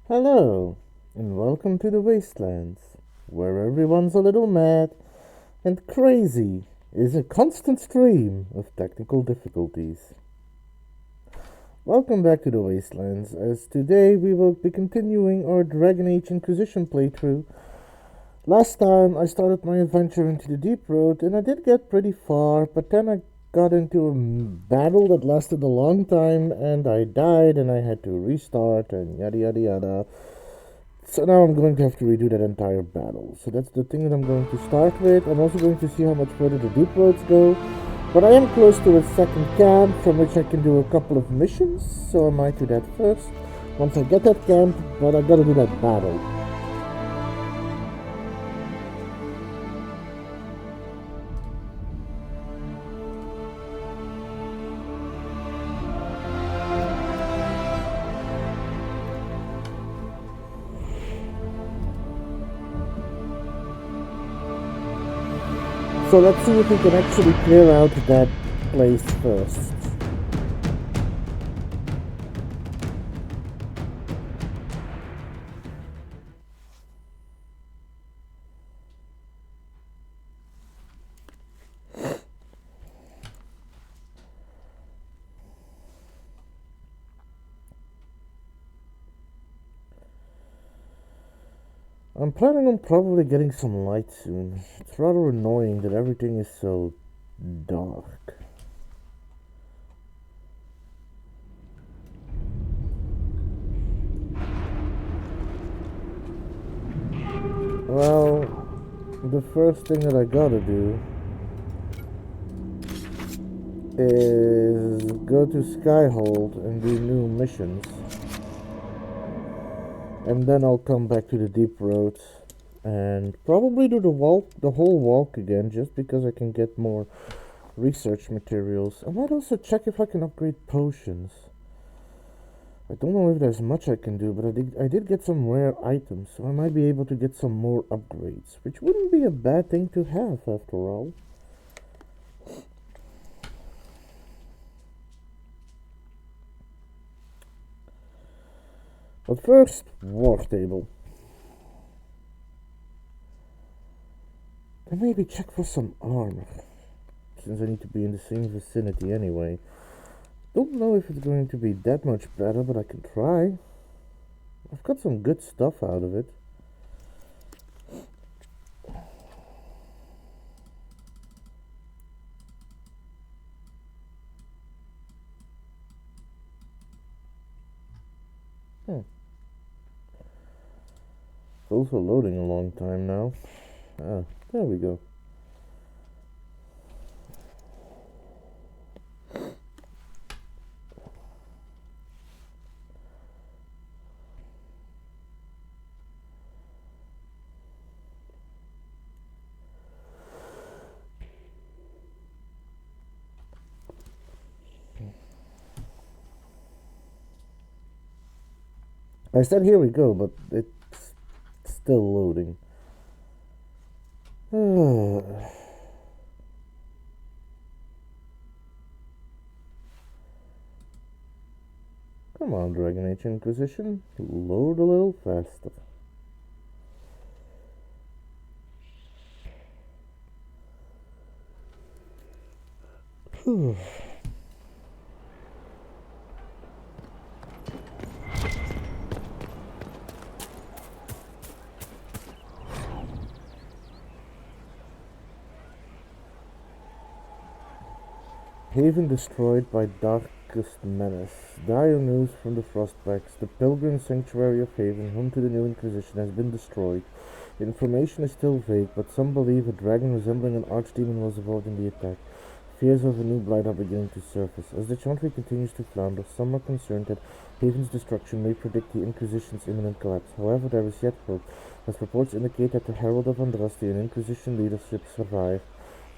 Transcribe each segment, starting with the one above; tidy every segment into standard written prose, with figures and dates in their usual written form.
Hello, and welcome to the Wastelands, where everyone's a little mad and crazy is a constant stream of technical difficulties. Welcome back to the Wastelands, as today we will be continuing our Dragon Age Inquisition playthrough. Last time I started my adventure into the Deep Road, and I did get pretty far, but then I got into a battle that lasted a long time, and I died, and I had to restart, and yada yada yada. So now I'm going to have to redo that entire battle. So that's the thing that I'm going to start with. I'm also going to see how much further the deep roads go. But I am close to a second camp from which I can do a couple of missions. So I might do that first. Once I get that camp, but I gotta do that battle. So let's see if we can actually clear out that place first. I'm planning on probably getting some light soon. It's rather annoying that everything is so dark. Well, the first thing that I gotta do is go to Skyhold and do new missions. And then I'll come back to the deep road and probably do the whole walk again, just because I can get more research materials. I might also check if I can upgrade potions. I don't know if there's much I can do, but I did get some rare items, so I might be able to get some more upgrades, which wouldn't be a bad thing to have after all. But first, war table. And maybe check for some armor, since I need to be in the same vicinity anyway. Don't know if it's going to be that much better, but I can try. I've got some good stuff out of it. It's also loading a long time now. Ah, there we go. I said here we go, but it's still loading. Come on, Dragon Age Inquisition, load a little faster. Haven destroyed by darkest menace. Dire news from the Frostbacks. The pilgrim sanctuary of Haven, home to the new Inquisition, has been destroyed. Information is still vague, but some believe a dragon resembling an archdemon was involved in the attack. Fears of a new blight are beginning to surface. As the Chantry continues to flounder, some are concerned that Haven's destruction may predict the Inquisition's imminent collapse. However, there is yet hope, as reports indicate that the Herald of Andraste and Inquisition leadership survived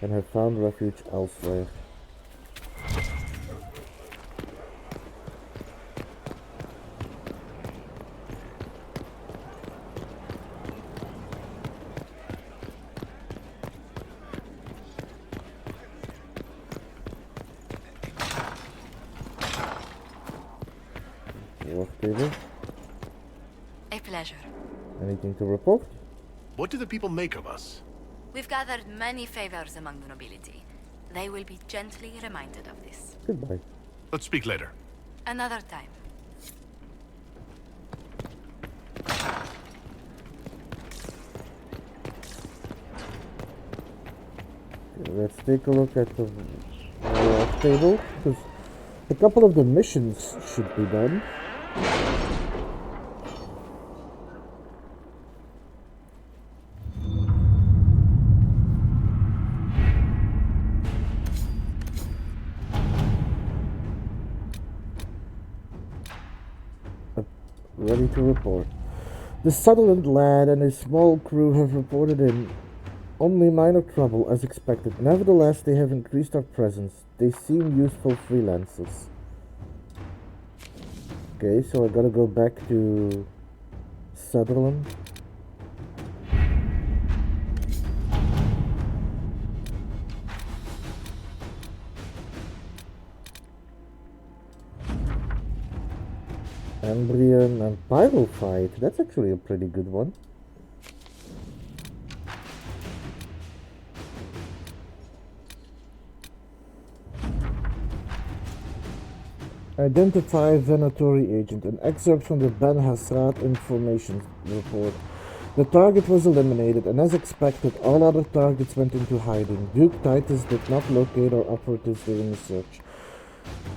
and have found refuge elsewhere. Work table. pleasure. Anything to report? What do the people make of us? We've gathered many favors among the nobility. They will be gently reminded of this. Goodbye. Let's speak later. Another time. Okay, let's take a look at the table, because a couple of the missions should be done. Ready to report. The Sutherland lad and his small crew have reported in only minor trouble as expected. Nevertheless, they have increased our presence. They seem useful freelancers. Okay, so I gotta go back to Sutherland. Embryon and Pyrophyte. That's actually a pretty good one. Identify Venatory agent. An excerpt from the Ben Hasrat information report. The target was eliminated, and as expected, all other targets went into hiding. Duke Titus did not locate our operatives during the search.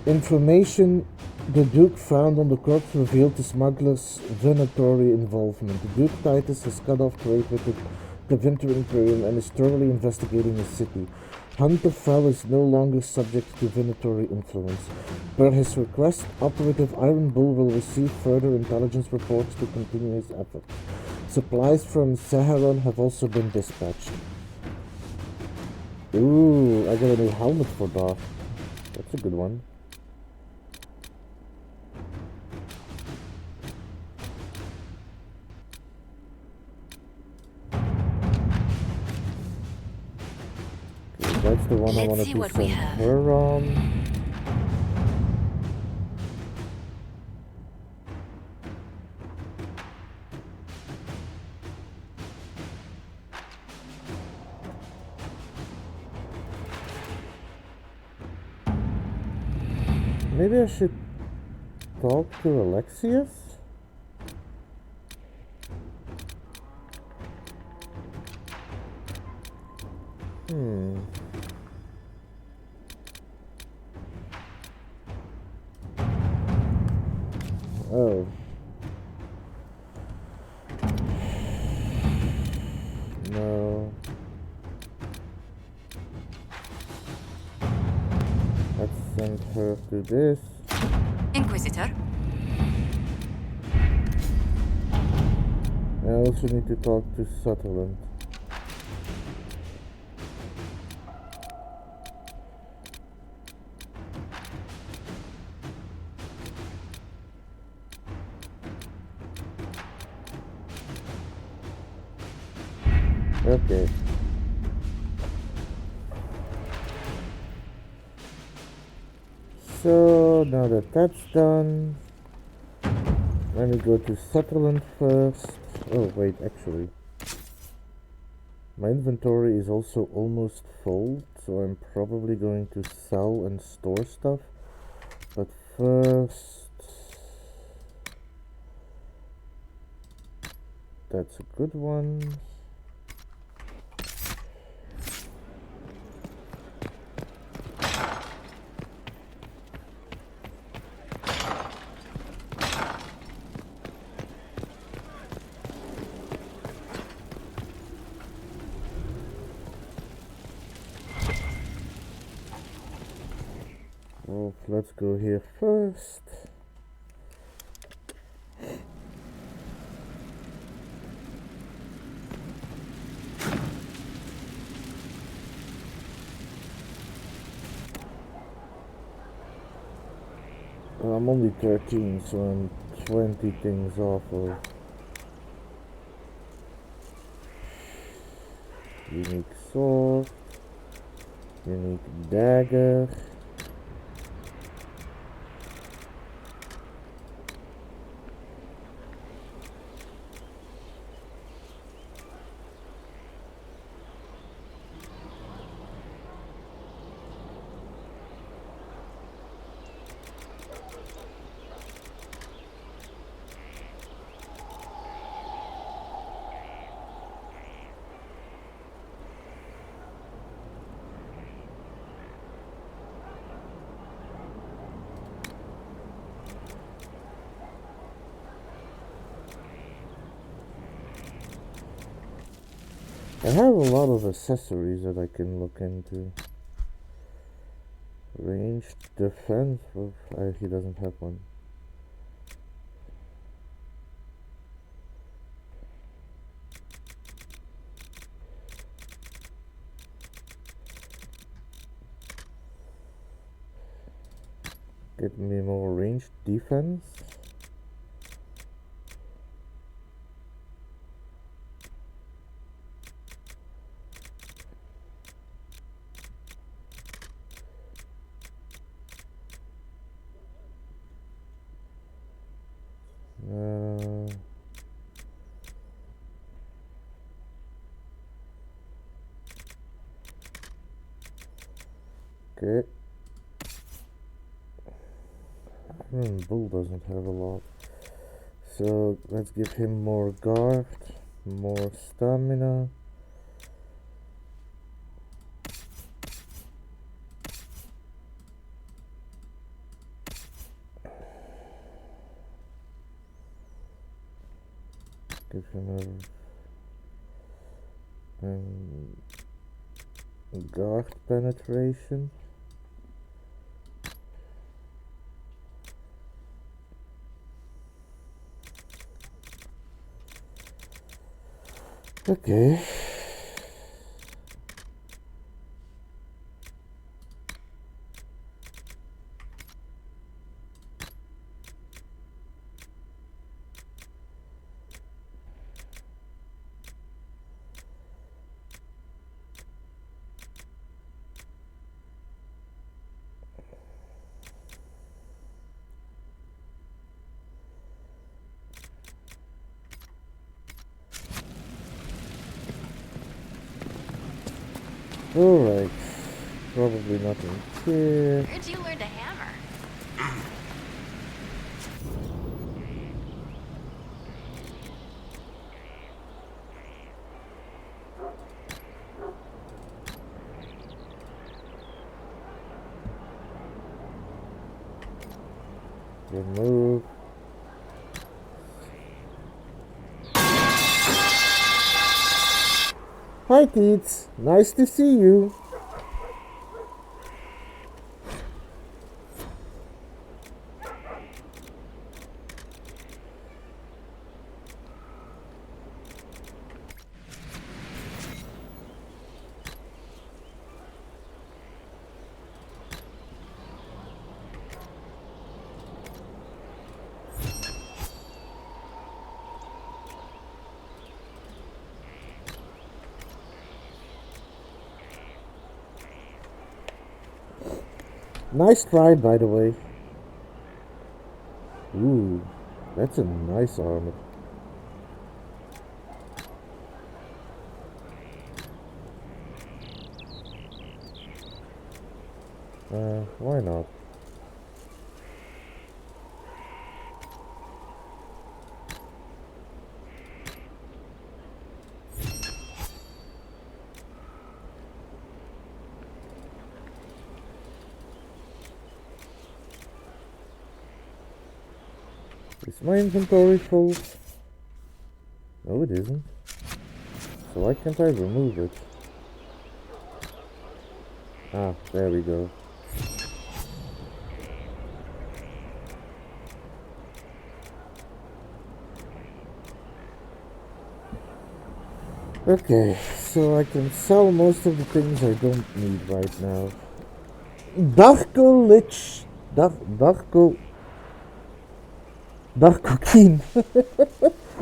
Information the Duke found on the corpse revealed the smuggler's venatory involvement. The Duke Titus has cut off trade with the Winter Imperium and is thoroughly investigating the city. Hunter Fell is no longer subject to venatory influence. Per his request, Operative Iron Bull will receive further intelligence reports to continue his efforts. Supplies from Saharon have also been dispatched. Ooh, I got a new helmet for Darth. That's a good one. That's the one I wanted to send her on. Maybe I should talk to Alexius? Oh. No. Let's send her to this. Inquisitor. I also need to talk to Sutherland. Okay. So now that that's done, let me go to Sutherland first. Oh wait, actually, my inventory is also almost full, so I'm probably going to sell and store stuff. But first, that's a good one. Well, let's go here first. Well, I'm only 13, so I'm 20 things off of unique sword, unique dagger. I have a lot of accessories that I can look into. Ranged defense. Well, he doesn't have one. Get me more ranged defense. Okay. Bull doesn't have a lot. So let's give him more guard, more stamina. Give him a guard penetration. Okay. Alright, probably nothing here. Where'd you learn to hammer? Remove. Hi Teets, nice to see you. Nice try, by the way. Ooh, that's a nice armor. Why not? Is my inventory full? No, it isn't. So why can't I remove it? Ah, there we go. Okay, so I can sell most of the things I don't need right now. Darko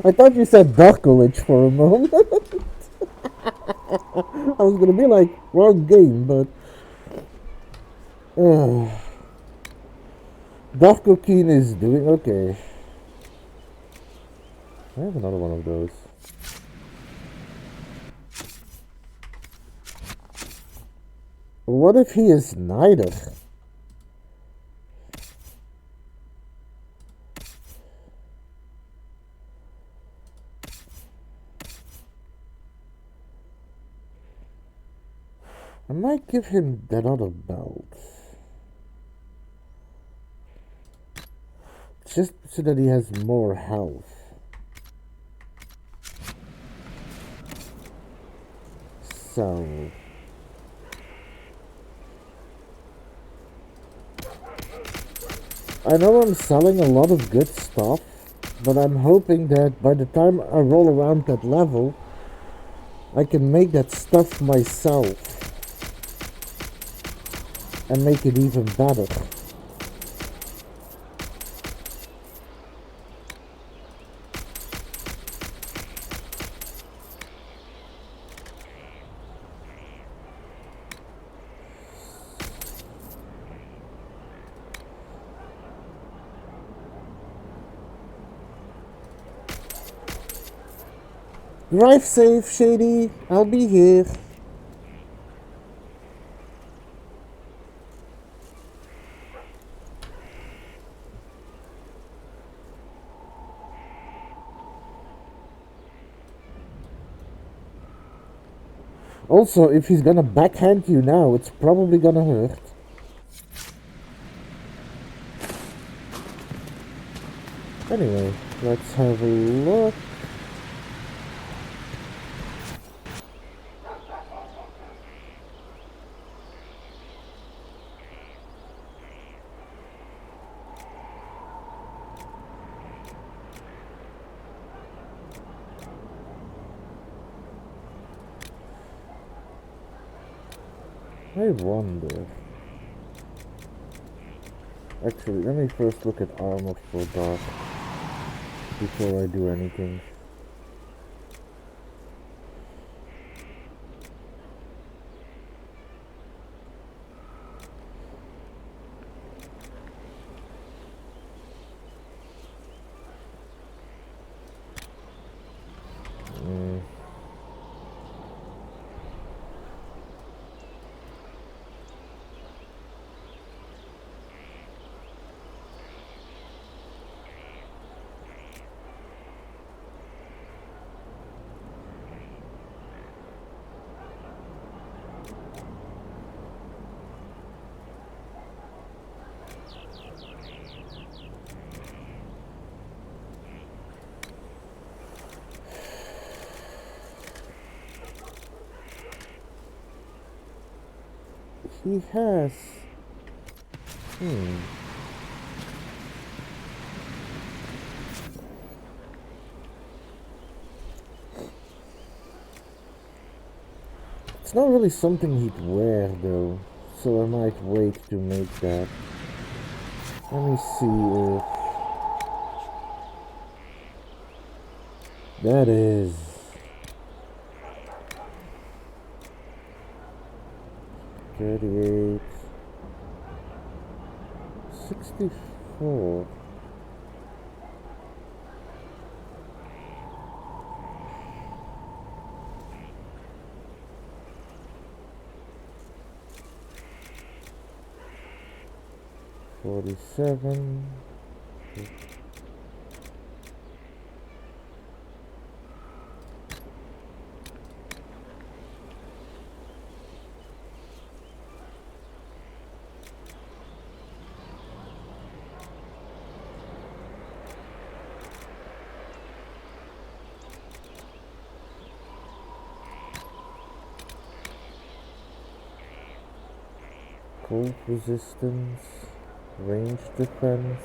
I thought you said Darkolich for a moment. I was gonna be like, wrong game, but... Darko is doing okay. I have another one of those. What if he is neither? I might give him that other belt. Just so that he has more health. sell. I know I'm selling a lot of good stuff, but I'm hoping that by the time I roll around that level, I can make that stuff myself and make it even better. Drive safe, Shady. I'll be here. Also, if he's gonna backhand you now, it's probably gonna hurt. Anyway, let's have a look. I wonder. Actually, let me first look at armor for dark before I do anything. He has... It's not really something he'd wear though, so I might wait to make that. Let me see if... That is... 38... 64... $47... Cold resistance, range defense,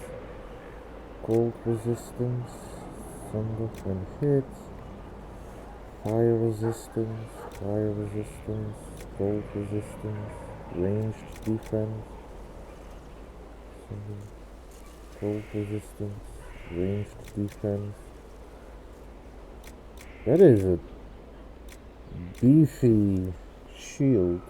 cold resistance, thunder when hit, fire resistance, cold resistance, ranged defense, thunder, cold resistance, ranged defense. That is a beefy shield.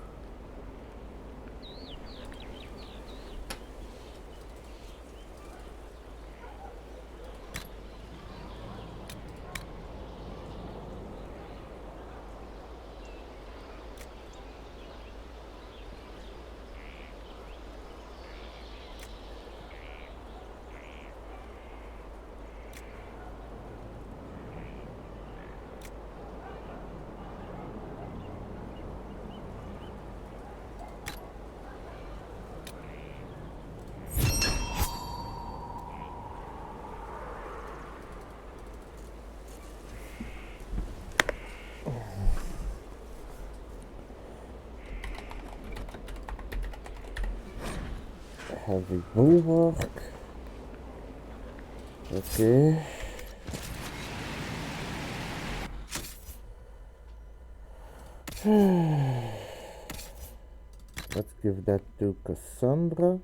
Heavy bulwark. Okay. Let's give that to Cassandra.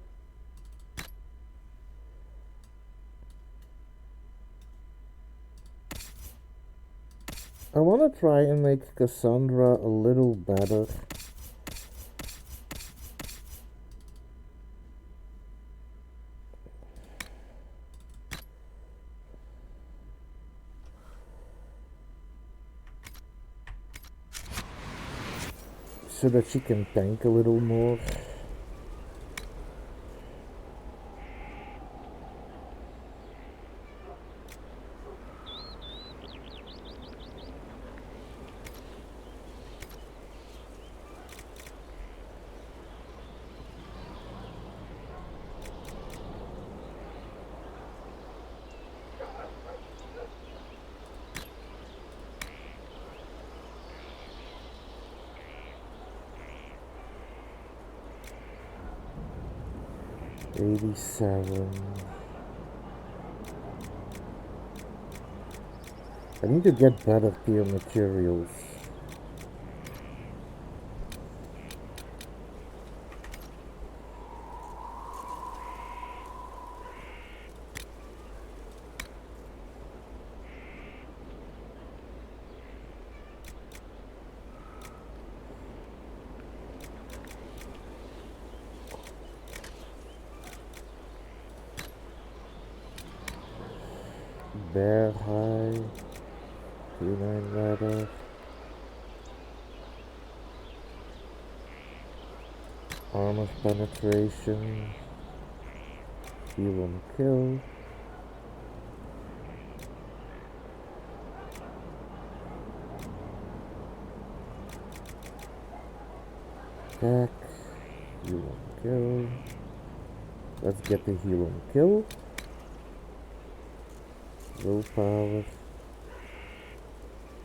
I want to try and make Cassandra a little better. So that she can tank a little more. I need to get better tier materials. Bear high, 2-9 ladder, armor penetration, heal and kill, attack, heal and kill. Let's get the heal and kill. Willpower.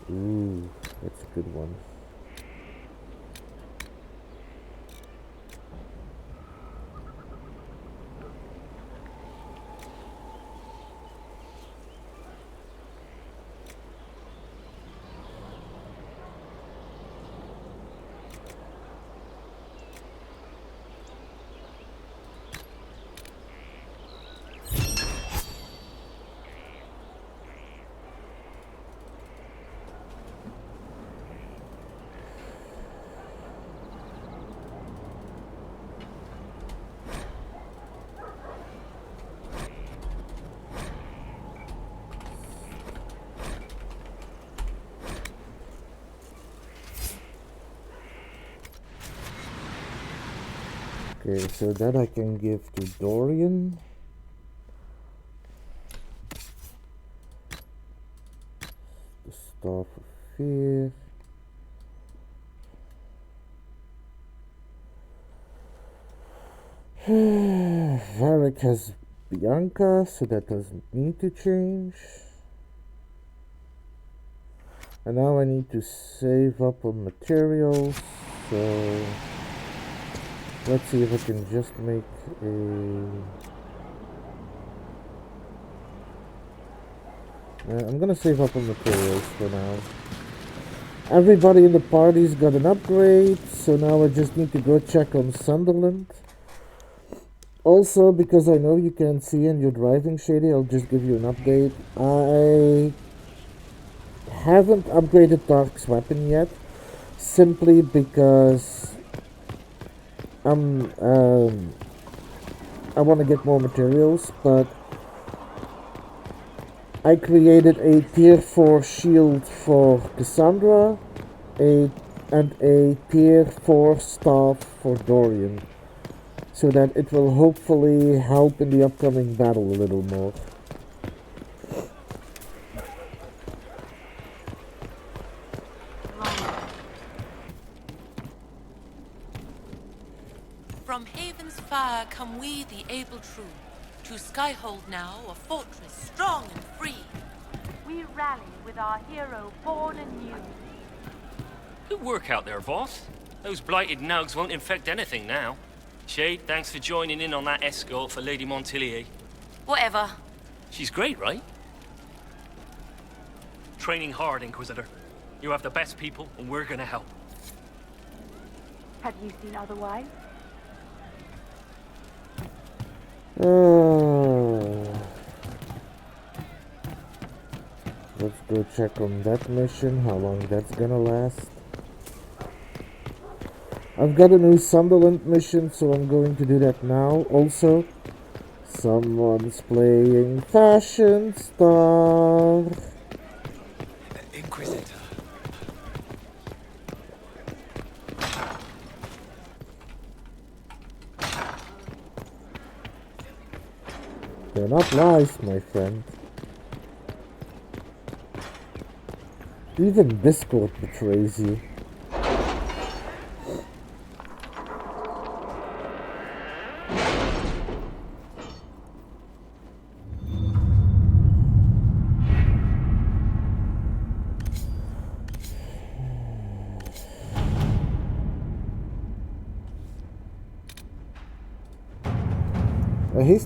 Ooh, that's a good one. Okay, so that I can give to Dorian. The Staff of Fear. Varric has Bianca, so that doesn't need to change. And now I need to save up on materials, so let's see if I can just make a... I'm gonna save up on materials for now. Everybody in the party's got an upgrade, so now I just need to go check on Sunderland. Also, because I know you can't see and you're driving, Shady, I'll just give you an update. I haven't upgraded Dark's weapon yet, simply because I want to get more materials, but I created a tier 4 shield for Cassandra and a tier 4 staff for Dorian, so that it will hopefully help in the upcoming battle a little more. From Haven's fire come we, the able true, to Skyhold now, a fortress strong and free. We rally with our hero born anew. Good work out there, boss. Those blighted nugs won't infect anything now. Shade, thanks for joining in on that escort for Lady Montilier. Whatever. She's great, right? Training hard, Inquisitor. You have the best people, and we're gonna help. Have you seen otherwise? Let's go check on that mission, how long that's gonna last. I've got a new Sunderland mission, so I'm going to do that now. Also, someone's playing Fashion Star. Inquisitor. They're not lies, my friend. Even Discord betrays you.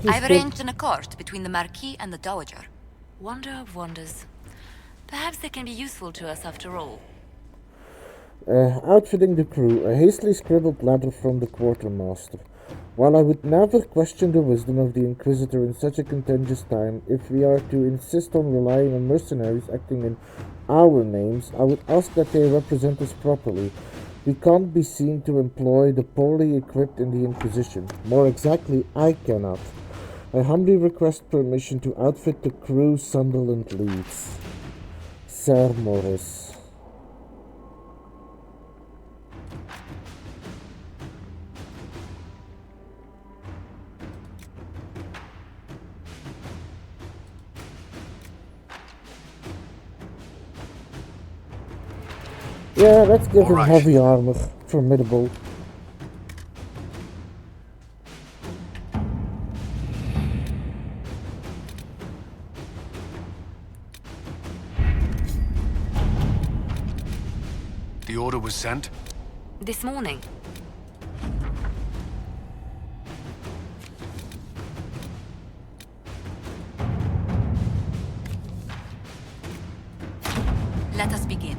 I've arranged an accord between the Marquis and the Dowager. Wonder of wonders. Perhaps they can be useful to us after all. Outfitting the crew, a hastily scribbled letter from the quartermaster. While I would never question the wisdom of the Inquisitor in such a contentious time, if we are to insist on relying on mercenaries acting in our names, I would ask that they represent us properly. We can't be seen to employ the poorly equipped in the Inquisition. More exactly, I cannot. I humbly request permission to outfit the crew Sunderland leads. Sir Morris. Yeah, let's give him heavy armor. Formidable. The order was sent? This morning. Let us begin.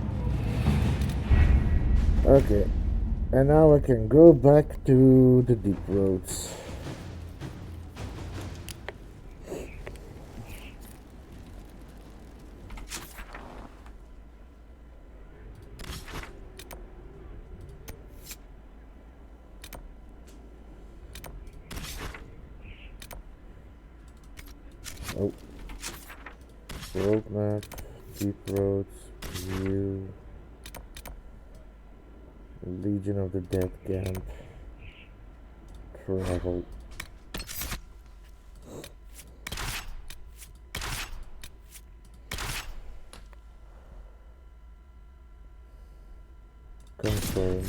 Okay, and now I can go back to the deep roads. Oh, world map, deep roads, view. Legion of the Dead Camp. Travel. Confirm.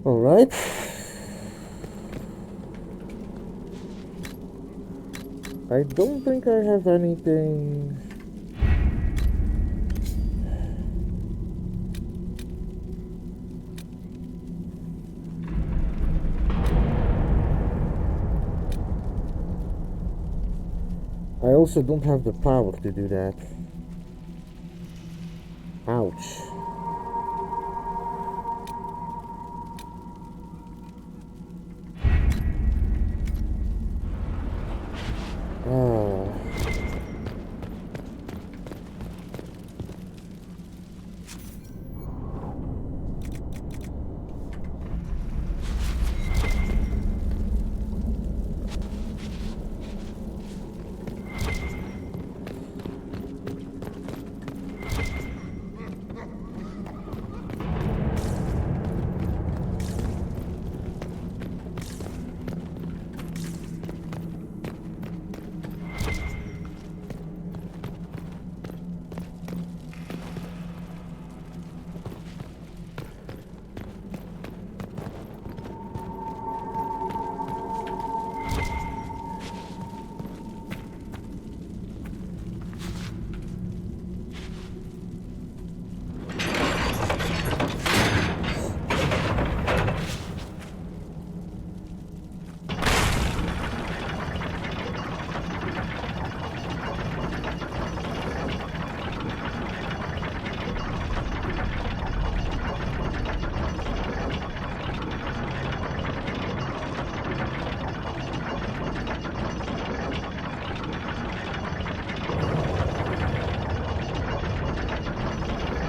All right. I don't think I have anything. I also don't have the power to do that. Ouch.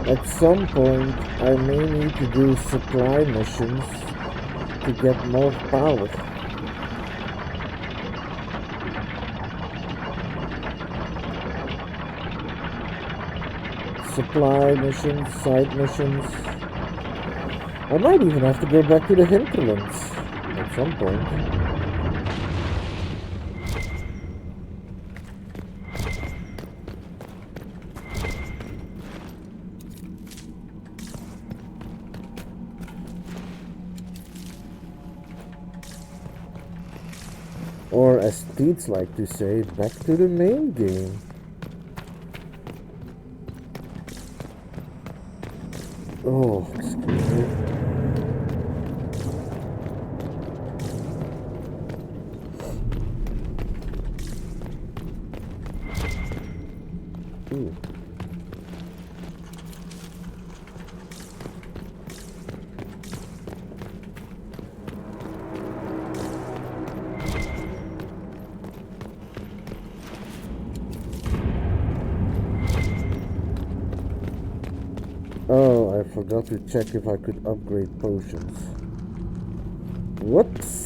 At some point, I may need to do supply missions to get more power. Supply missions, side missions. I might even have to go back to the hinterlands at some point. Or as Teats like to say, back to the main game. Oh, excuse me. Ooh. Oh, I forgot to check if I could upgrade potions. Whoops.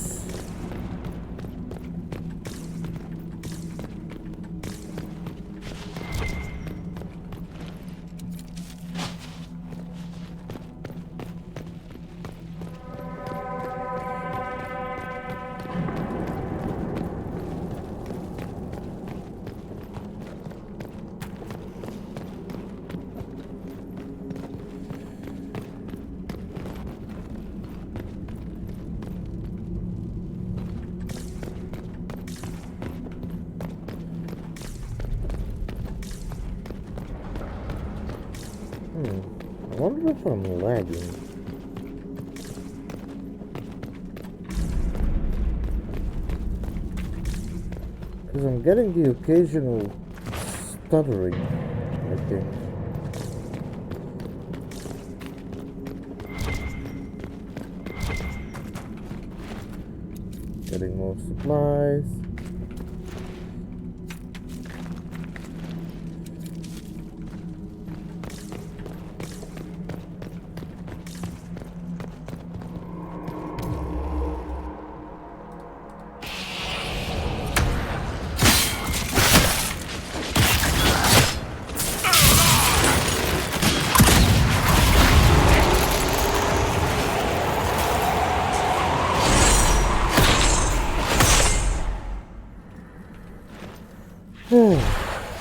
I wonder if I'm lagging. Because I'm getting the occasional stuttering, I think. Getting more supplies.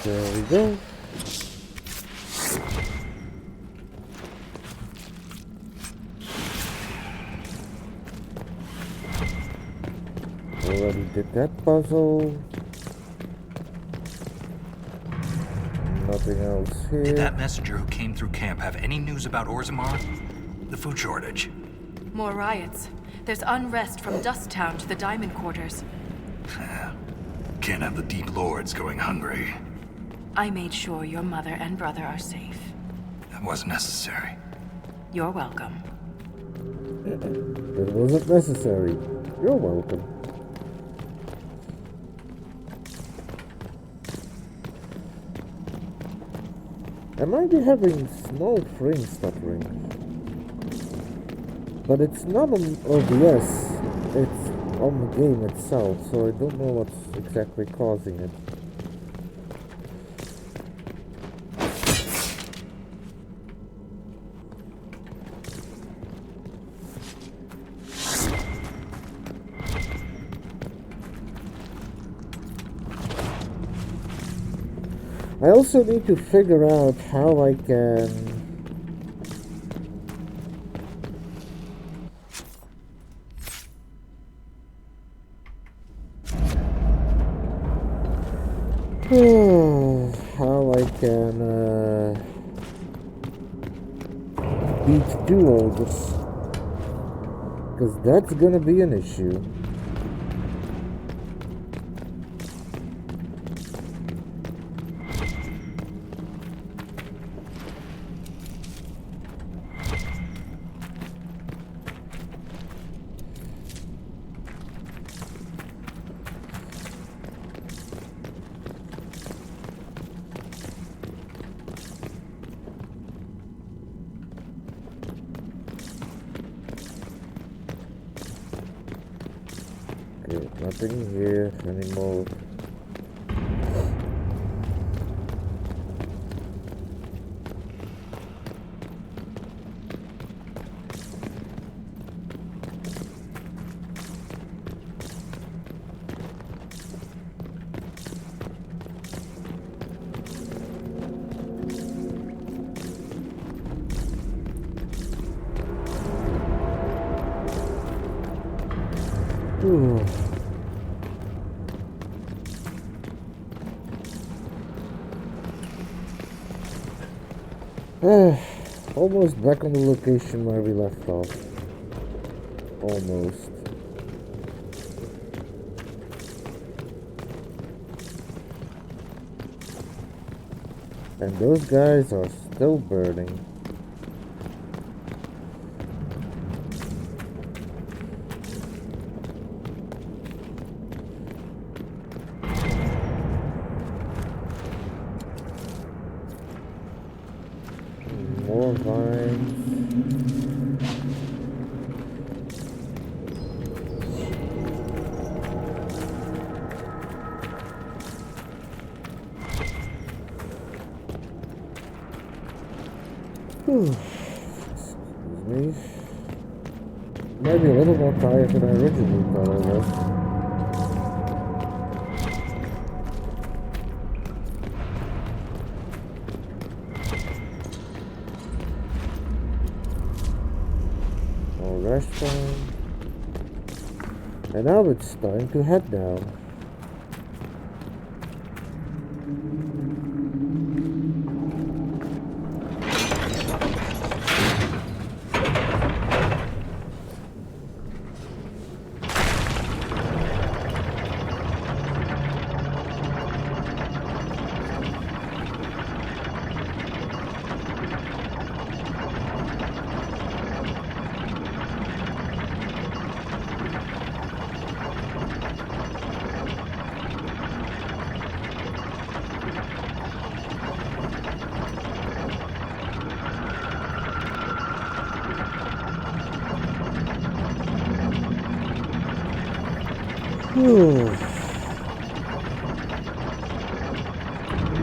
There we go. Already did that puzzle. Nothing else here. Did that messenger who came through camp have any news about Orzammar? The food shortage? More riots. There's unrest from Dust Town to the Diamond Quarters. Can't have the Deep Lords going hungry. I made sure your mother and brother are safe. That wasn't necessary. You're welcome. It wasn't necessary. You're welcome. I might be having small frame stuttering. But it's not on OBS, it's on the game itself, so I don't know what's exactly causing it. I also need to figure out how I can beat two ogres, because that's gonna be an issue. nothing here anymore. Ooh. Almost back on the location where we left off. Almost. And those guys are still burning. More vines. Excuse me. Maybe a little more tired than I originally thought I was. Restaurant. And now it's time to head down.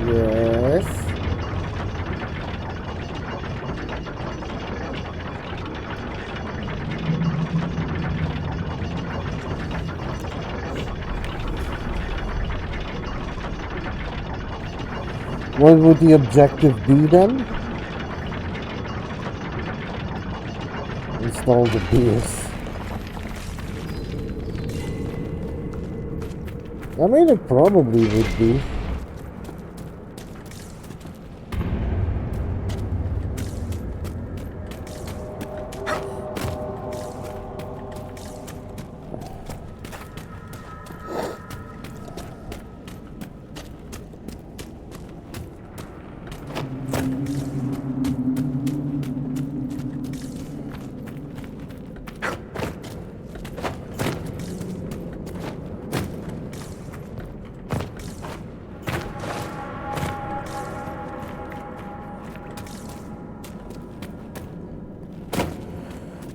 Yes. What would the objective be then? Install the beers. I mean, it probably would be.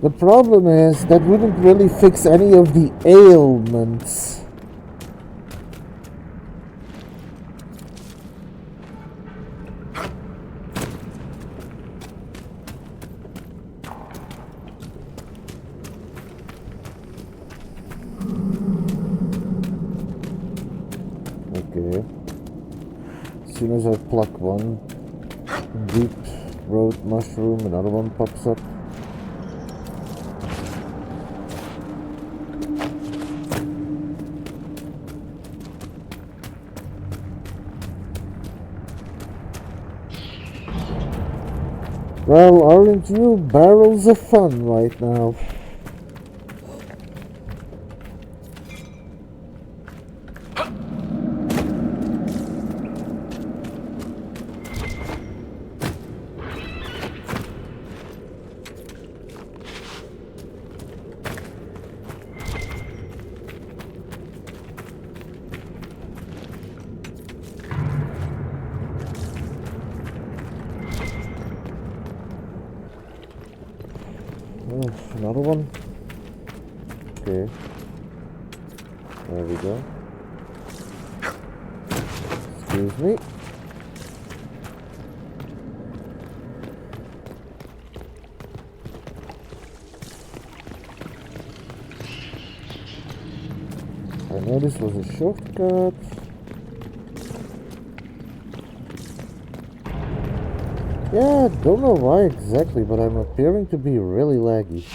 The problem is that wouldn't really fix any of the ailments. Okay. As soon as I pluck one deep road mushroom, another one pops up. Well, aren't you barrels of fun right now? Another one? Okay. There we go. Excuse me. I know this was a shortcut. Yeah, don't know why exactly, but I'm appearing to be really laggy.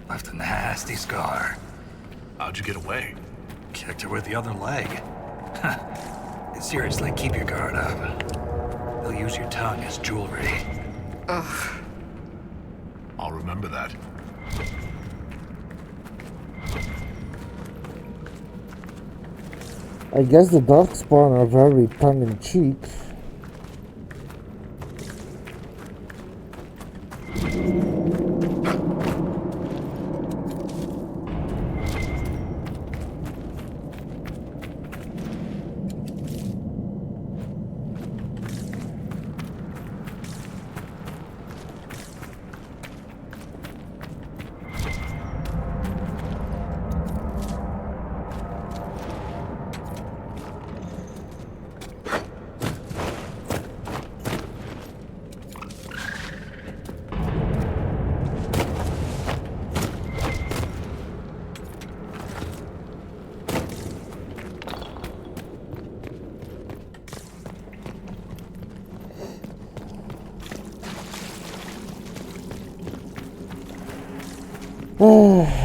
Left a nasty scar. How'd you get away? Kicked her with the other leg. Seriously, keep your guard up. They'll use your tongue as jewelry. Ugh. I'll remember that. I guess the darkspawn are very tongue-in-cheek.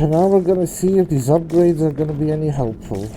Now we're gonna see if these upgrades are gonna be any helpful.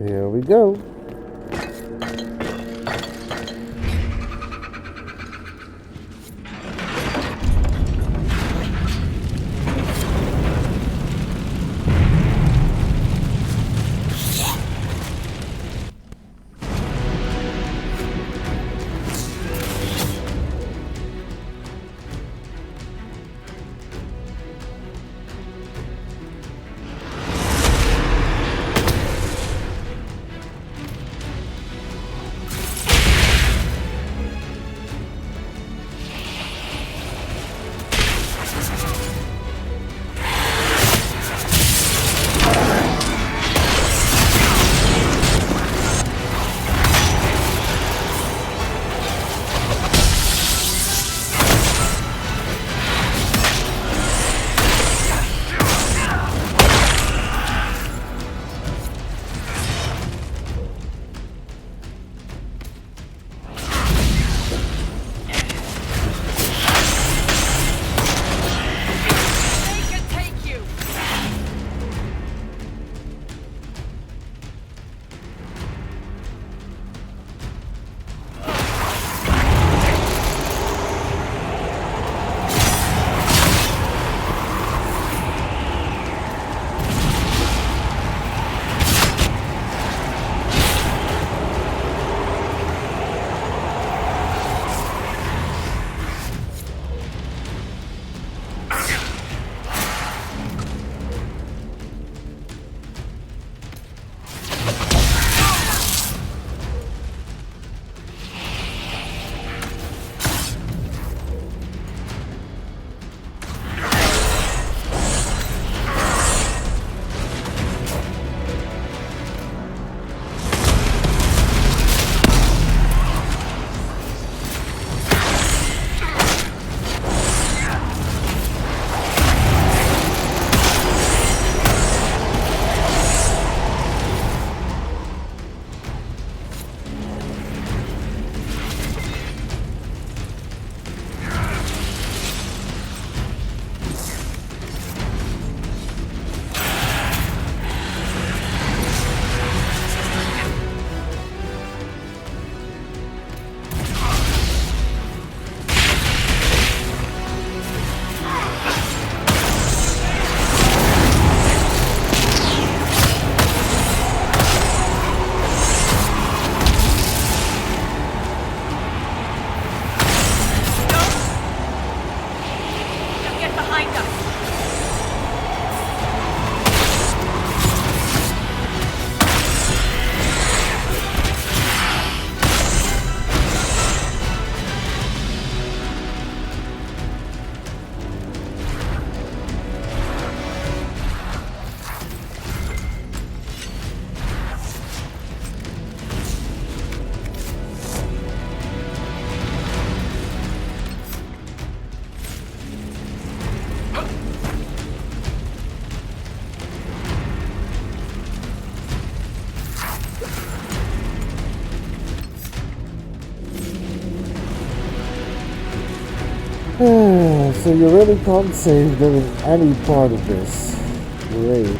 Here we go. So you really can't save during any part of this. Great.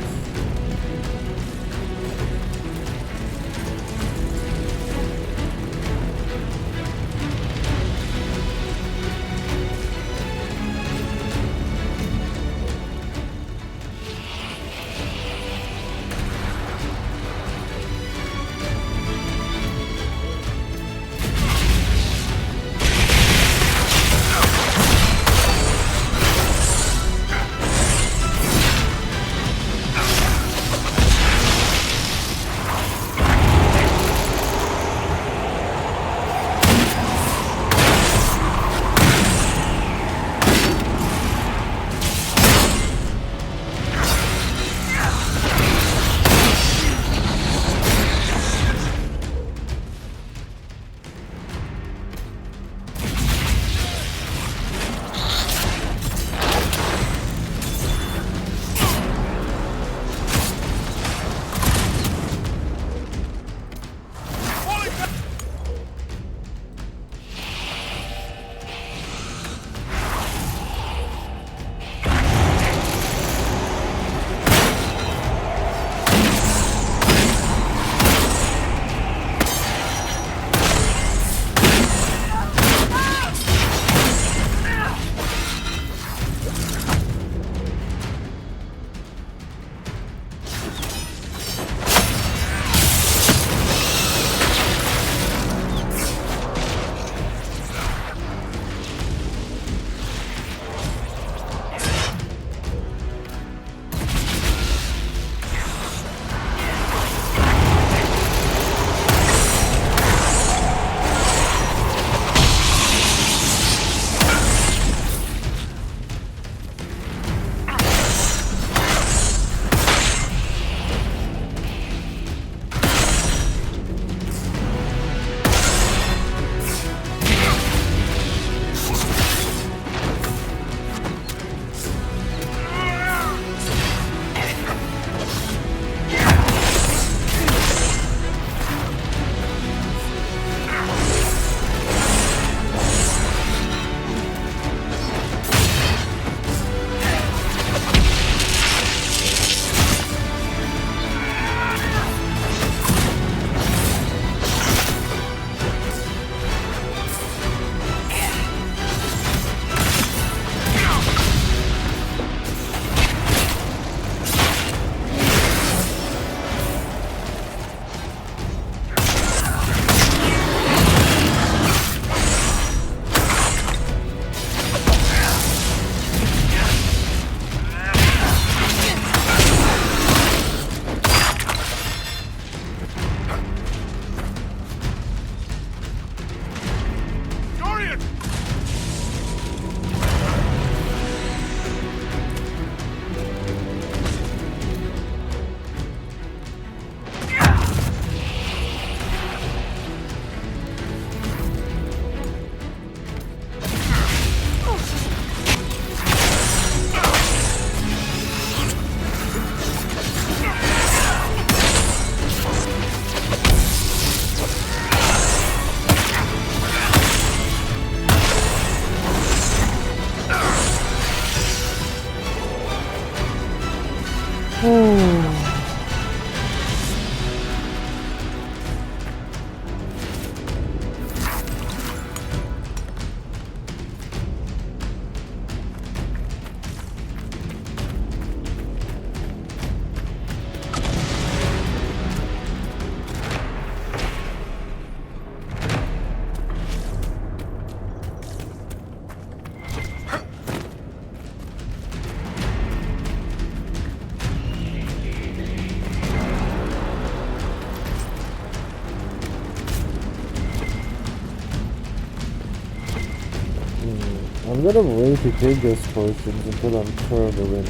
I'm gonna wait to take those potions until I'm further in.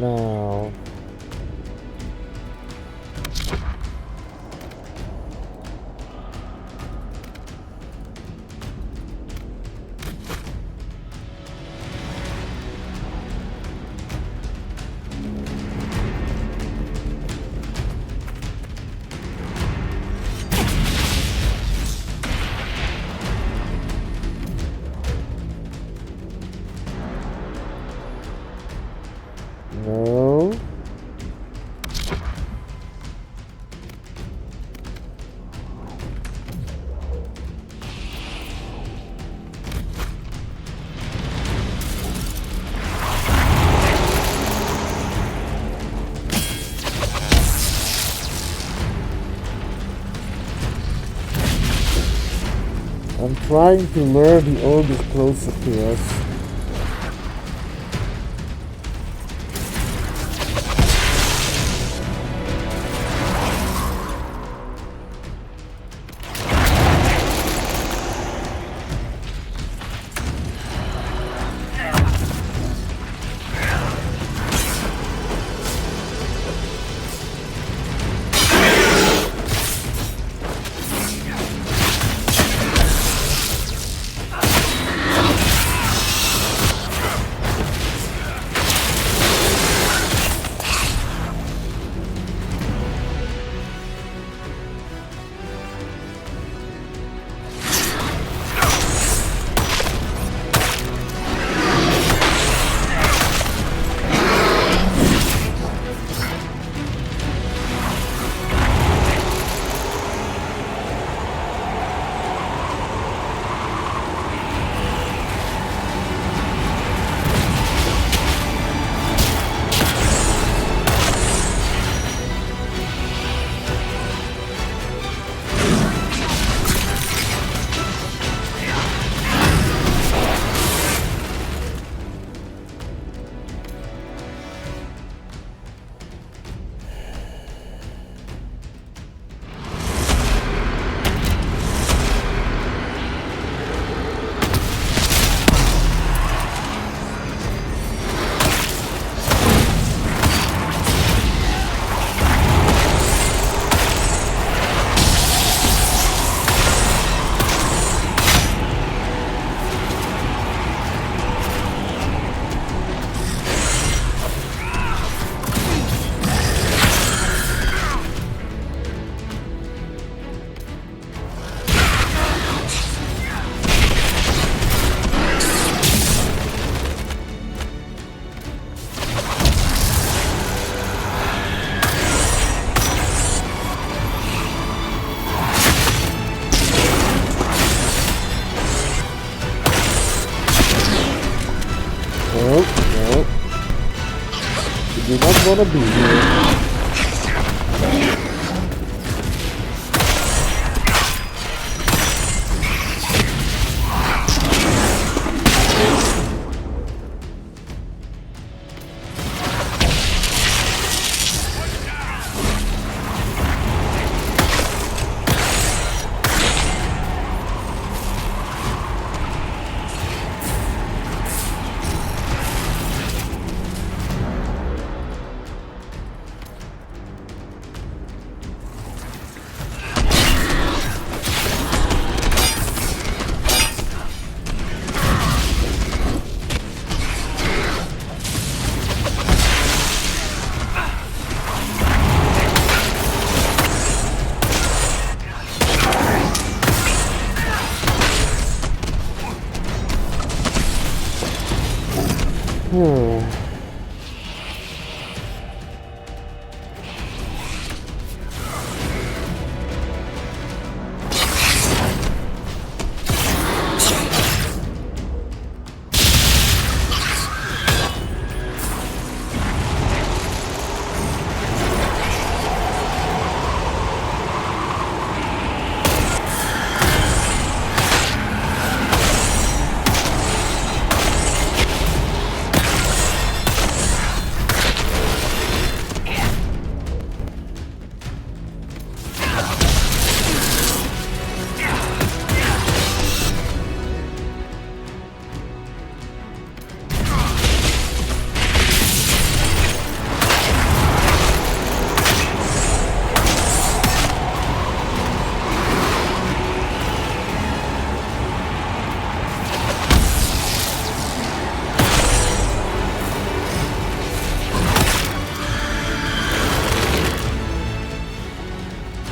Now. No. I'm trying to lure the orb closer to us. do not want to be here.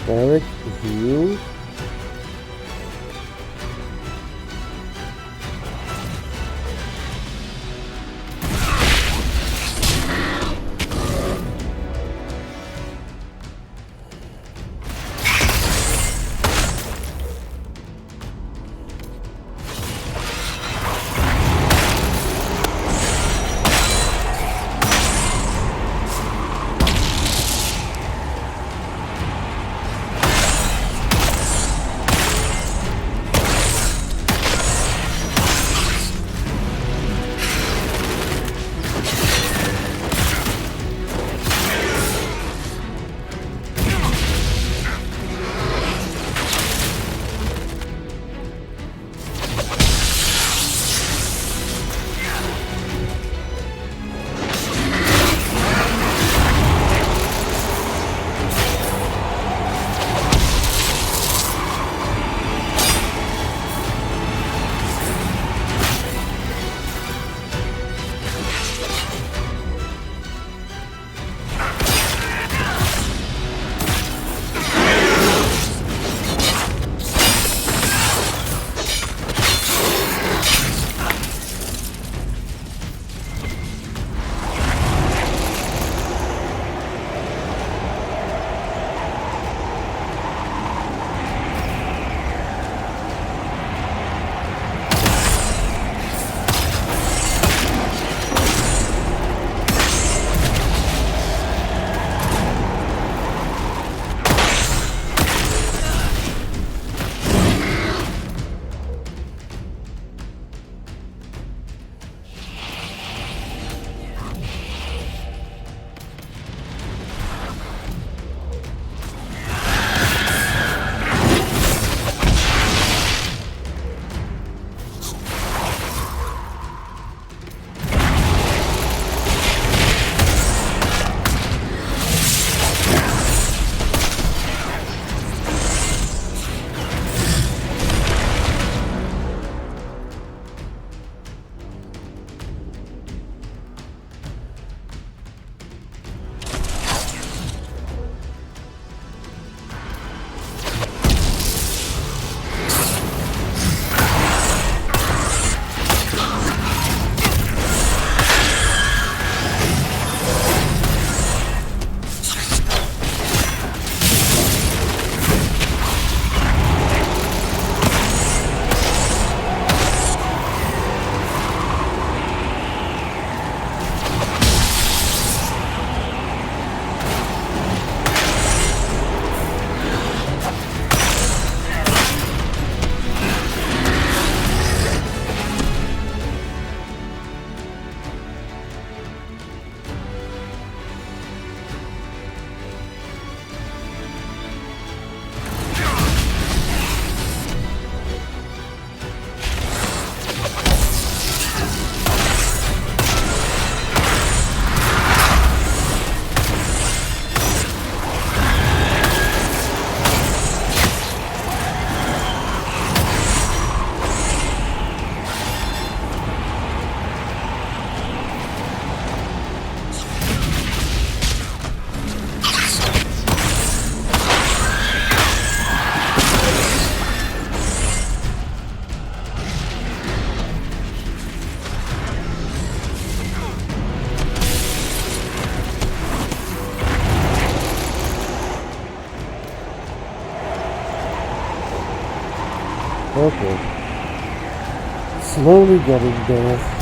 Barrack View. Okay. Slowly getting there.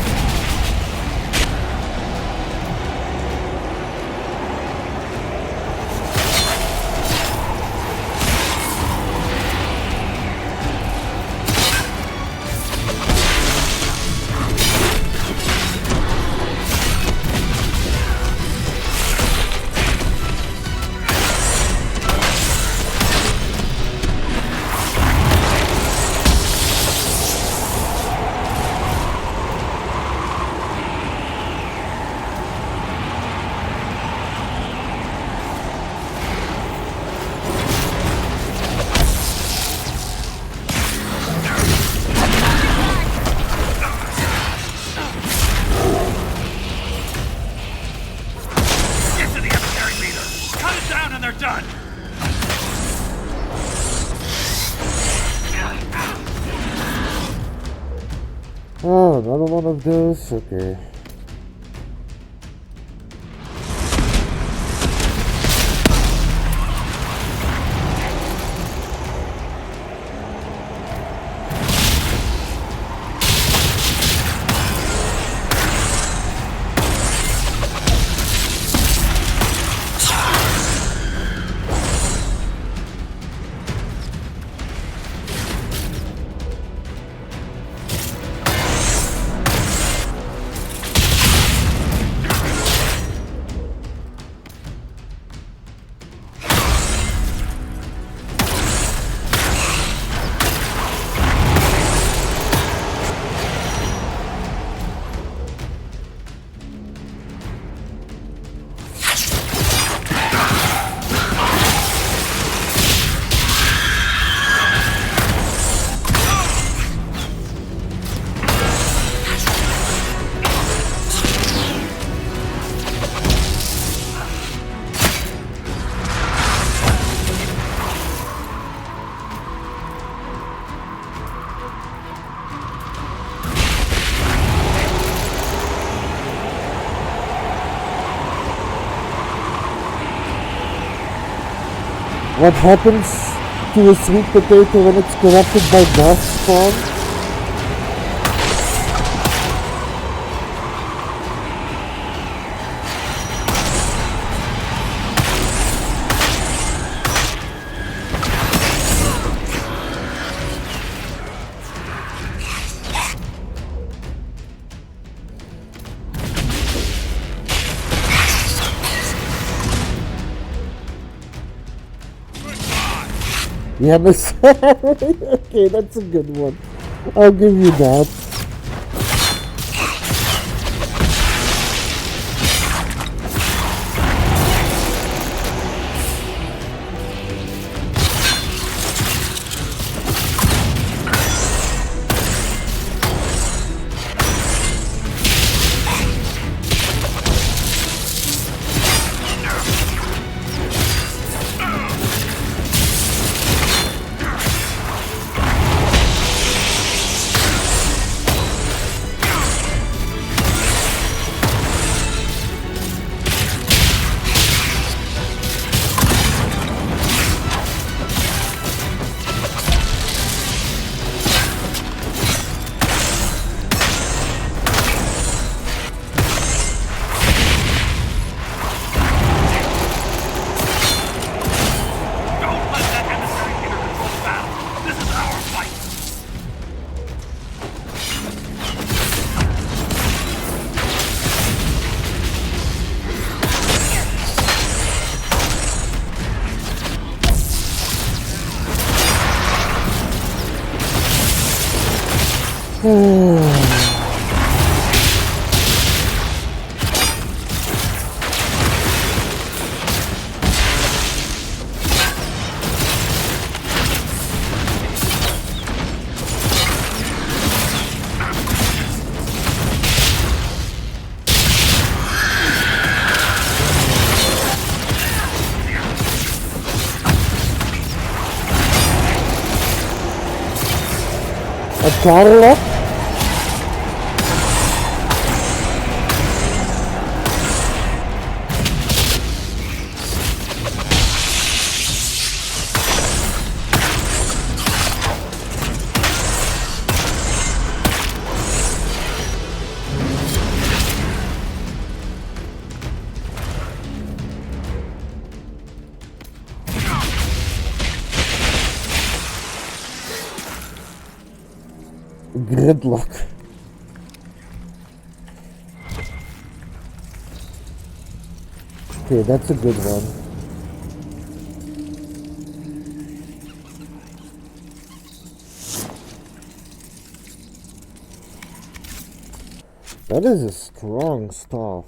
Oh, another one of those? Okay. What happens to a sweet potato when it's corrupted by dust spawn? Yeah, miss. Okay, that's a good one. I'll give you that. A Cadillac? Gridlock. Okay, that's a good one. That is a strong staff.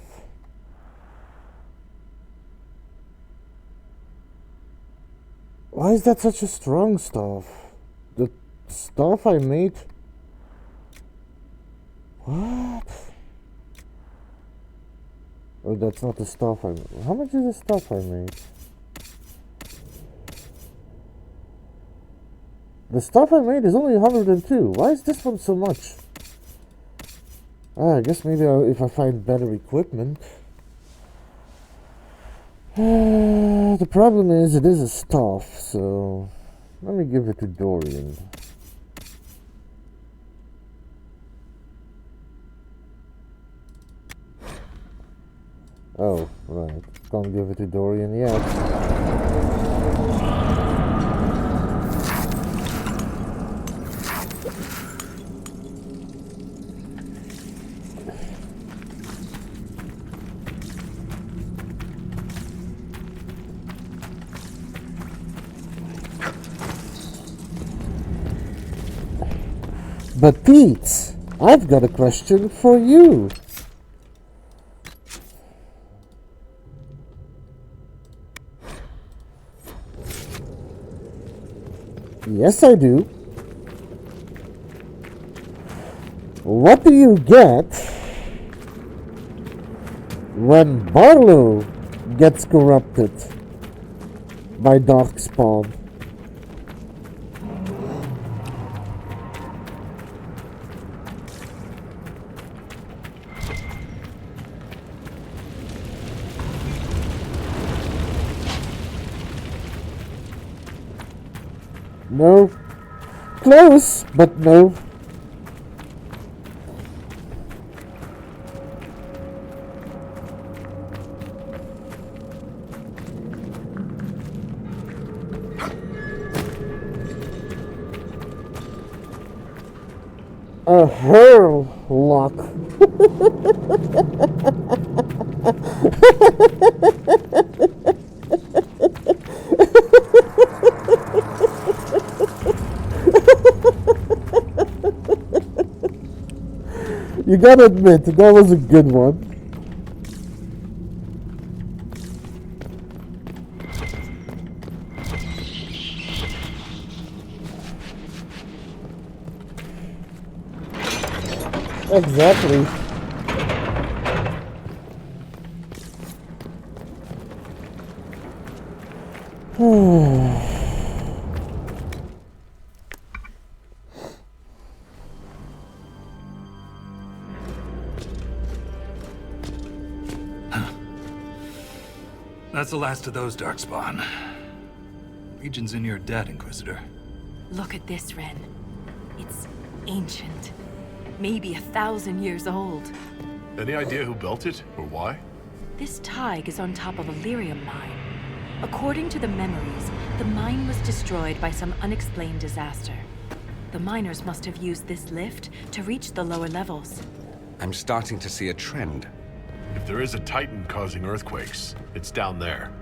Why is that such a strong staff? The staff I made... What? Oh, that's not the stuff I made. How much is the stuff I made? The stuff I made is only 102. Why is this one so much? I guess maybe if I find better equipment. The problem is it is a staff, so let me give it to Dorian. Oh, right. Can't give it to Dorian yet. But Pete, I've got a question for you. Yes, I do. What do you get when Barlow gets corrupted by Darkspawn? No. Close, but no. A hurl lock. You gotta admit, that was a good one. Exactly. That's the last of those Darkspawn. Legion's in your debt, Inquisitor. Look at this, Ren. It's ancient. Maybe 1,000 years old. Any idea who built it, or why? This Tig is on top of a lyrium mine. According to the memories, the mine was destroyed by some unexplained disaster. The miners must have used this lift to reach the lower levels. I'm starting to see a trend. If there is a titan causing earthquakes, it's down there.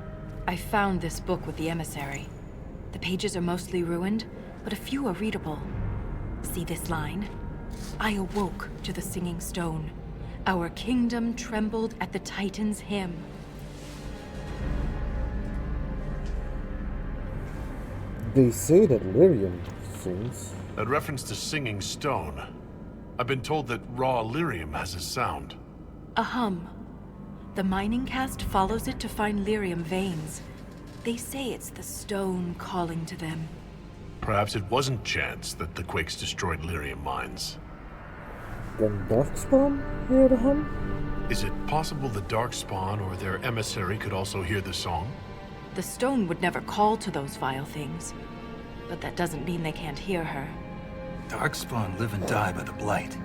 I found this book with the emissary. The pages are mostly ruined, but a few are readable. See this line? I awoke to the singing stone. Our kingdom trembled at the Titan's hymn. They say that lyrium sings. That reference to singing stone. I've been told that raw lyrium has a sound. A hum. The mining cast follows it to find lyrium veins. They say it's the stone calling to them. Perhaps it wasn't chance that the quakes destroyed lyrium mines. Can Darkspawn hear the hum? Is it possible the Darkspawn or their emissary could also hear the song? The stone would never call to those vile things. But that doesn't mean they can't hear her. Darkspawn live and die by the Blight.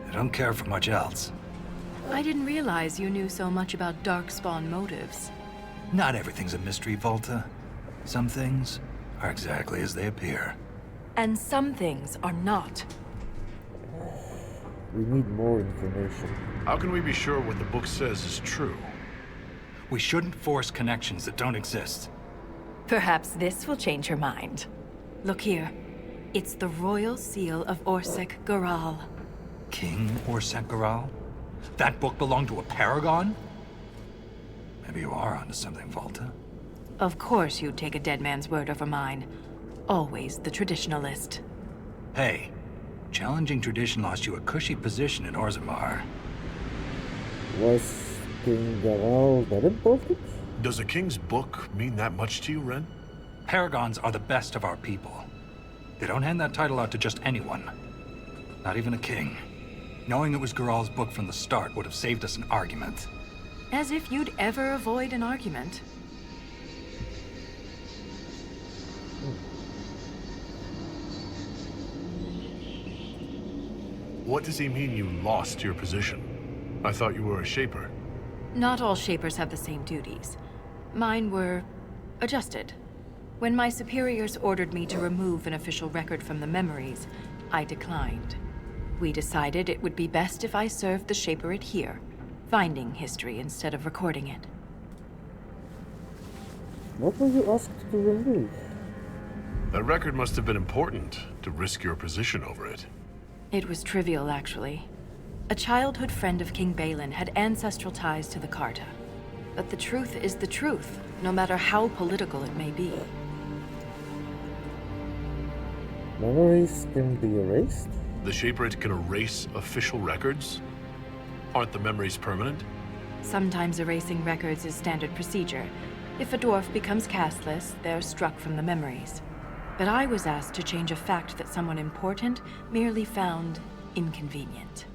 They don't care for much else. I didn't realize you knew so much about Darkspawn motives. Not everything's a mystery, Volta. Some things are exactly as they appear. And some things are not. We need more information. How can we be sure what the book says is true? We shouldn't force connections that don't exist. Perhaps this will change her mind. Look here. It's the royal seal of Orsec Garal. King Orsec Garal? That book belonged to a paragon? Maybe you are onto something, Volta. Of course you'd take a dead man's word over mine. Always the traditionalist. Hey, challenging tradition lost you a cushy position in Orzammar. Was King Garal that important? Does a king's book mean that much to you, Ren? Paragons are the best of our people. They don't hand that title out to just anyone. Not even a king. Knowing it was Geralt's book from the start would have saved us an argument. As if you'd ever avoid an argument. What does he mean you lost your position? I thought you were a shaper. Not all Shapers have the same duties. Mine were adjusted. When my superiors ordered me to remove an official record from the memories, I declined. We decided it would be best if I served the Shaperate here, finding history instead of recording it. What were you asked to remove? That record must have been important to risk your position over it. It was trivial, actually. A childhood friend of King Balin had ancestral ties to the Carta. But the truth is the truth, no matter how political it may be. Memories can be erased? The Shaperate can erase official records? Aren't the memories permanent? Sometimes erasing records is standard procedure. If a dwarf becomes castless, they're struck from the memories. But I was asked to change a fact that someone important merely found inconvenient.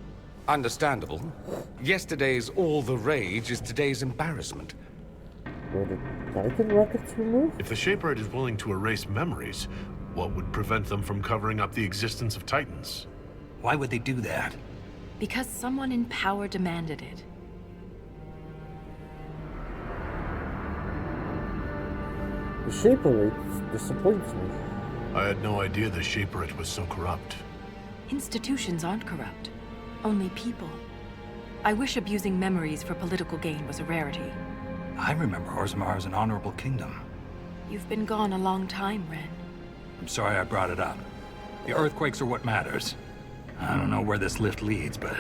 Understandable. Yesterday's all the rage is today's embarrassment. Were the Titan records removed? If the Shaperate is willing to erase memories, what would prevent them from covering up the existence of Titans? Why would they do that? Because someone in power demanded it. The Shaperate disappoints me. I had no idea the Shaperate was so corrupt. Institutions aren't corrupt. Only people. I wish abusing memories for political gain was a rarity. I remember Orzammar as an honorable kingdom. You've been gone a long time, Ren. I'm sorry I brought it up. The earthquakes are what matters. I don't know where this lift leads, but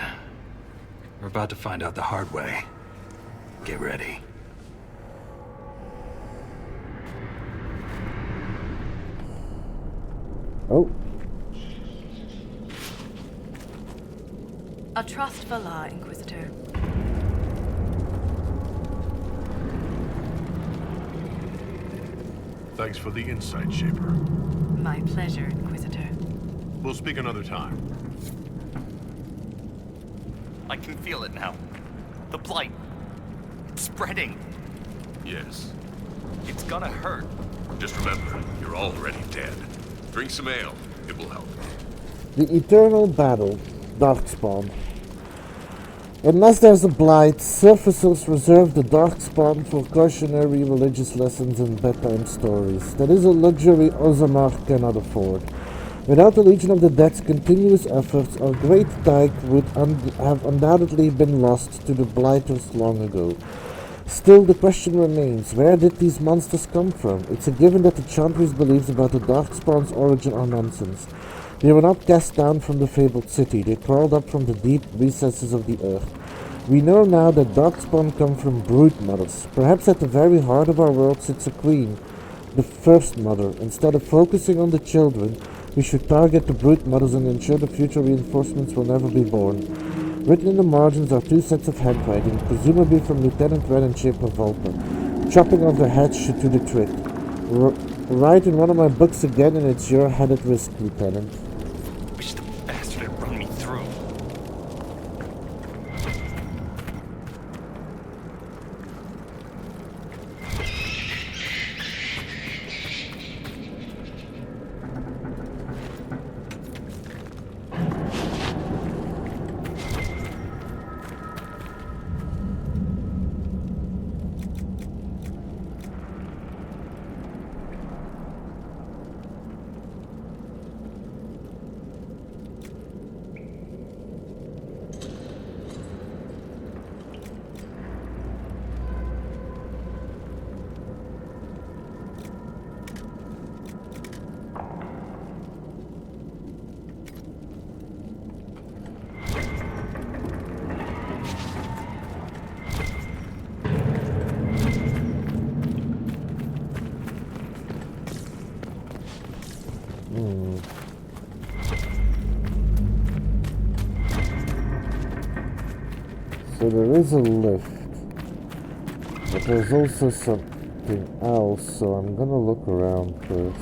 we're about to find out the hard way. Get ready. Oh. A trust for law, Inquisitor. Thanks for the insight, Shaper. My pleasure, Inquisitor. We'll speak another time. I can feel it now. The blight. It's spreading. Yes. It's gonna hurt. Just remember, you're already dead. Drink some ale. It will help. The eternal battle, Darkspawn. Unless there's a blight, surfacers reserve the Darkspawn for cautionary religious lessons and bedtime stories. That is a luxury Orzammar cannot afford. Without the Legion of the Dead's continuous efforts, our great dike would have undoubtedly been lost to the blighters long ago. Still, the question remains, where did these monsters come from? It's a given that the Chantry's beliefs about the Darkspawn's origin are nonsense. They were not cast down from the fabled city, they crawled up from the deep recesses of the earth. We know now that Darkspawn come from brood mothers. Perhaps at the very heart of our world sits a queen, the first mother. Instead of focusing on the children, we should target the brood mothers and ensure the future reinforcements will never be born. Written in the margins are 2 sets of handwriting, presumably from Lieutenant Ren and Shaper Volper. Chopping off their heads should do the trick. Write in one of my books again and it's your head at risk, Lieutenant. Wish the bastard had run me through. So there is a lift, but there's also something else, so I'm gonna look around first.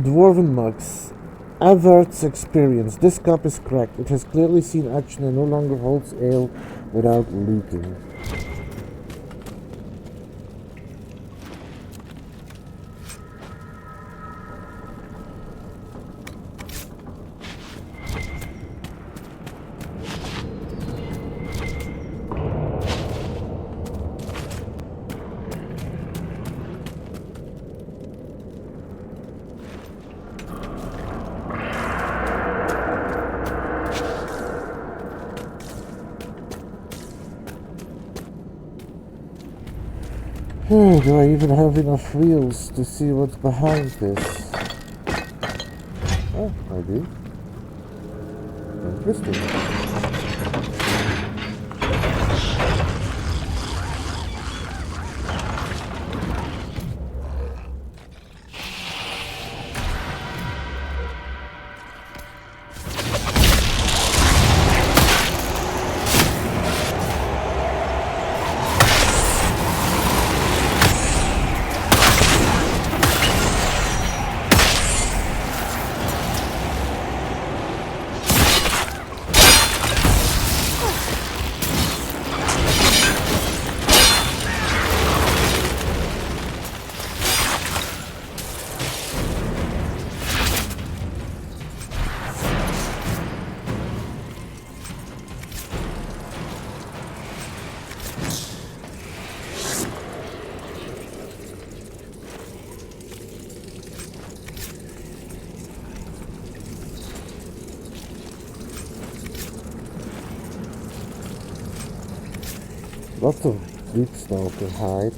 Dwarven mugs. Avert's experience. This cup is cracked. It has clearly seen action and no longer holds ale without leaking. Do I even have enough wheels to see what's behind this? Oh, I do. Interesting. Lots of deep snow to hide.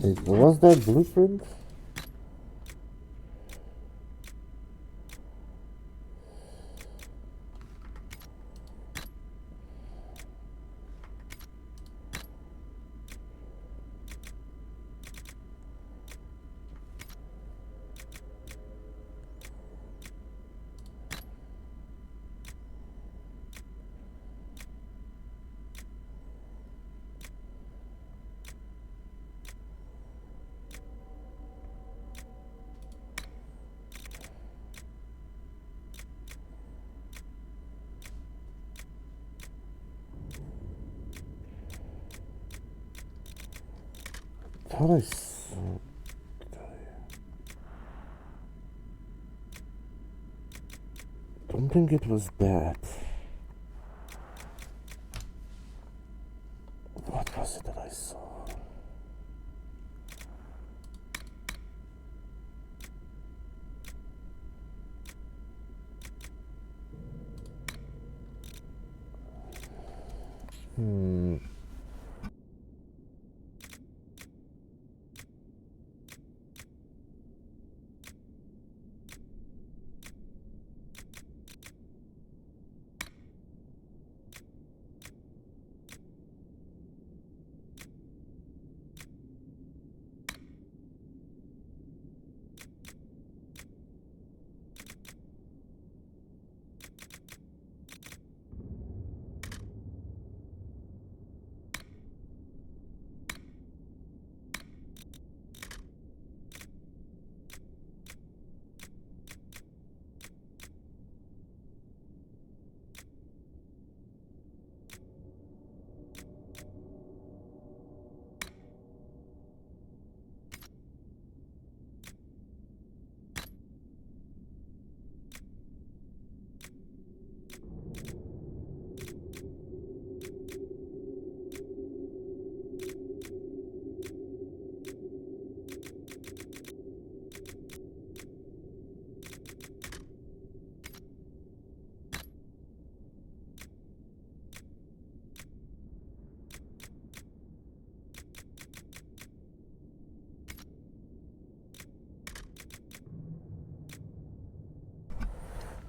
Wait, what was that blueprint? Thought I saw. Don't think it was that. What was it that I saw?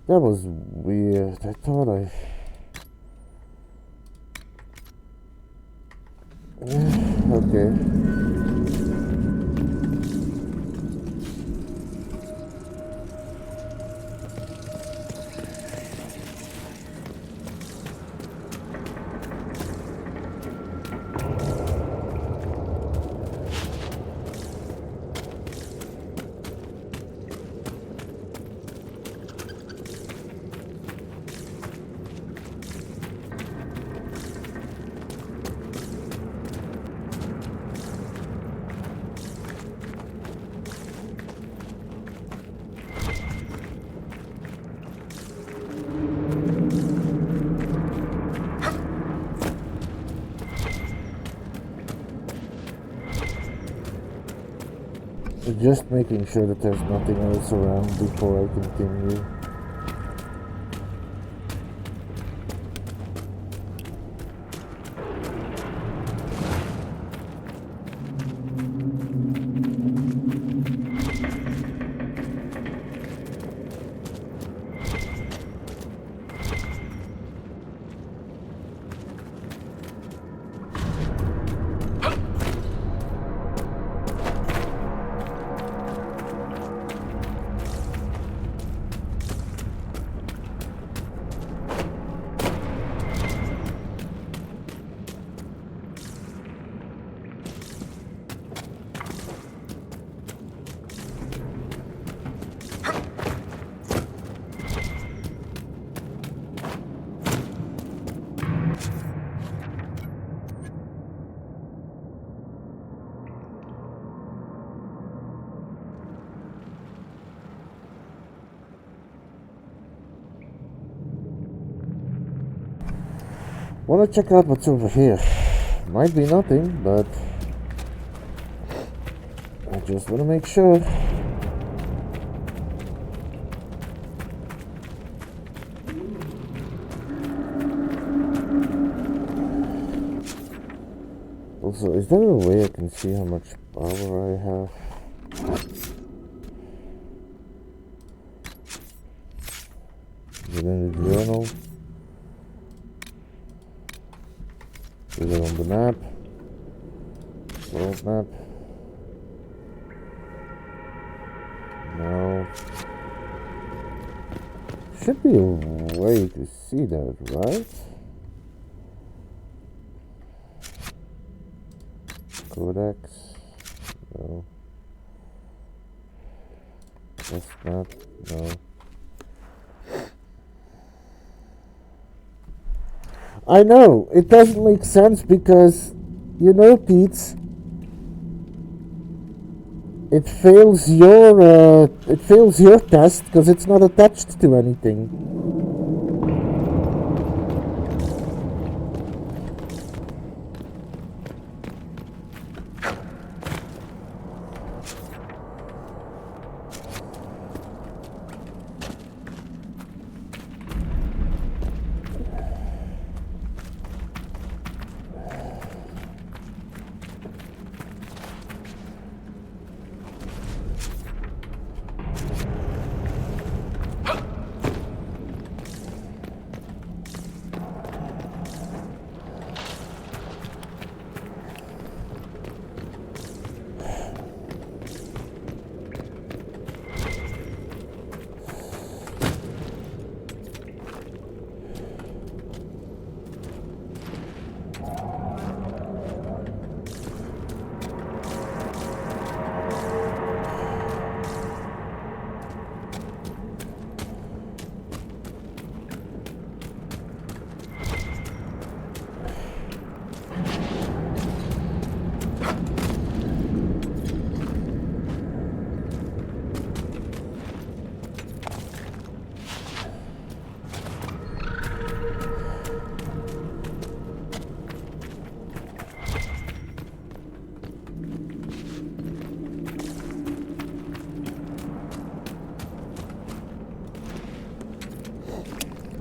That was weird. I thought I... Okay. Just making sure that there's nothing else around before I continue. Wanna check out what's over here. Might be nothing, but I just wanna make sure. Also, is there a way I can see how much power I have? Within the journal? Is it on the map? World map? No. Should be a way to see that, right? Codex? No. Quest map? No. I know, it doesn't make sense because, you know, Pete, it fails your test because it's not attached to anything.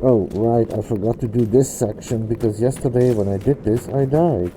Oh, right, I forgot to do this section because yesterday when I did this, I died.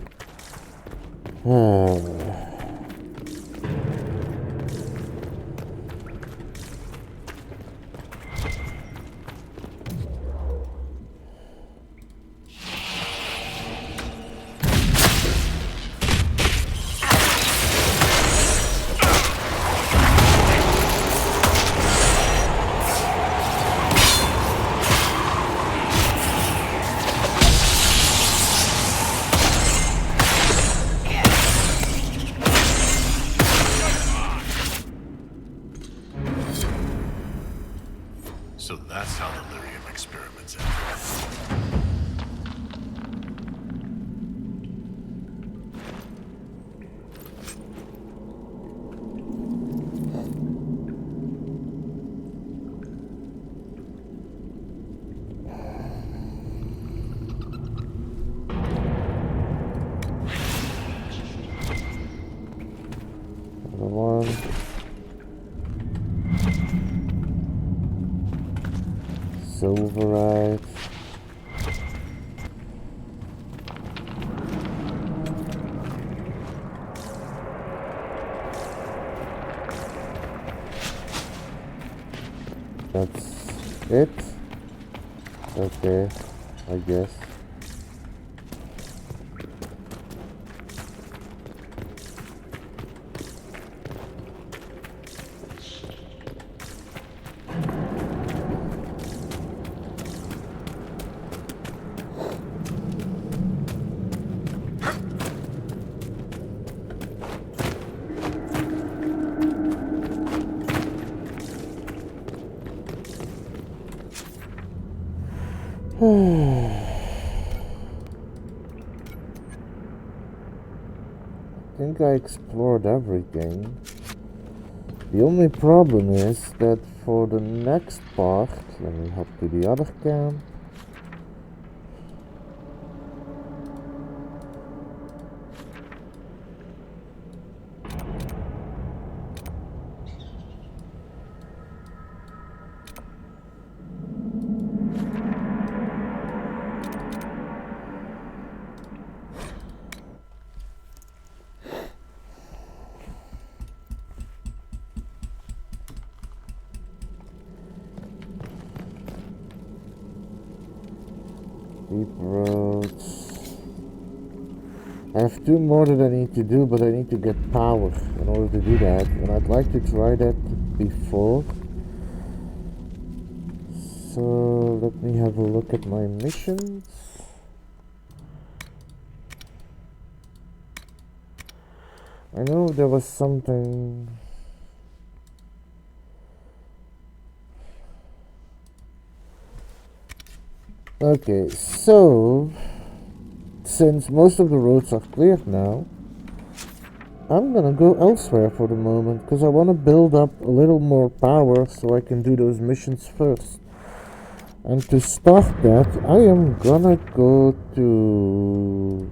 one. Silverite. That's it. Okay, I guess. I think I explored everything. The only problem is that for the next part, let me hop to the other camp. Deep roads. I have two more that I need to do, but I need to get power in order to do that, and I'd like to try that before. So let me have a look at my missions. I know there was something. Okay, so since most of the roads are cleared now, I'm gonna go elsewhere for the moment because I want to build up a little more power so I can do those missions first. And to start that, I am gonna go to...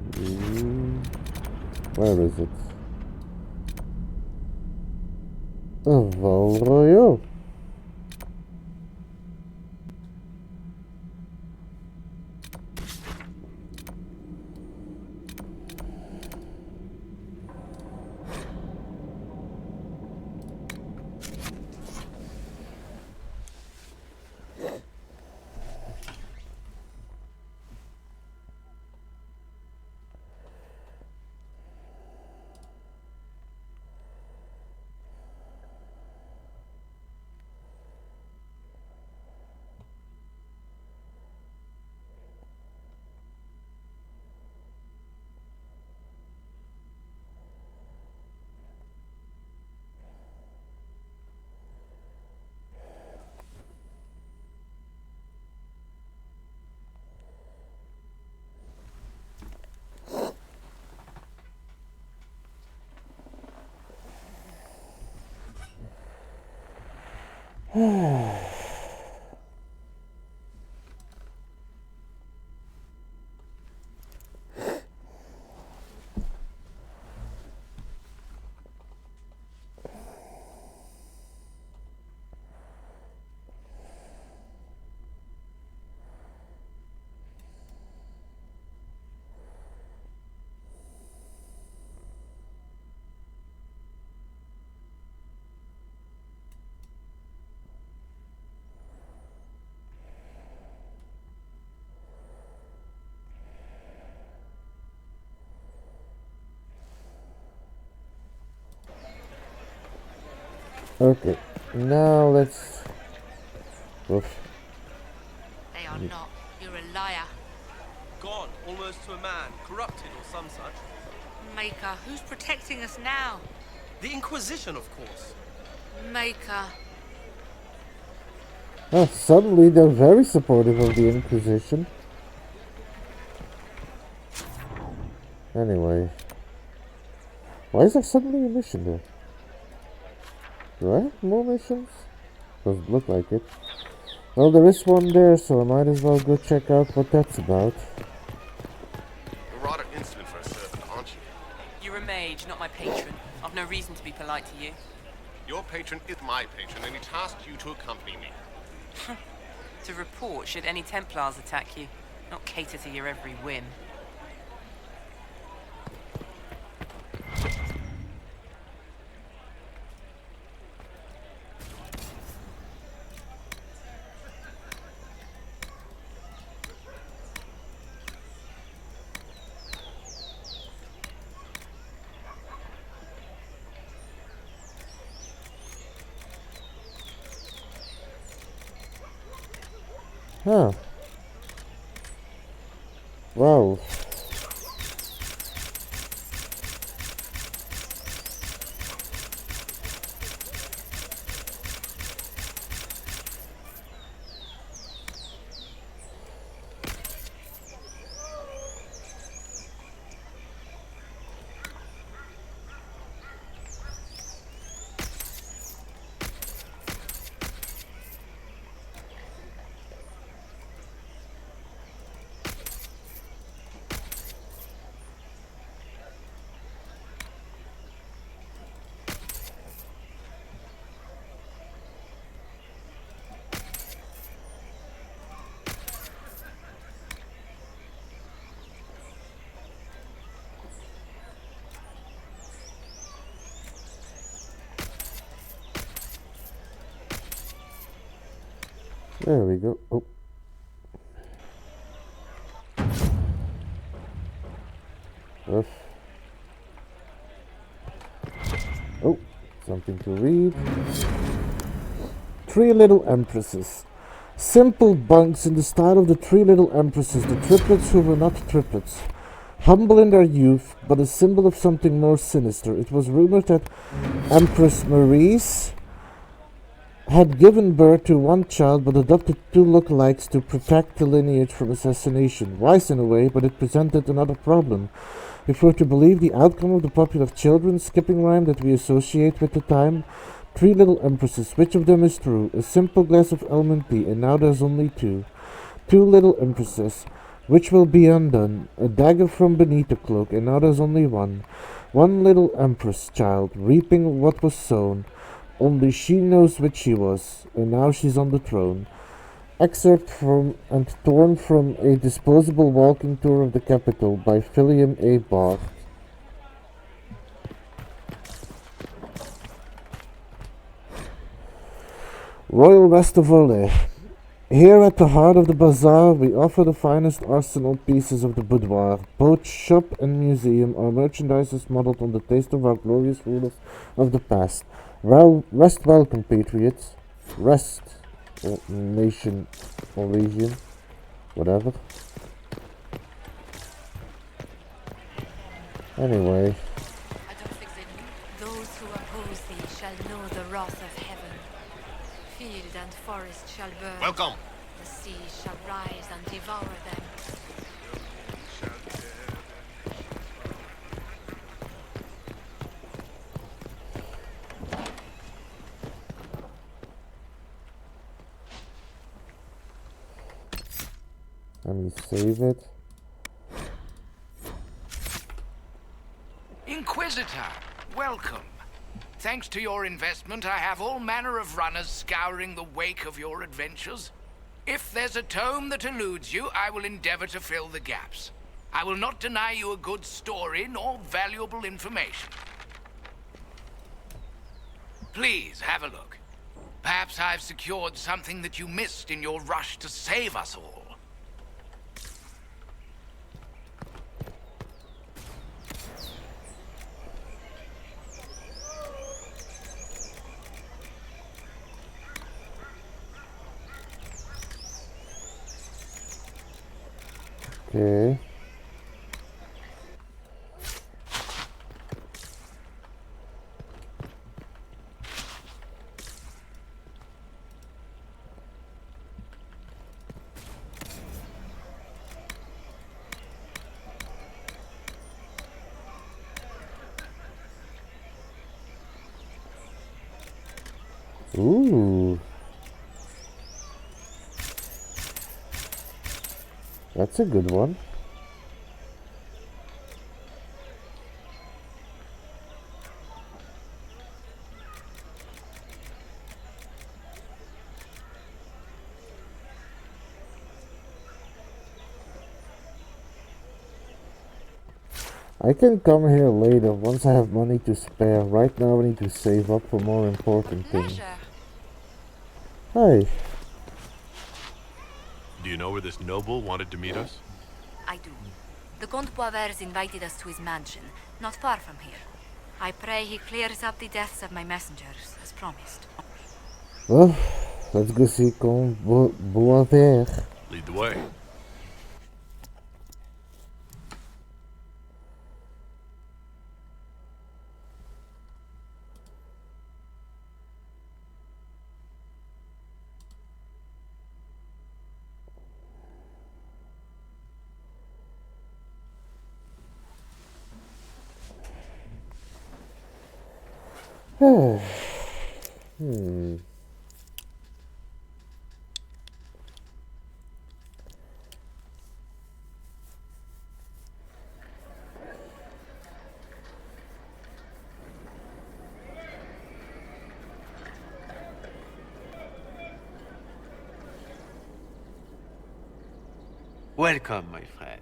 where is it? Val Royale. Okay, now let's... Oof. They are not. You're a liar. Gone, almost to a man, corrupted or some such. Maker, who's protecting us now? The Inquisition, of course. Maker. Oh, suddenly they're very supportive of the Inquisition. Anyway. Why is there suddenly a mission there? Do I have more missions? Doesn't look like it. Well, there is one there, so I might as well go check out what that's about. A rather insolent for a servant, aren't you? You're a mage, not my patron. I've no reason to be polite to you. Your patron is my patron, and he tasked you to accompany me. To report should any Templars attack you, not cater to your every whim. Huh. Wow. There we go. Oh. Oof. Oh, something to read. Three Little Empresses. Simple bunks in the style of the Three Little Empresses, the triplets who were not triplets. Humble in their youth, but a symbol of something more sinister. It was rumored that Empress Maurice had given birth to one child but adopted two lookalikes to protect the lineage from assassination. Wise in a way, but it presented another problem. If we're to believe the outcome of the popular children's skipping rhyme that we associate with the time, Three Little Empresses, which of them is true? A simple glass of almond tea, and now there's only two. Two Little Empresses, which will be undone? A dagger from beneath the cloak, and now there's only one. One little Empress child, reaping what was sown. Only she knows which she was, and now she's on the throne. Excerpt from and torn from A Disposable Walking Tour of the Capital by William A. Barth. Royal Rest of Orlais. Here at the heart of the bazaar, we offer the finest arsenal pieces of the boudoir. Both shop and museum, our merchandise is modeled on the taste of our glorious rulers of the past. Well, rest well, compatriots. Rest, or nation, or legion, whatever. Anyway. Those who oppose thee shall know the wrath of heaven. Field and forest shall burn. Welcome. The sea shall rise and devour them. Let me save it. Inquisitor, welcome. Thanks to your investment, I have all manner of runners scouring the wake of your adventures. If there's a tome that eludes you, I will endeavor to fill the gaps. I will not deny you a good story nor valuable information. Please have a look. Perhaps I've secured something that you missed in your rush to save us all. Okay. Ooh. That's a good one. I can come here later once I have money to spare. Right now I need to save up for more important things. Hi. Do you know where this noble wanted to meet us? I do. The Comte Boisvert invited us to his mansion, not far from here. I pray he clears up the deaths of my messengers, as promised. Well, let's go see Comte Boisvert. Lead the way. Welcome, my friend.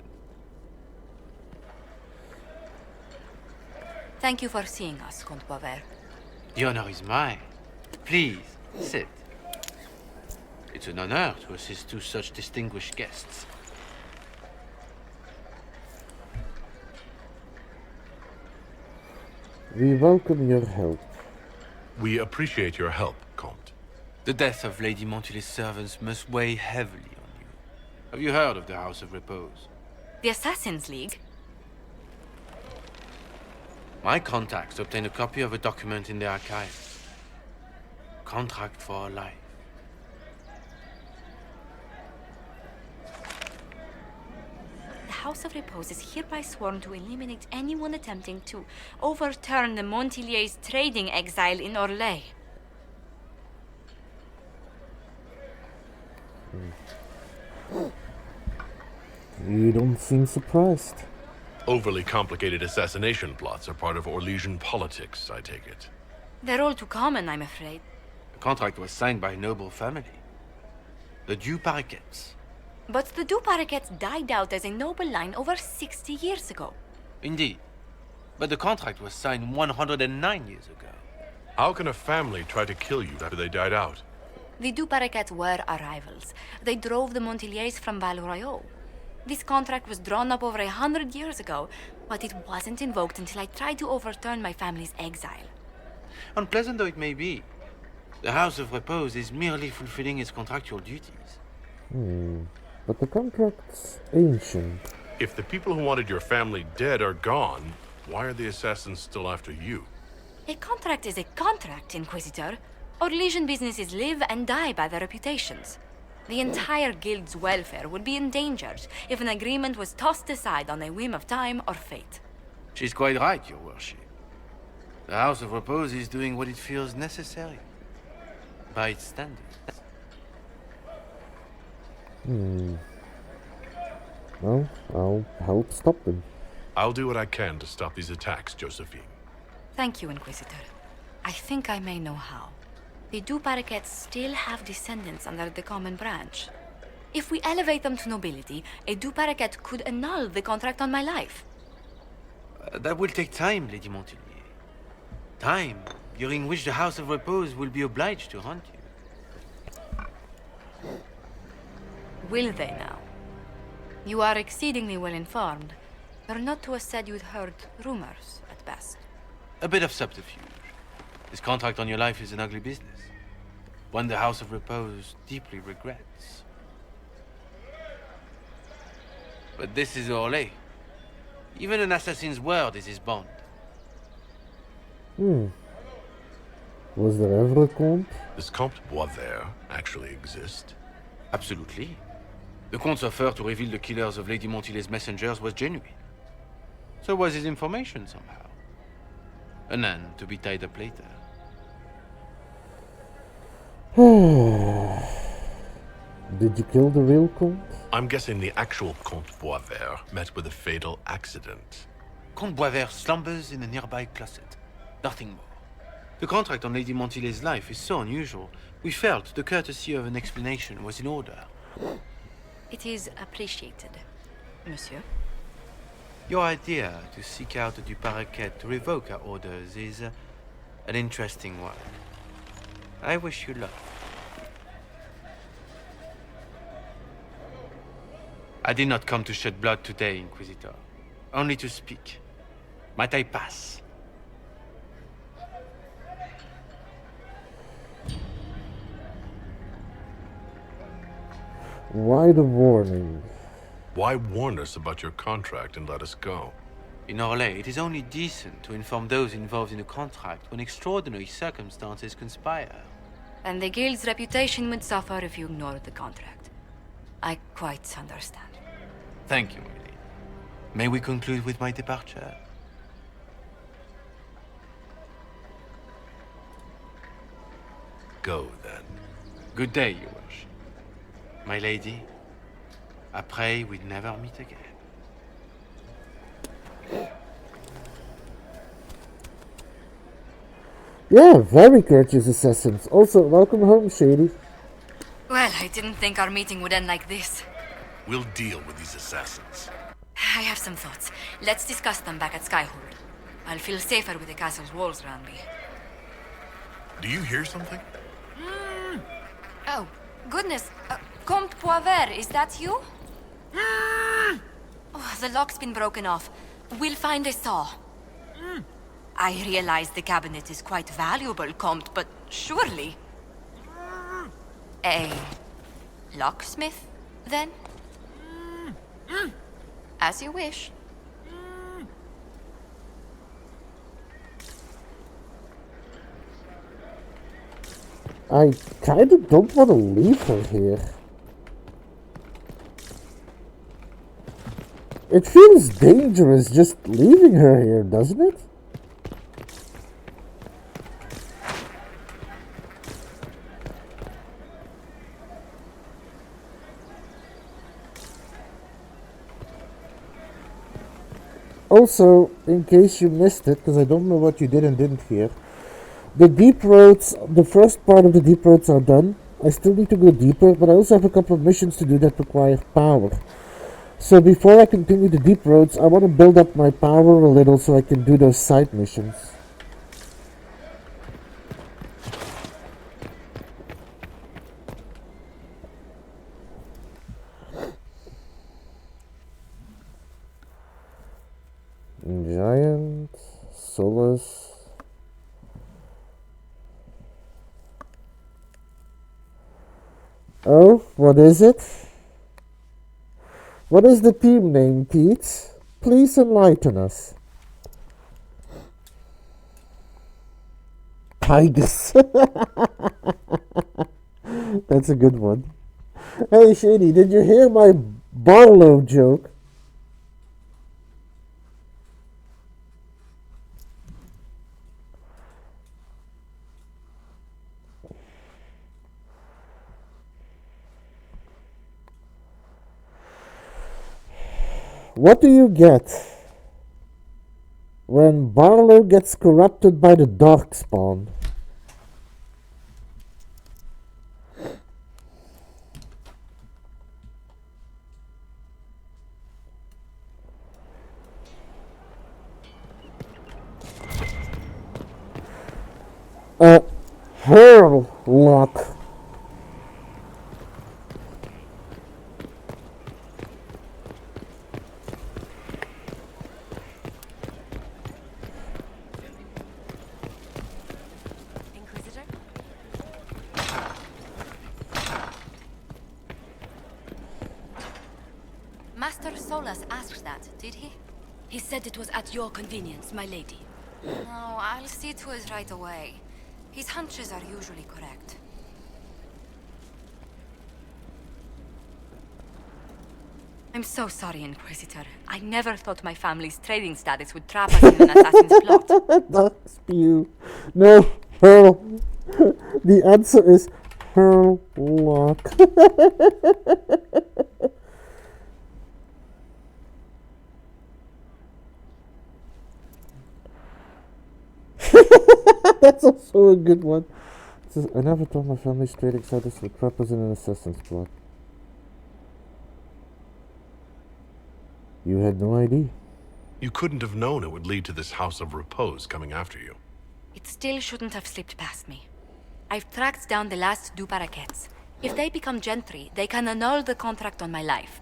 Thank you for seeing us, Comte Boisvert. The honor is mine. Please, sit. It's an honor to assist two such distinguished guests. We welcome your help. We appreciate your help, Comte. The death of Lady Montily's servants must weigh heavily on you. Have you heard of the House of Repose? The Assassin's League? My contacts obtained a copy of a document in the archive. Contract for life. The House of Repose is hereby sworn to eliminate anyone attempting to overturn the Montiliers' trading exile in Orlais. You don't seem surprised. Overly complicated assassination plots are part of Orlesian politics, I take it. They're all too common, I'm afraid. The contract was signed by a noble family. The Duparquets. But the Duparquets died out as a noble line over 60 years ago. Indeed. But the contract was signed 109 years ago. How can a family try to kill you after they died out? The Duparquets were our rivals. They drove the Montiliers from Val Royaux. This contract was drawn up over 100 years ago, but it wasn't invoked until I tried to overturn my family's exile. Unpleasant though it may be, the House of Repose is merely fulfilling its contractual duties. But the contract's ancient. If the people who wanted your family dead are gone, why are the assassins still after you? A contract is a contract, Inquisitor. Orlesian businesses live and die by their reputations. The entire guild's welfare would be endangered if an agreement was tossed aside on a whim of time or fate. She's quite right, Your Worship. The House of Repose is doing what it feels necessary, by its standards. Well, I'll help stop them. I'll do what I can to stop these attacks, Josephine. Thank you, Inquisitor. I think I may know how. The Duparquets still have descendants under the common branch. If we elevate them to nobility, a Duparquet could annul the contract on my life. That will take time, Lady Montilier. Time during which the House of Repose will be obliged to hunt you. Will they now? You are exceedingly well informed. You're not to have said you'd heard rumors, at best. A bit of subterfuge. This contract on your life is an ugly business. One the House of Repose deeply regrets. But this is Orlais. Even an assassin's word is his bond. Was there ever a Comte? Does Comte Boisvert actually exist? Absolutely. The Comte's offer to reveal the killers of Lady Montily's messengers was genuine. So was his information somehow. An end to be tied up later. Did you kill the real Comte? I'm guessing the actual Comte Boisvert met with a fatal accident. Comte Boisvert slumbers in a nearby closet. Nothing more. The contract on Lady Montily's life is so unusual, we felt the courtesy of an explanation was in order. It is appreciated, monsieur. Your idea to seek out the Paraquet to revoke our orders is an interesting one. I wish you luck. I did not come to shed blood today, Inquisitor. Only to speak. Might I pass? Why the warning? Why warn us about your contract and let us go? In Orlais, it is only decent to inform those involved in a contract when extraordinary circumstances conspire. And the guild's reputation would suffer if you ignored the contract. I quite understand. Thank you, my lady. May we conclude with my departure? Go, then. Good day, Your Worship. My lady, I pray we never meet again. Yeah, very courteous assassins. Also, welcome home, Shady. Well, I didn't think our meeting would end like this. We'll deal with these assassins. I have some thoughts. Let's discuss them back at Skyhold. I'll feel safer with the castle's walls around me. Do you hear something? Oh, goodness. Comte Poivert, is that you? Oh, the lock's been broken off. We'll find a saw. I realize the cabinet is quite valuable, Comte, but surely... A locksmith, then? As you wish. I kinda don't want to leave her here. It feels dangerous just leaving her here, doesn't it? Also, in case you missed it, because I don't know what you did and didn't hear, the deep roads, the first part of the deep roads are done. I still need to go deeper, but I also have a couple of missions to do that require power. So before I continue the deep roads, I want to build up my power a little so I can do those side missions. Giant, Solus. Oh, what is it? What is the team name, Pete? Please enlighten us. Tigers. That's a good one. Hey, Shady, did you hear my Barlow joke? What do you get when Barlow gets corrupted by the Darkspawn? Hurlock. Master Solus asked that, did he? He said it was at your convenience, my lady. No, I'll see to it right away. His hunches are usually correct. I'm so sorry, Inquisitor. I never thought my family's trading status would trap us in an assassin's plot. That's you. No, Hurl. The answer is Hurlock. That's also a good one. It says, I never thought my family's trading status would trap us in an assassin's plot. You had no idea. You couldn't have known it would lead to this House of Repose coming after you. It still shouldn't have slipped past me. I've tracked down the last du Paraquets. If they become gentry, they can annul the contract on my life.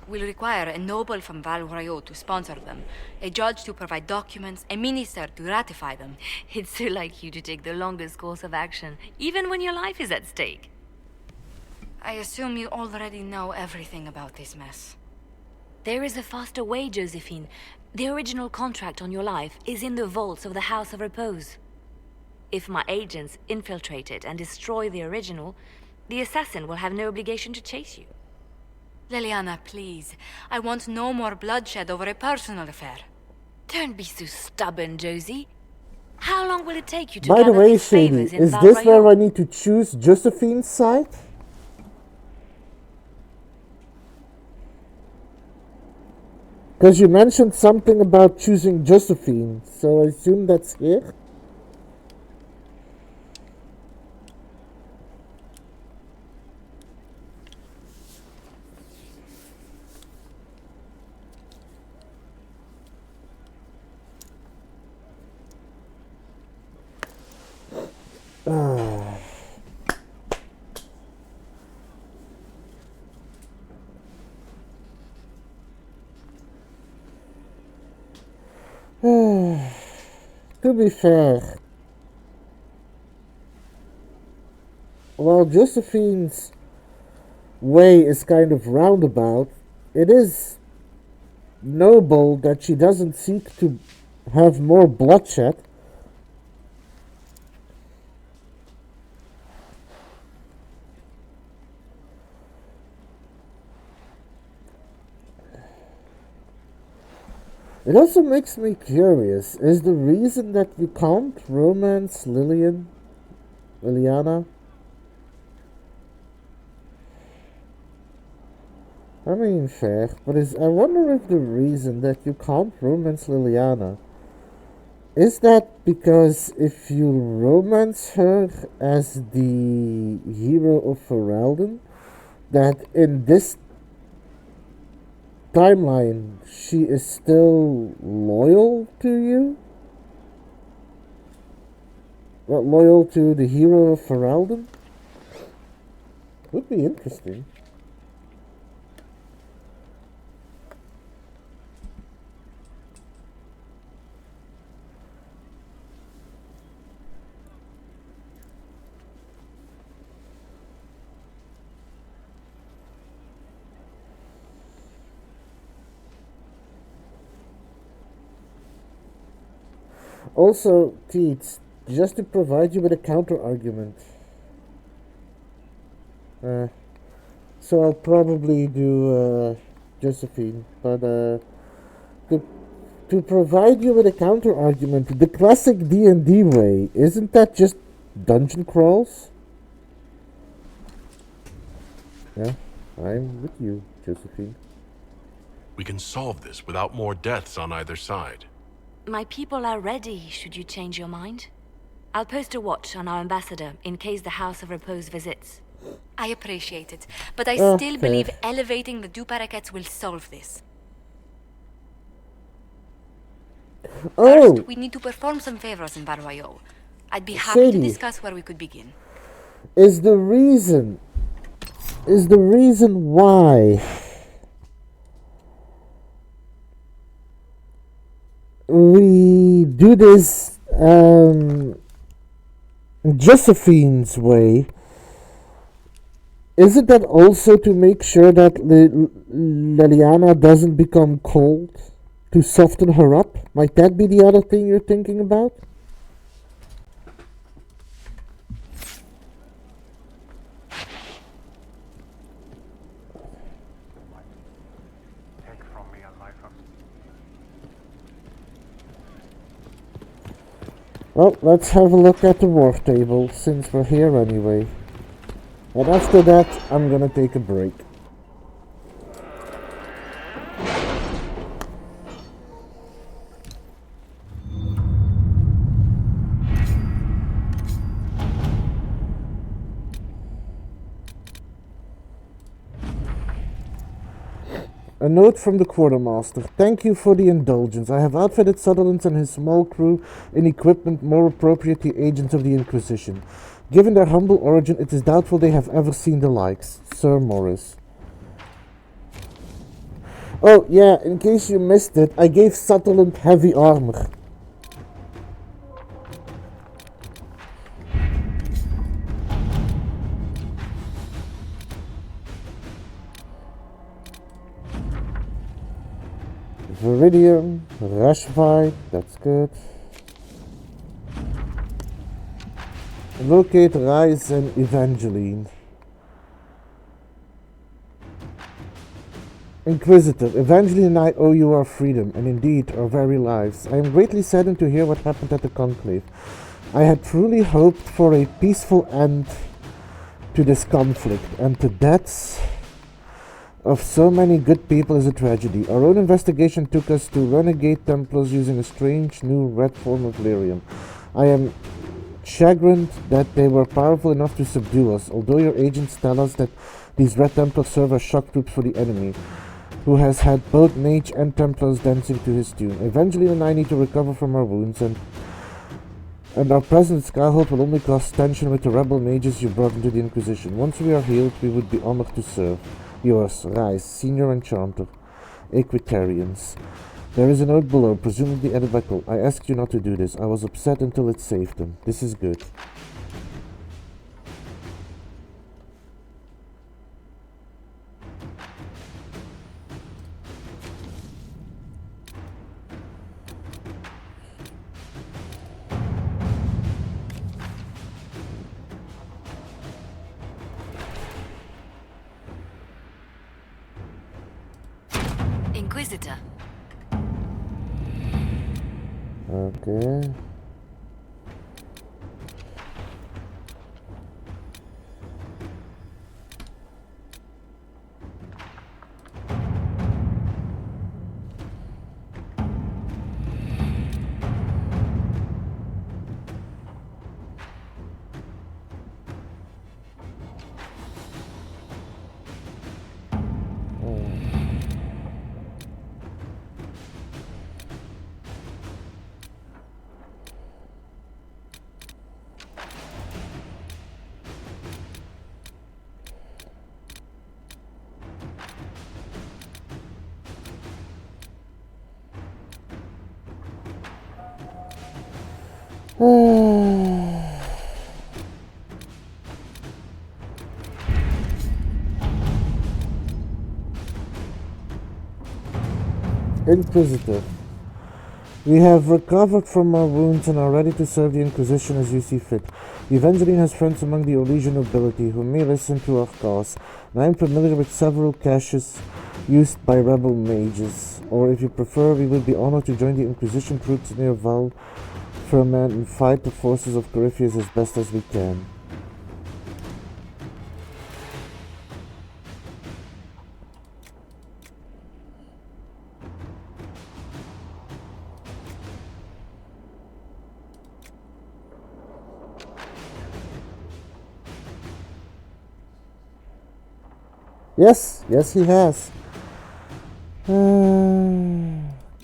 We'll require a noble from Val Royaux to sponsor them, a judge to provide documents, a minister to ratify them. It's so like you to take the longest course of action, even when your life is at stake. I assume you already know everything about this mess. There is a faster way, Josephine. The original contract on your life is in the vaults of the House of Repose. If my agents infiltrate it and destroy the original, the assassin will have no obligation to chase you. Liliana, please. I want no more bloodshed over a personal affair. Don't be so stubborn, Josie. How long will it take you to By the gather way, these Shady, favors in is Val this Royaux? where I need to choose Josephine's side? Because you mentioned something about choosing Josephine, so I assume that's here? To be fair, while Josephine's way is kind of roundabout, it is noble that she doesn't seek to have more bloodshed. It also makes me curious, is the reason that you can't romance Liliana? I mean, fair, but I wonder if the reason that you can't romance Liliana is that because if you romance her as the hero of Ferelden, that in this timeline she is still loyal to you? Well, loyal to the hero of Ferelden? Would be interesting. Also, Teets, just to provide you with a counter-argument. So I'll probably do Josephine, but to provide you with a counter-argument, the classic D&D way, isn't that just dungeon crawls? Yeah, I'm with you, Josephine. We can solve this without more deaths on either side. My people are ready, should you change your mind. I'll post a watch on our ambassador in case the House of Repose visits. I appreciate it, but I still believe elevating the du Paraquets will solve this. First, we need to perform some favors in Val Royaux. I'd be happy to discuss where we could begin. Is the reason why we do this Josephine's way, isn't that also to make sure that Liliana doesn't become cold? To soften her up? Might that be the other thing you're thinking about? Well, let's have a look at the war table, since we're here anyway. And after that, I'm gonna take a break. A note from the quartermaster. Thank you for the indulgence. I have outfitted Sutherland and his small crew in equipment more appropriate to agents of the Inquisition. Given their humble origin, it is doubtful they have ever seen the likes. Sir Morris. Oh, yeah, in case you missed it, I gave Sutherland heavy armor. Viridium, Rashvite, that's good. Locate Rise and Evangeline. Inquisitor, Evangeline and I owe you our freedom, and indeed our very lives. I am greatly saddened to hear what happened at the Conclave. I had truly hoped for a peaceful end to this conflict, and the deaths of so many good people is a tragedy. Our own investigation took us to renegade Templars using a strange new red form of lyrium. I am chagrined that they were powerful enough to subdue us, although your agents tell us that these red Templars serve as shock troops for the enemy, who has had both mage and Templars dancing to his tune. Evangeline and I need to recover from our wounds, and our present at Skyhold will only cause tension with the rebel mages you brought into the Inquisition. Once we are healed, we would be honored to serve. Yours, Rise, Senior Enchanter, Equitarians. There is a note below, presumably edited by Cole. I asked you not to do this. I was upset until it saved them. This is good. Inquisitor. Okay. Inquisitor. We have recovered from our wounds and are ready to serve the Inquisition as you see fit. Evangeline has friends among the Orlesian nobility who may listen to our cause, and I am familiar with several caches used by rebel mages. Or if you prefer, we will be honored to join the Inquisition troops near Val Ferment and fight the forces of Corypheus as best as we can. Yes, yes he has.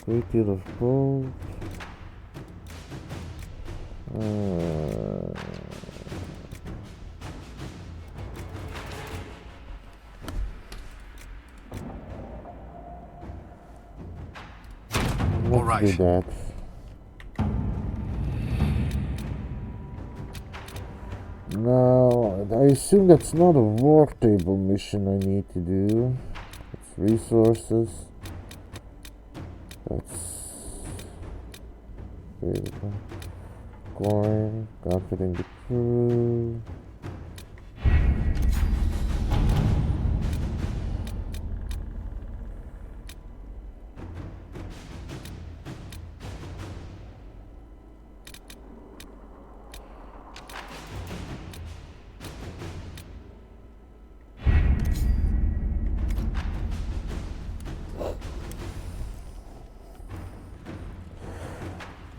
Great deal of gold. All right. Do that. Now, I assume that's not a war table mission I need to do. It's resources. That's available. Coin, confident the crew.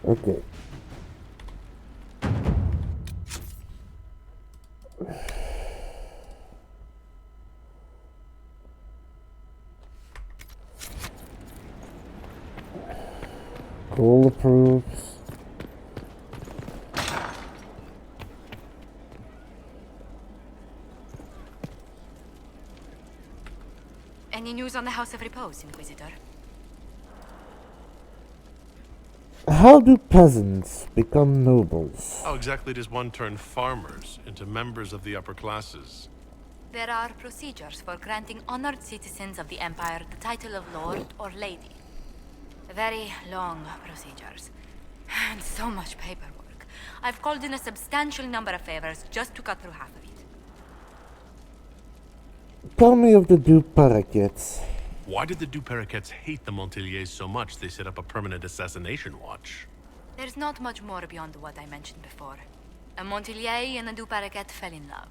Okay. Cole approves. Any news on the House of Repose, Inquisitor? How do peasants become nobles? How exactly does one turn farmers into members of the upper classes? There are procedures for granting honored citizens of the Empire the title of Lord or Lady. Very long procedures. And so much paperwork. I've called in a substantial number of favors just to cut through half of it. Tell me of the Du Paraquets. Why did the Du Paraquets hate the Montiliers so much they set up a permanent assassination watch? There's not much more beyond what I mentioned before. A Montilier and a Du Paraquet fell in love.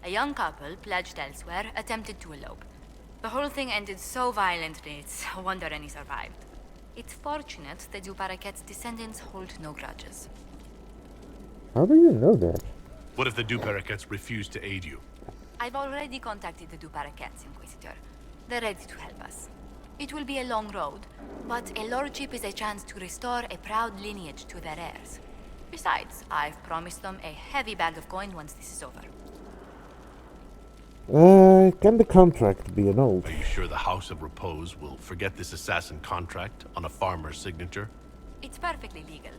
A young couple, pledged elsewhere, attempted to elope. The whole thing ended so violently, it's a wonder any survived. It's fortunate the Du Paraquet's descendants hold no grudges. How do you know that? What if the Du Paraquets refuse to aid you? I've already contacted the Du Paraquets, Inquisitor. They're ready to help us. It will be a long road, but a lordship is a chance to restore a proud lineage to their heirs. Besides, I've promised them a heavy bag of coin once this is over. Can the contract be annulled? Are you sure the House of Repose will forget this assassin contract on a farmer's signature? It's perfectly legal.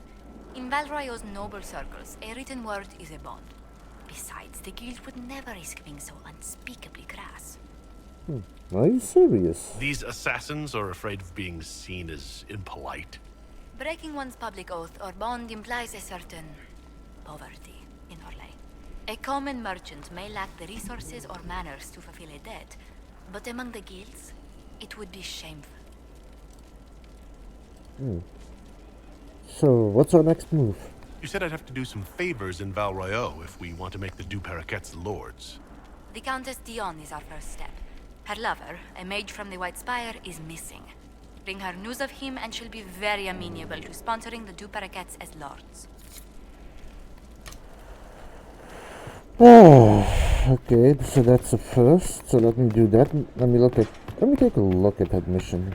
In Val Royeaux's noble circles, a written word is a bond. Besides, the guild would never risk being so unspeakably crass. Are you serious? These assassins are afraid of being seen as impolite. Breaking one's public oath or bond implies a certain poverty in Orlais. A common merchant may lack the resources or manners to fulfill a debt, but among the guilds, it would be shameful. So, what's our next move? You said I'd have to do some favors in Val Royeaux if we want to make the Du Paraquets lords. The Countess Dion is our first step. Her lover, a mage from the White Spire, is missing. Bring her news of him and she'll be very amenable to sponsoring the Du Paraquets as lords. Okay, so that's a first. So let me do that. Let me take a look at that mission.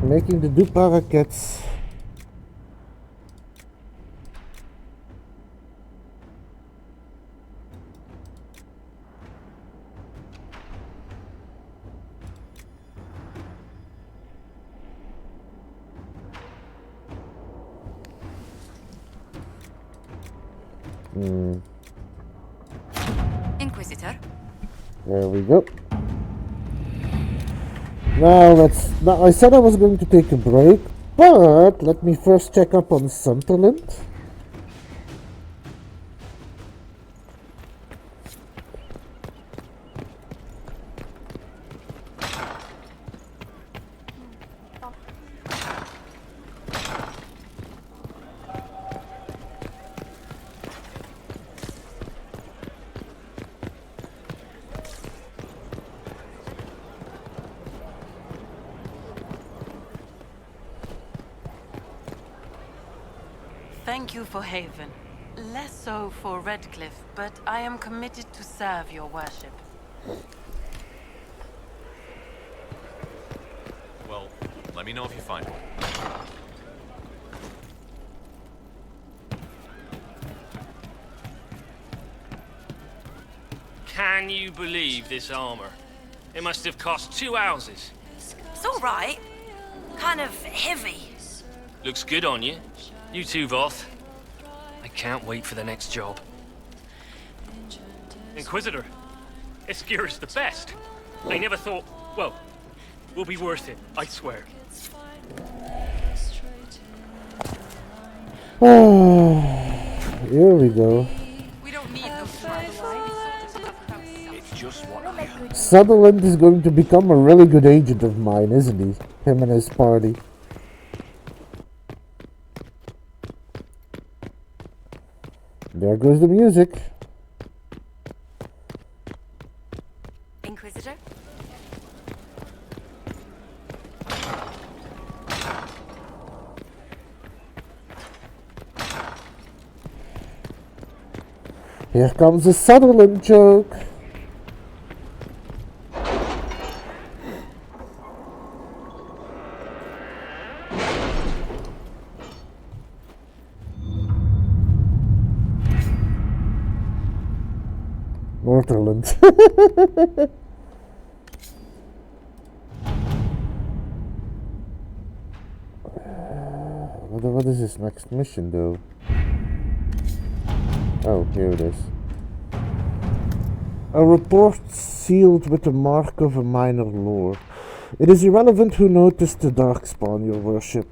Making the Du Paraquets. Inquisitor? There we go. Now, I said I was going to take a break, but let me first check up on Sunderland. Thank you for Haven. Less so for Redcliffe, but I am committed to serve your worship. Well, let me know if you find one. Can you believe this armor? It must have cost 2 houses. It's all right. Kind of heavy. Looks good on you. You too, Voth. I can't wait for the next job. Inquisitor, this gear is the best. I never thought, well, will be worth it, I swear. Here we go. We don't need those It's just what I heard. Sutherland is going to become a really good agent of mine, isn't he? Him and his party. There goes the music. Inquisitor? Here comes a Sutherland joke. Northerland. What is his next mission, though? Oh, here it is. A report sealed with the mark of a minor lord. It is irrelevant who noticed the darkspawn, your worship.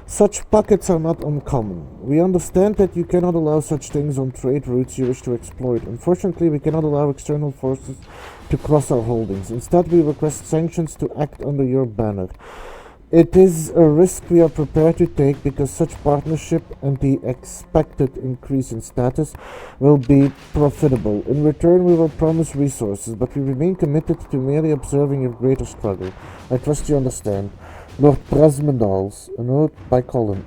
Such pockets are not uncommon. We understand that you cannot allow such things on trade routes you wish to exploit. Unfortunately, we cannot allow external forces to cross our holdings. Instead, we request sanctions to act under your banner. It is a risk we are prepared to take because such partnership and the expected increase in status will be profitable. In return, we will promise resources, but we remain committed to merely observing your greater struggle. I trust you understand. Lord Presmendals, a note by Colin,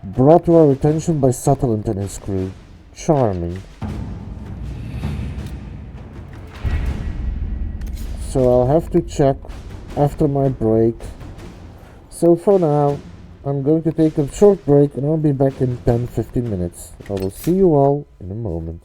brought to our attention by Sutherland and his crew. Charming. So I'll have to check after my break. So for now, I'm going to take a short break and I'll be back in 10-15 minutes. I will see you all in a moment.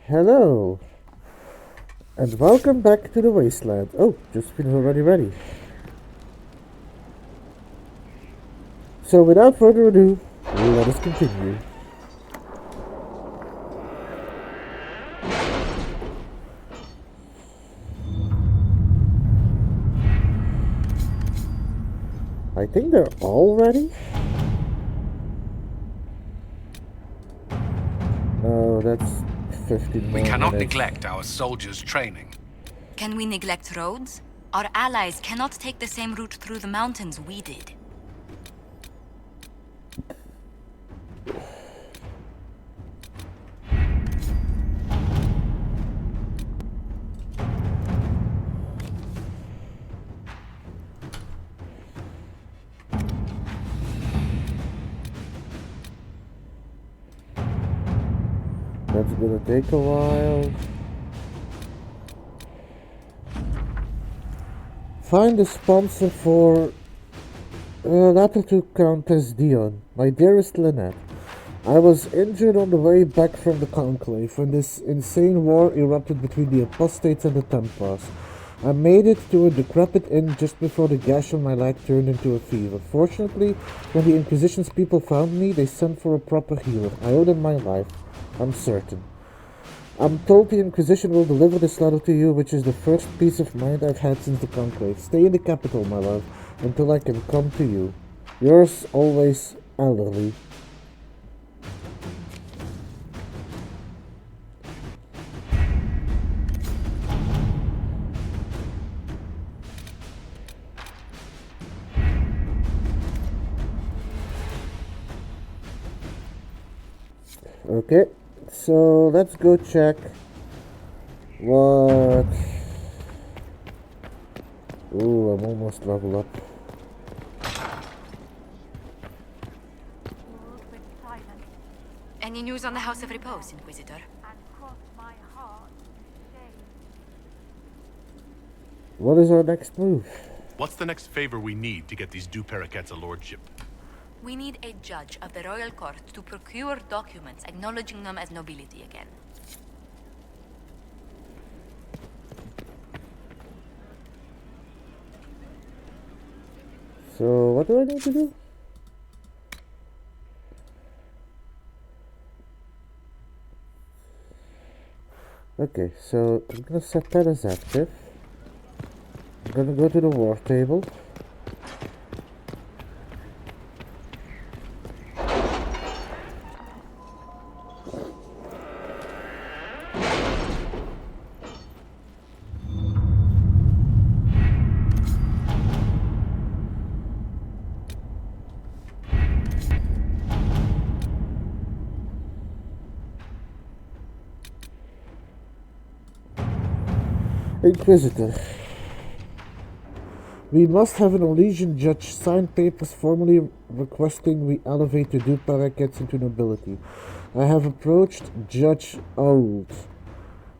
Hello, and welcome back to the Wasteland. Oh, Josephine's already ready. So without further ado, let us continue. I think they're all ready. No, that's 15 more We cannot minutes. neglect our soldiers' training. Can we neglect roads? Our allies cannot take the same route through the mountains we did. That's gonna take a while. Find a sponsor for letter to Countess Dion. My dearest Lynette, I was injured on the way back from the Conclave when this insane war erupted between the Apostates and the Templars. I made it to a decrepit inn just before the gash on my leg turned into a fever. Fortunately, when the Inquisition's people found me, they sent for a proper healer. I owe them my life. I'm certain. I'm told the Inquisition will deliver this letter to you, which is the first peace of mind I've had since the Conclave. Stay in the capital, my love, until I can come to you. Yours always, Elderly. Okay, so let's go check what... Ooh, I'm almost level up. Any news on the House of Repose, Inquisitor? What is our next move? What's the next favor we need to get these Dupericats a lordship? We need a judge of the royal court to procure documents acknowledging them as nobility again. So, what do I need to do? Okay, so I'm gonna set that as active. I'm gonna go to the war table. Inquisitor. We must have an Elysian judge sign papers formally requesting we elevate the Dupericats into nobility. I have approached Judge Old,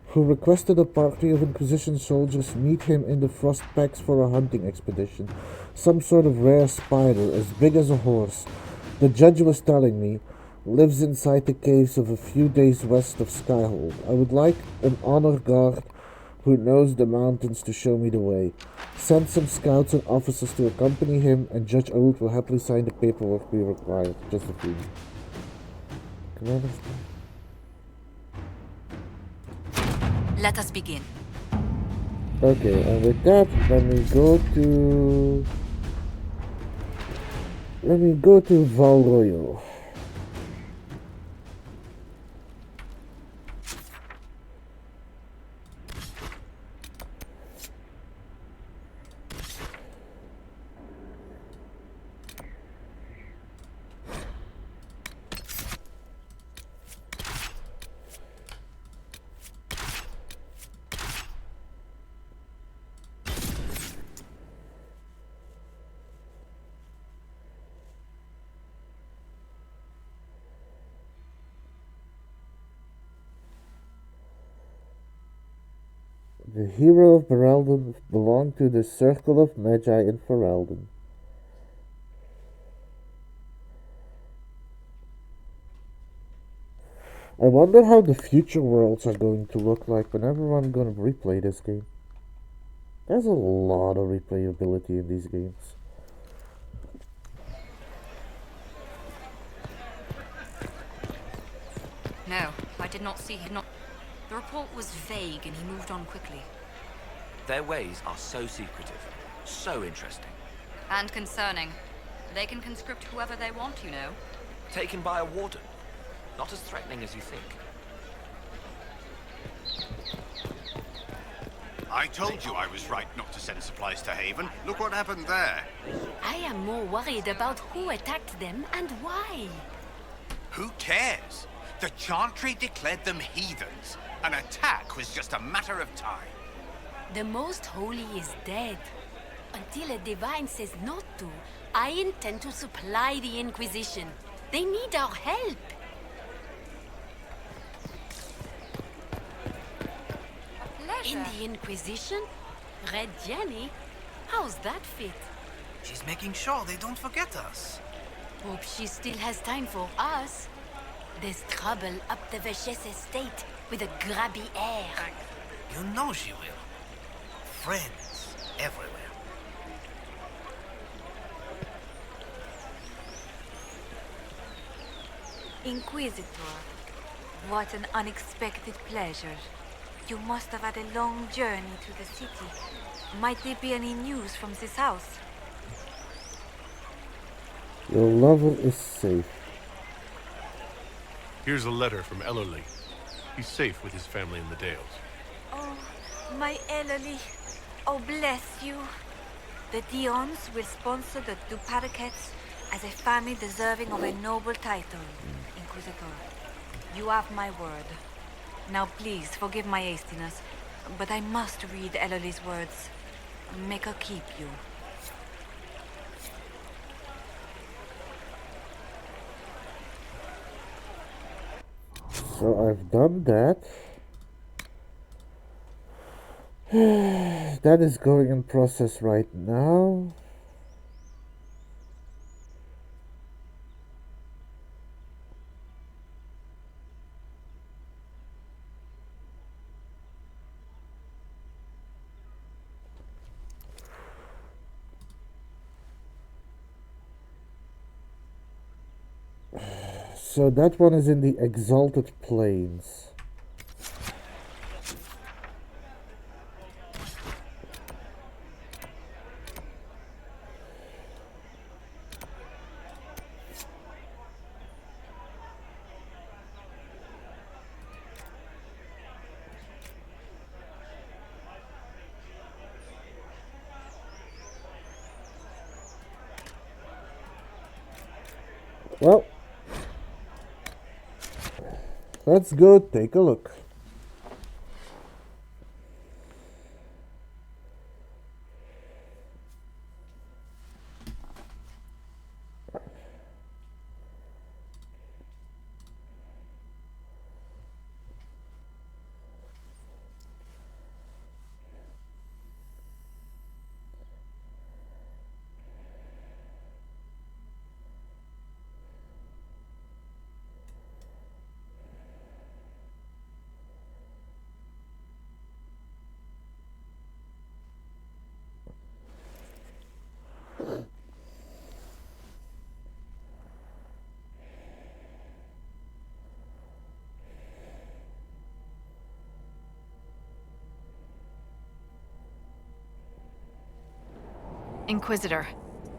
who requested a party of Inquisition soldiers meet him in the Frost Packs for a hunting expedition. Some sort of rare spider, as big as a horse. The judge was telling me, lives inside the caves of a few days west of Skyhold. I would like an honor guard who knows the mountains to show me the way. Send some scouts and officers to accompany him, and Judge Old will happily sign the paperwork we require. Josephine. Commander. Let us begin. Okay, and with that, let me go to Val Royal. The hero of Ferelden belonged to the Circle of Magi in Ferelden. I wonder how the future worlds are going to look like whenever I'm gonna replay this game. There's a lot of replayability in these games. No, I did not see him. The report was vague and he moved on quickly. Their ways are so secretive, so interesting. And concerning. They can conscript whoever they want, you know. Taken by a warden. Not as threatening as you think. I told you I was right not to send supplies to Haven. Look what happened there. I am more worried about who attacked them and why. Who cares? The Chantry declared them heathens. An attack was just a matter of time. The Most Holy is dead. Until a divine says not to, I intend to supply the Inquisition. They need our help. In the Inquisition? Red Jenny? How's that fit? She's making sure they don't forget us. Hope she still has time for us. There's trouble up the Vachesse estate with a grabby air. You know she will. Friends everywhere. Inquisitor, what an unexpected pleasure. You must have had a long journey to the city. Might there be any news from this house? Your lover is safe. Here's a letter from Ellerly. He's safe with his family in the Dales. Oh, my Ellerly. Oh, bless you. The Dions will sponsor the Duparakets as a family deserving of a noble title, Inquisitor. You have my word. Now please, forgive my hastiness, but I must read Ellerly's words. Make her keep you. So I've done that. That is going in process right now. So that one is in the Exalted Plains. Well, let's go take a look. Inquisitor,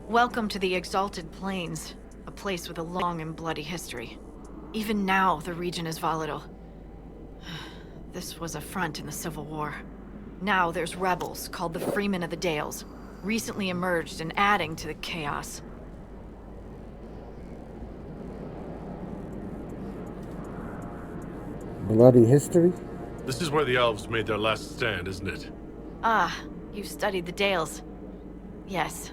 welcome to the Exalted Plains, a place with a long and bloody history. Even now, the region is volatile. This was a front in the Civil War. Now there's rebels called the Freemen of the Dales, recently emerged and adding to the chaos. Bloody history? This is where the elves made their last stand, isn't it? Ah, you've studied the Dales. Yes.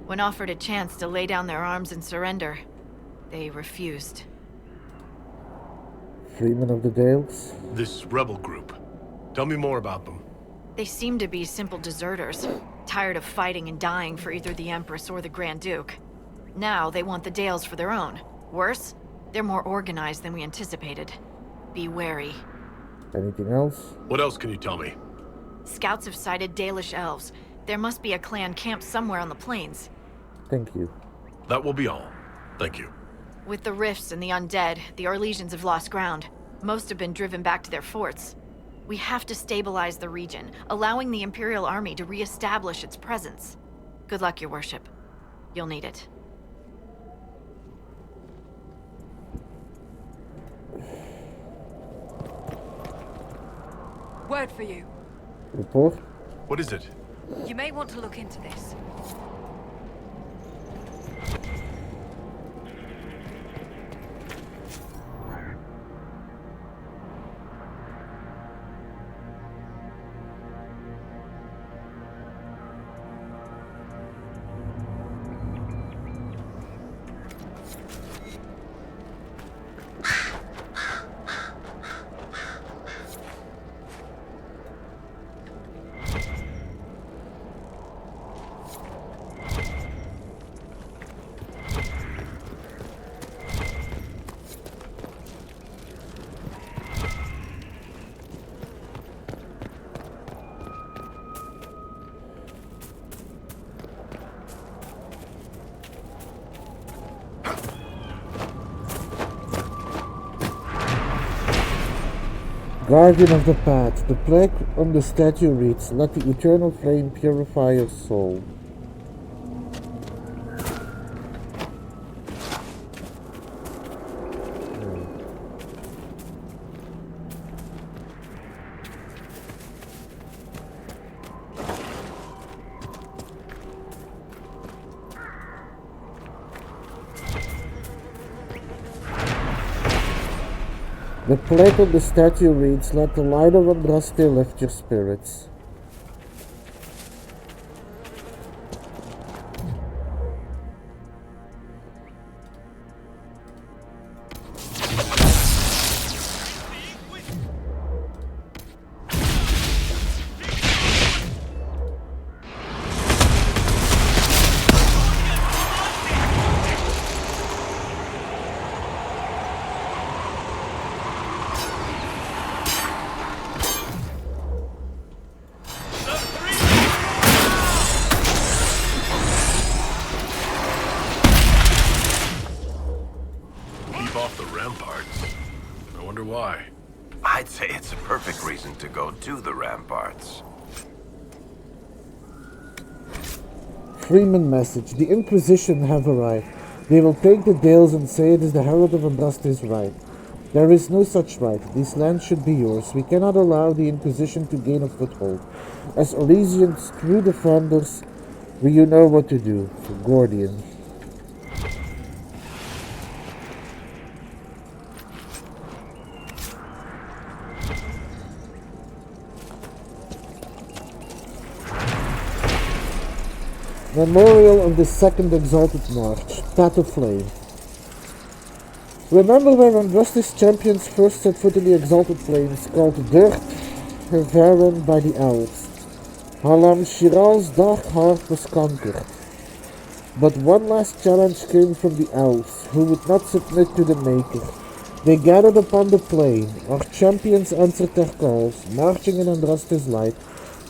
When offered a chance to lay down their arms and surrender, they refused. Freemen of the Dales? This rebel group. Tell me more about them. They seem to be simple deserters, tired of fighting and dying for either the Empress or the Grand Duke. Now they want the Dales for their own. Worse, they're more organized than we anticipated. Be wary. Anything else? What else can you tell me? Scouts have sighted Dalish elves. There must be a clan camped somewhere on the plains. Thank you. That will be all. Thank you. With the rifts and the undead, the Arlesians have lost ground. Most have been driven back to their forts. We have to stabilize the region, allowing the Imperial Army to re-establish its presence. Good luck, Your Worship. You'll need it. Word for you. Report? What is it? You may want to look into this. Guardian of the Path. The plaque on the statue reads, "Let the eternal flame purify your soul." The plaque on the statue reads, "Let the light of Andraste lift your spirits." I'd say it's a perfect reason to go to the ramparts. Freeman message. The Inquisition have arrived. They will take the Dales and say it is the Herald of Andraste's right. There is no such right. These lands should be yours. We cannot allow the Inquisition to gain a foothold. As Arlesians, true defenders, you know what to do. Gordian. Memorial of the Second Exalted March, Path of Flame. Remember where Andraste's champions first set foot in the Exalted Flames, called Dirt Hervaren by the Elves. Halam Shiral's dark heart was conquered. But one last challenge came from the Elves, who would not submit to the Maker. They gathered upon the plain. Our champions answered their calls, marching in Andraste's light.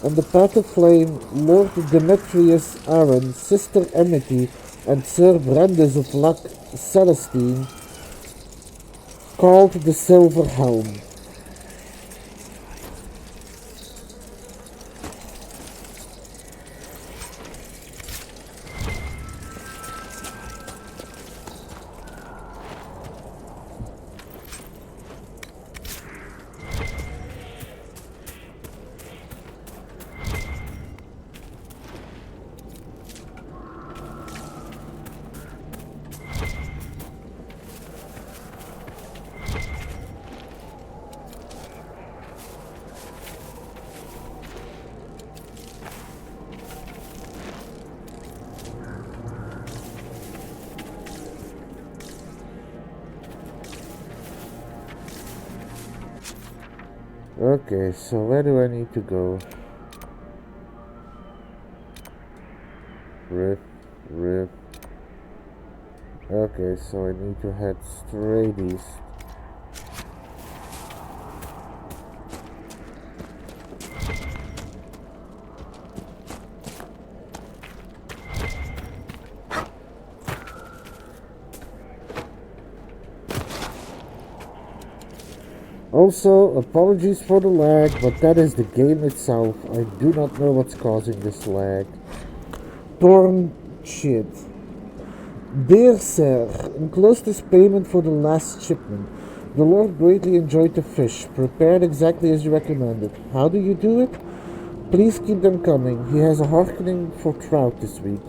On the Path of Flame, Lord Demetrius Aaron, Sister Amity, and Sir Brandis of Lac Celestine called the Silver Helm. Okay, so where do I need to go? Rip. Okay, so I need to head straight east. Also, apologies for the lag, but that is the game itself. I do not know what's causing this lag. Darn shit. Dear sir, enclosed this payment for the last shipment. The Lord greatly enjoyed the fish, prepared exactly as you recommended. How do you do it? Please keep them coming. He has a hearkening for trout this week.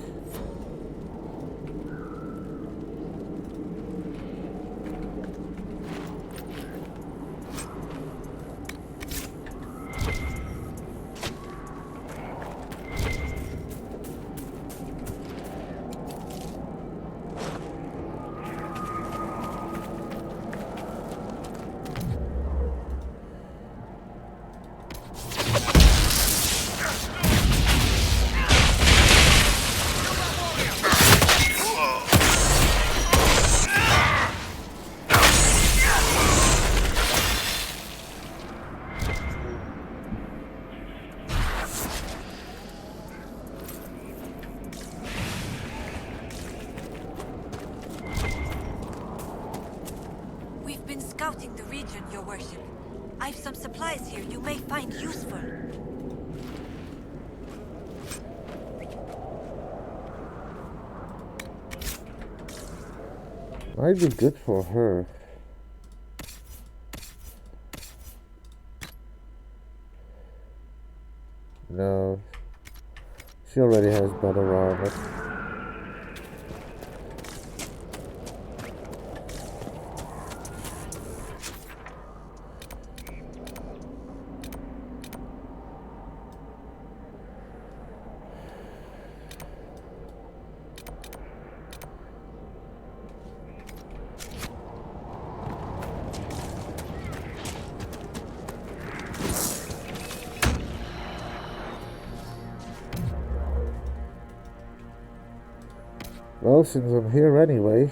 Scouting the region, your worship. I've some supplies here you may find useful. Might be good for her. No. She already has better armor. Well, since I'm here anyway.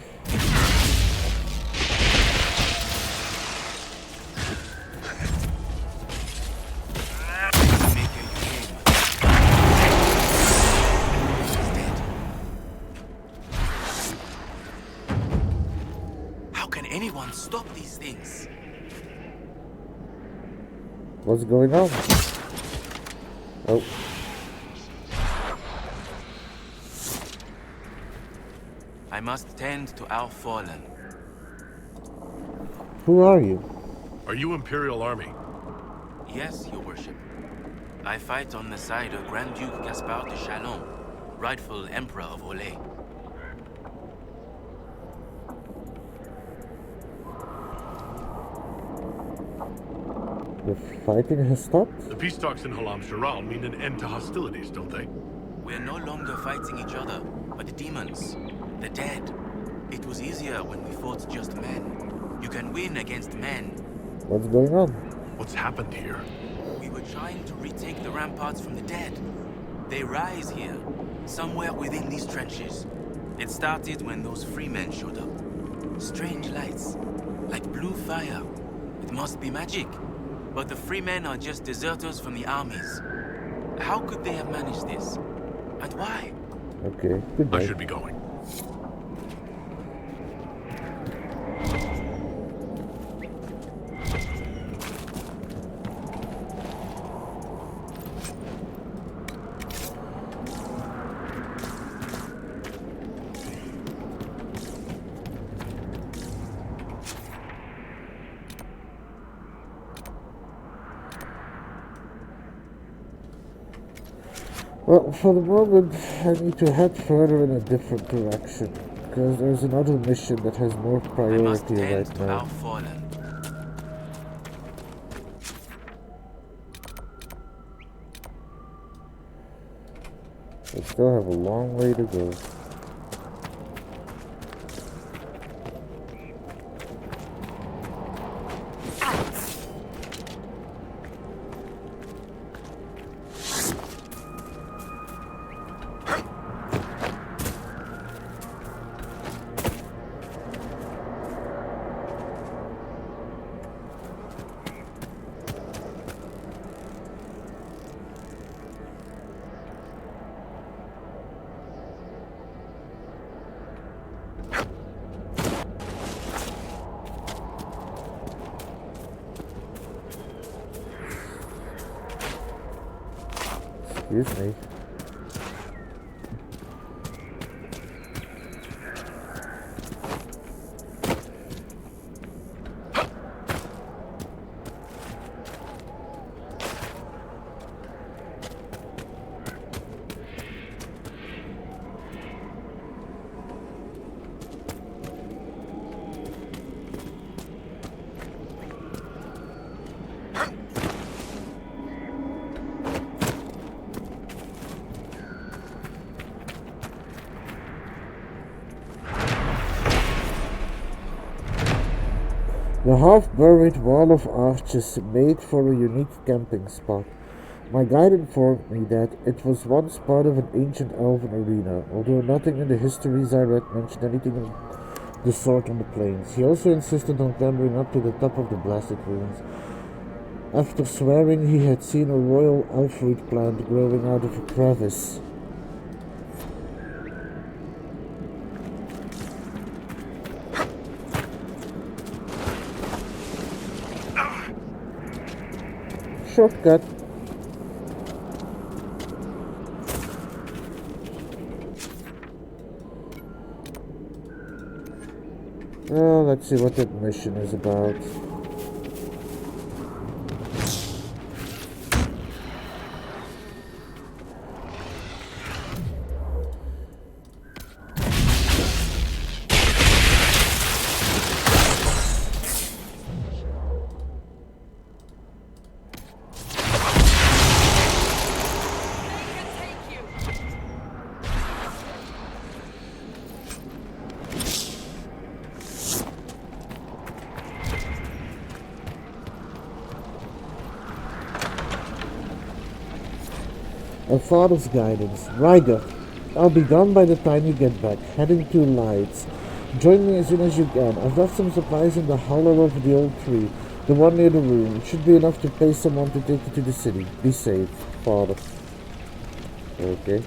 How can anyone stop these things? What's going on? Oh. I must tend to our fallen. Who are you? Are you Imperial Army? Yes, your worship. I fight on the side of Grand Duke Gaspard de Chalon, rightful Emperor of Olay. The fighting has stopped? The peace talks in Halam Sharal mean an end to hostilities, don't they? We're no longer fighting each other, but the demons. The dead. It was easier when we fought just men. You can win against men. What's going on? What's happened here? We were trying to retake the ramparts from the dead. They rise here, somewhere within these trenches. It started when those free men showed up. Strange lights, like blue fire. It must be magic. But the free men are just deserters from the armies. How could they have managed this? And why? Okay, goodbye. I should be going. Well, for the moment, I need to head further in a different direction, because there's another mission that has more priority right now. We still have a long way to go. Excuse me. The half-buried wall of arches made for a unique camping spot. My guide informed me that it was once part of an ancient elven arena, although nothing in the histories I read mentioned anything of the sort on the plains. He also insisted on clambering up to the top of the blasted ruins, after swearing he had seen a royal elfruit plant growing out of a crevice. Shortcut. Well, let's see what that mission is about. A father's guidance. Ryder, I'll be gone by the time you get back, heading to Lights. Join me as soon as you can. I've left some supplies in the hollow of the old tree, the one near the room. It should be enough to pay someone to take you to the city. Be safe, father. Okay.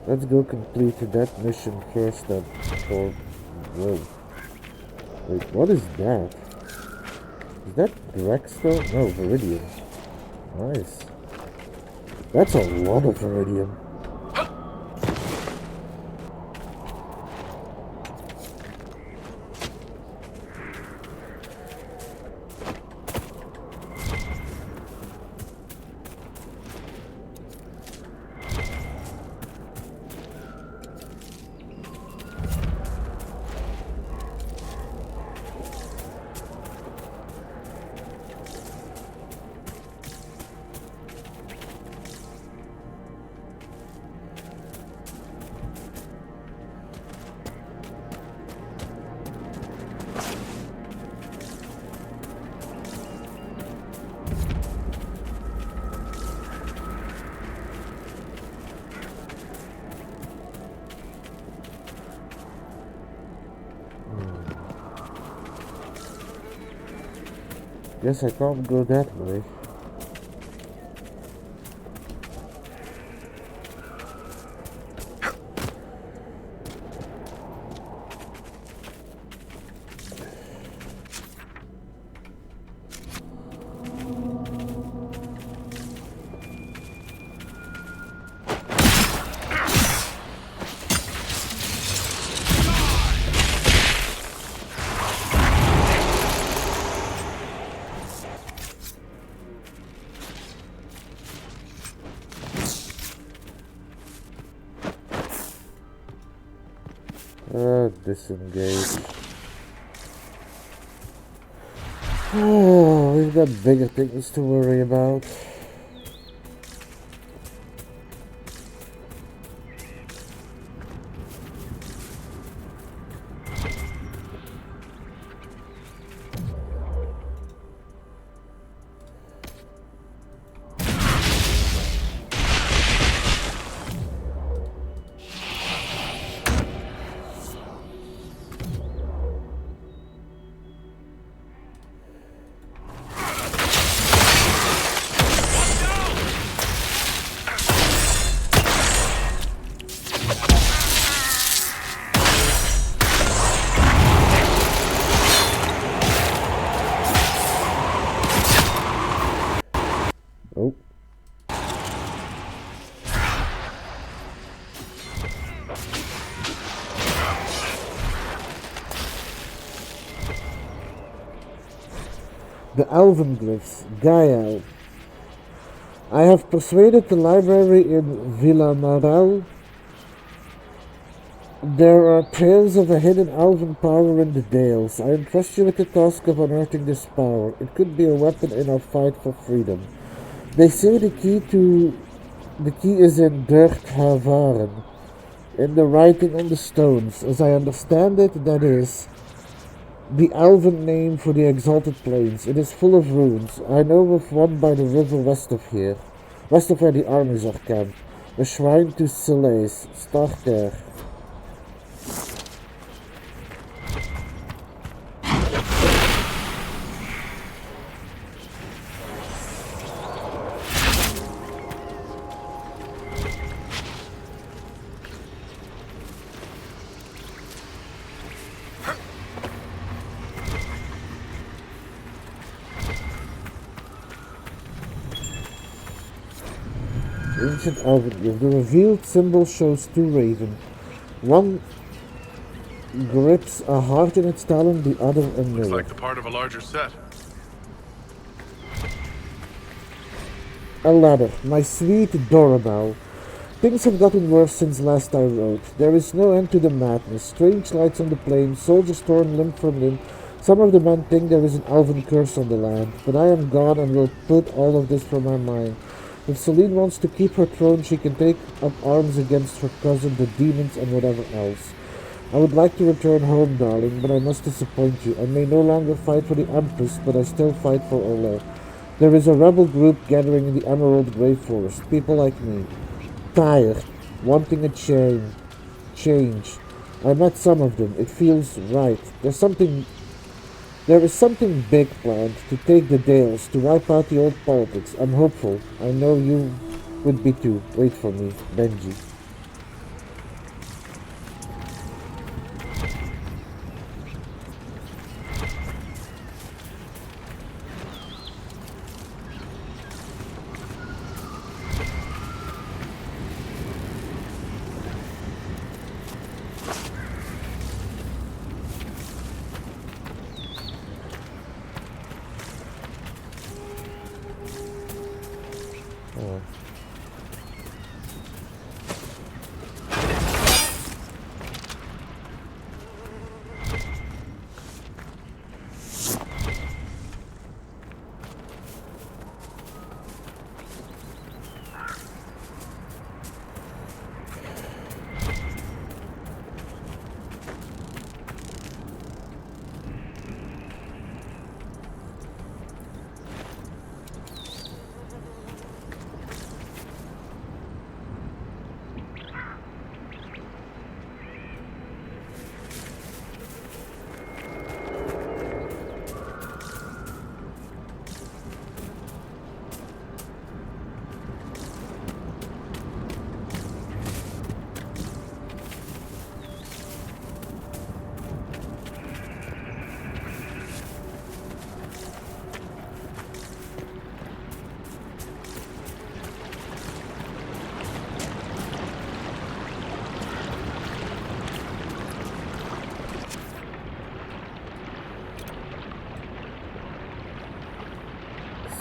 Let's go complete that mission first then. Or, whoa. Wait, what is that? Is that Drexstone? No, Viridium. Nice. That's a lot of Viridium. Guess I can't go that way. Disengage. Oh, we've got bigger things to worry about. Oh. The Elven Glyphs, Gaia. I have persuaded the library in Villa Maral. There are tales of a hidden elven power in the Dales. I entrust you with the task of unearthing this power. It could be a weapon in our fight for freedom. They say the key is in Dirt Havaren, in the writing on the stones. As I understand it, that is the elven name for the exalted plains. It is full of ruins. I know of one by the river west of here, west of where the armies are camped. A shrine to Sileis. Start there. Ancient Elven Glyph. The revealed symbol shows two ravens. One grips a heart in its talon, the other a mirror. Looks like the part of a larger set. A ladder. My sweet Dorabelle. Things have gotten worse since last I wrote. There is no end to the madness. Strange lights on the plain, soldiers torn limb from limb. Some of the men think there is an elven curse on the land, but I am gone and will put all of this from my mind. If Celine wants to keep her throne, she can take up arms against her cousin, the demons, and whatever else. I would like to return home, darling, but I must disappoint you. I may no longer fight for the Empress, but I still fight for Ole. There is a rebel group gathering in the Emerald Grey Forest. People like me. Tired. Wanting a change. I met some of them. It feels right. There is something big planned, to take the Dales, to wipe out the old politics. I'm hopeful. I know you would be too. Wait for me, Benji.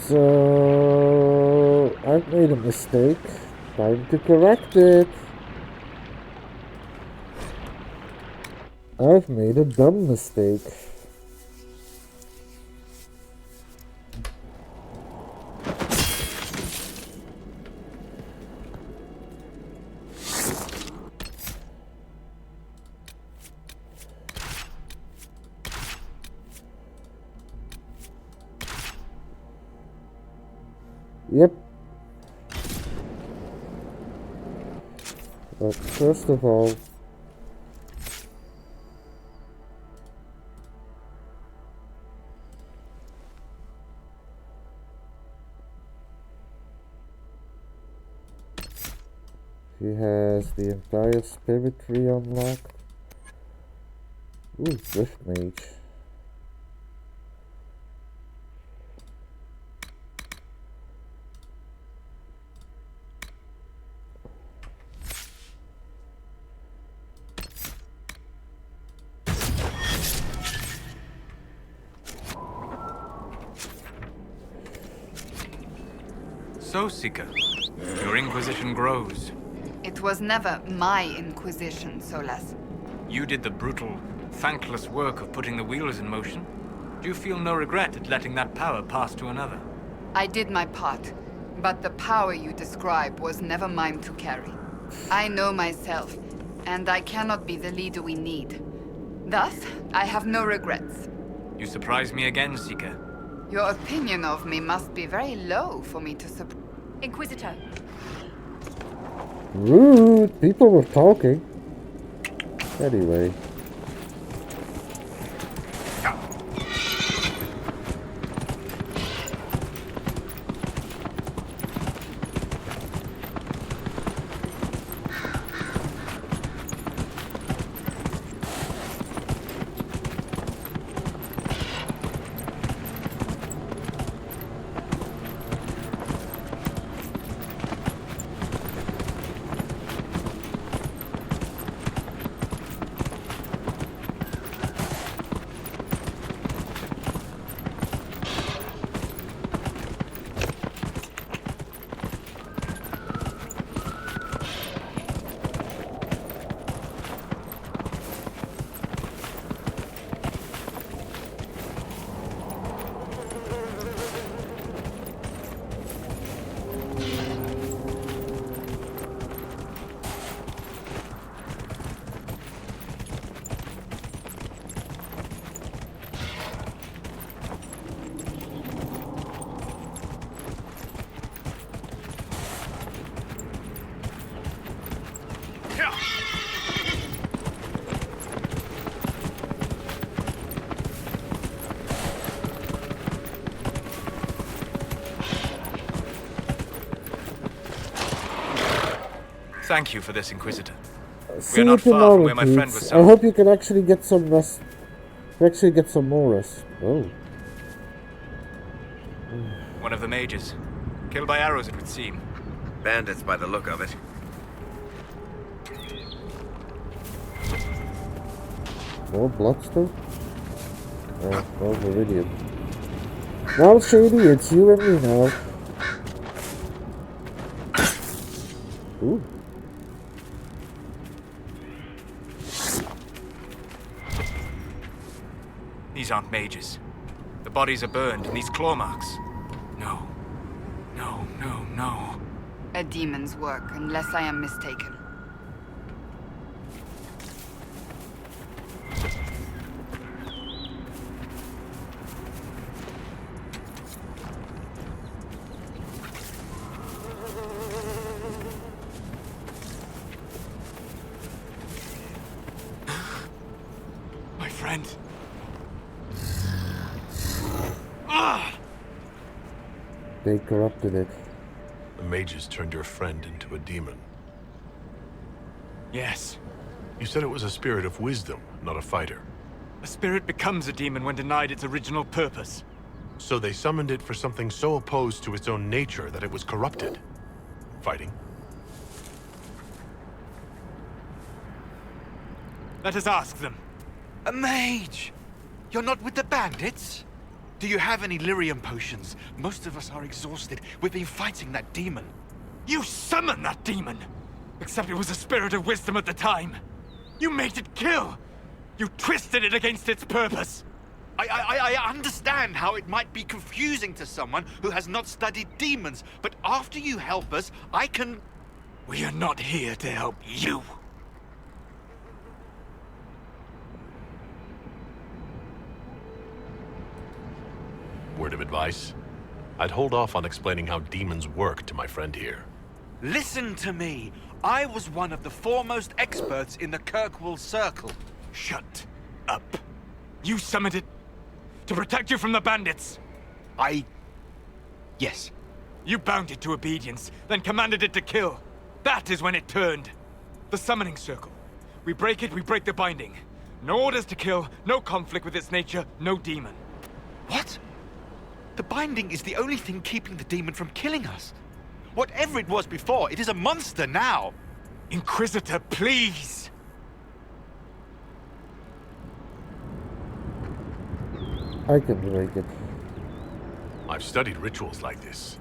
So, I've made a mistake. Time to correct it. I've made a dumb mistake. Yep. But first of all, he has the entire spirit tree unlocked. Ooh, Drift Mage. So, Seeker, your inquisition grows. It was never my inquisition, Solas. You did the brutal, thankless work of putting the wheels in motion. Do you feel no regret at letting that power pass to another? I did my part, but the power you describe was never mine to carry. I know myself, and I cannot be the leader we need. Thus, I have no regrets. You surprise me again, Seeker. Your opinion of me must be very low for me to surprise. Inquisitor. Rude! People were talking. Anyway. Thank you for this, Inquisitor. See We're not it in far from where my friend was Pete's. I sold. hope you can actually get some rest. Actually get some more rest. Oh. One of the mages. Killed by arrows, it would seem. Bandits by the look of it. More bloodstone? Oh, well, Viridian. Now, Shady, it's you and me now. Ooh. These aren't mages. The bodies are burned, and these claw marks. No. No, no, no. A demon's work, unless I am mistaken. My friend. They corrupted it. The mages turned your friend into a demon. Yes. You said it was a spirit of wisdom, not a fighter. A spirit becomes a demon when denied its original purpose. So they summoned it for something so opposed to its own nature that it was corrupted. Fighting? Let us ask them. A mage! You're not with the bandits? Do you have any lyrium potions? Most of us are exhausted. We've been fighting that demon. You summoned that demon! Except it was a spirit of wisdom at the time. You made it kill! You twisted it against its purpose! I understand how it might be confusing to someone who has not studied demons, but after you help us, I can... We are not here to help you. Word of advice? I'd hold off on explaining how demons work to my friend here. Listen to me. I was one of the foremost experts in the Kirkwall Circle. Shut up. You summoned it to protect you from the bandits. Yes. You bound it to obedience, then commanded it to kill. That is when it turned. The summoning circle. We break it, we break the binding. No orders to kill, no conflict with its nature, no demon. What? The binding is the only thing keeping the demon from killing us. Whatever it was before, it is a monster now. Inquisitor, please! I can break it. I've studied rituals like this.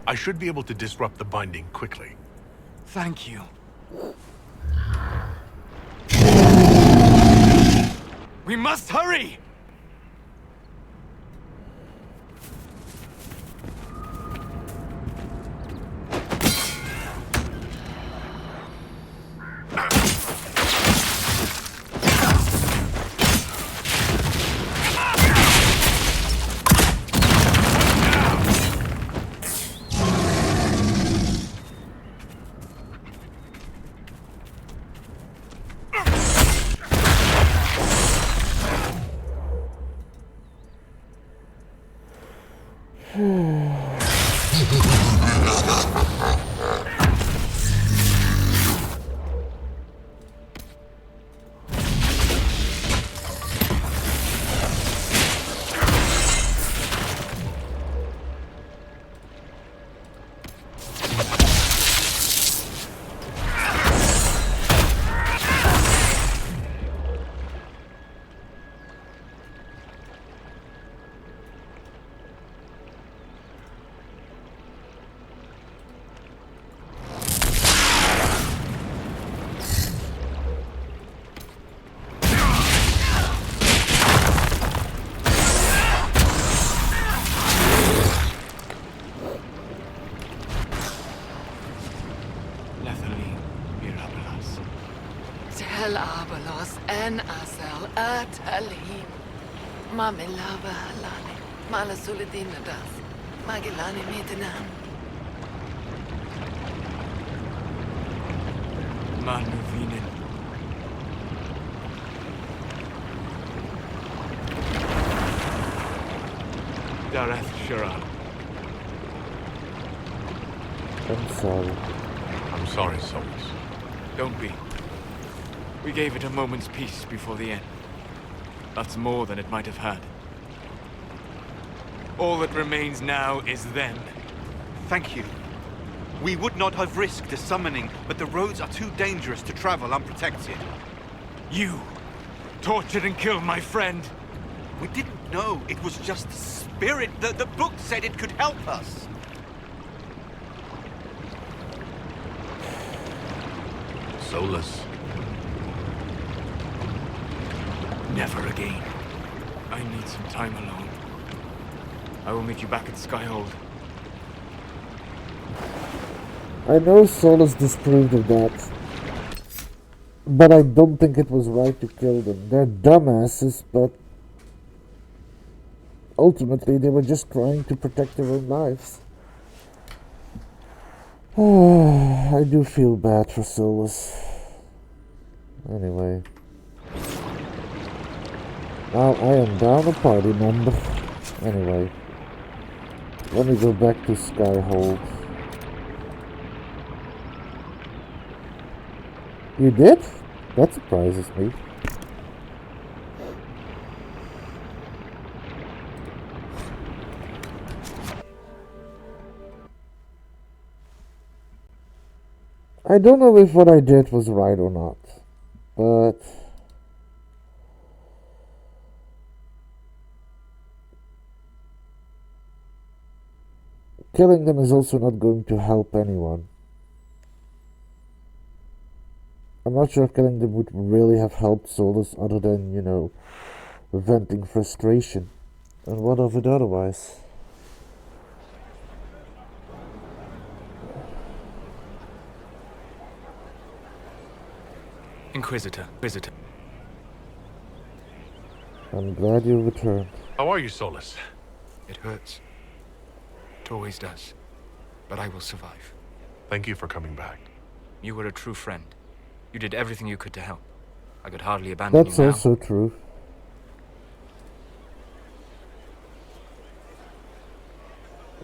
I should be able to disrupt the binding quickly. Thank you. We must hurry! En asel atalim. Mamilava halane. Malasuladinadas. Magilani mitanam. Manuvinen. Dareth Shira. I'm sorry. I'm sorry, Solus. Don't be. We gave it a moment's peace before the end. That's more than it might have had. All that remains now is them. Thank you. We would not have risked a summoning, but the roads are too dangerous to travel unprotected. You tortured and killed my friend. We didn't know it was just a spirit. The book said it could help us. Solus. Never again. I need some time alone. I will meet you back at Skyhold. I know Solus disproved of that. But I don't think it was right to kill them. They're dumbasses, but ultimately they were just trying to protect their own lives. I do feel bad for Solus. Anyway. Now I am down a party member. Anyway. Let me go back to Skyhold. You did? That surprises me. I don't know if what I did was right or not, but killing them is also not going to help anyone. I'm not sure if killing them would really have helped Solus other than, you know, venting frustration. And what of it otherwise? Inquisitor. I'm glad you returned. How are you, Solus? It hurts. It always does. But I will survive. Thank you for coming back. You were a true friend. You did everything you could to help. I could hardly abandon That's you now. also true.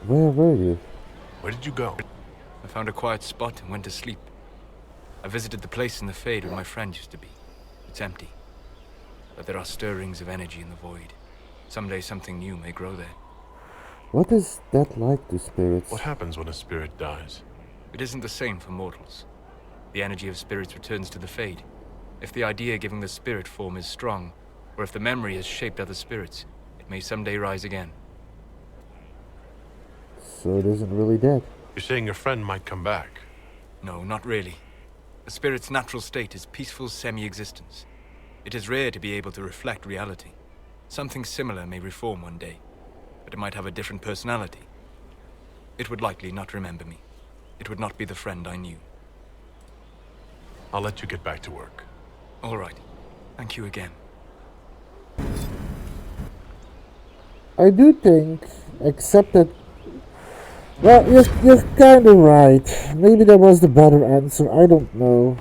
Where were you? Where did you go? I found a quiet spot and went to sleep. I visited the place in the Fade where my friend used to be. It's empty. But there are stirrings of energy in the void. Someday something new may grow there. What is that like to spirits? What happens when a spirit dies? It isn't the same for mortals. The energy of spirits returns to the Fade. If the idea giving the spirit form is strong, or if the memory has shaped other spirits, it may someday rise again. So it isn't really dead. You're saying your friend might come back? No, not really. A spirit's natural state is peaceful semi-existence. It is rare to be able to reflect reality. Something similar may reform one day, but it might have a different personality. It would likely not remember me. It would not be the friend I knew. I'll let you get back to work. All right. Thank you again. I do think, except that... Well, you're kind of right. Maybe that was the better answer. I don't know.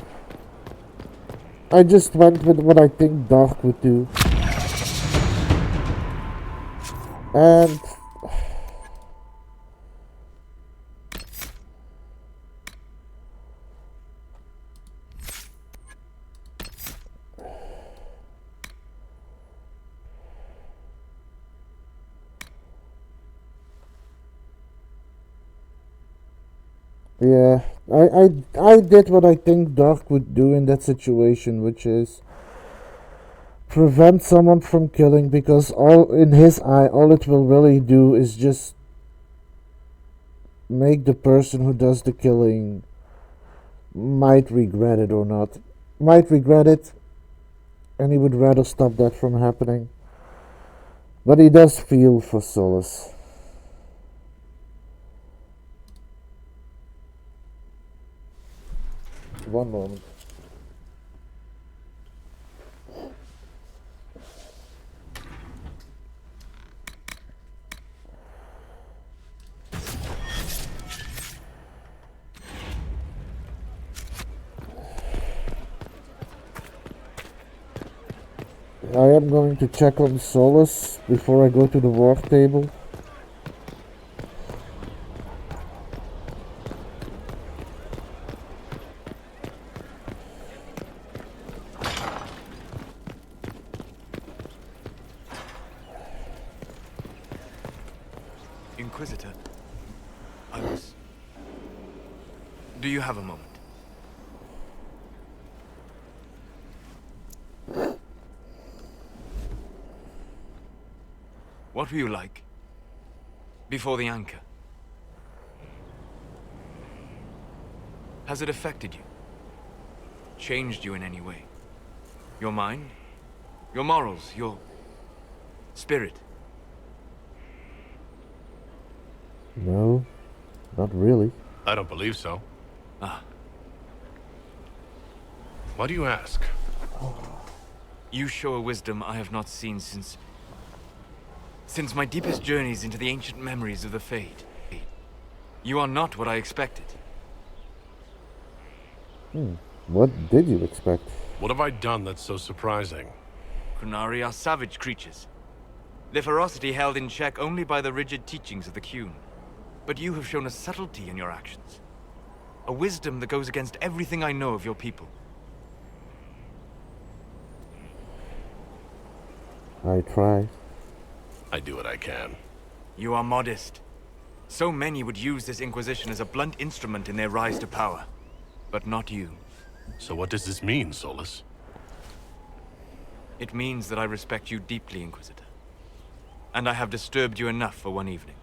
I just went with what I think Doc would do. And... yeah, I did what I think Doc would do in that situation, which is prevent someone from killing, because all in his eye, all it will really do is just make the person who does the killing might regret it or not. Might regret it, and he would rather stop that from happening. But he does feel for Solus. One moment. I am going to check on Solus before I go to the work table. Inquisitor, do you have a moment? What were you like before the anchor? Has it affected you? Changed you in any way? Your mind? Your morals? Your spirit? No, not really. I don't believe so. Ah. Why do you ask? You show a wisdom I have not seen since my deepest journeys into the ancient memories of the Fade. You are not what I expected. What did you expect? What have I done that's so surprising? Qunari are savage creatures. Their ferocity held in check only by the rigid teachings of the Qun. But you have shown a subtlety in your actions. A wisdom that goes against everything I know of your people. I try. I do what I can. You are modest. So many would use this Inquisition as a blunt instrument in their rise to power. But not you. So what does this mean, Solus? It means that I respect you deeply, Inquisitor. And I have disturbed you enough for one evening.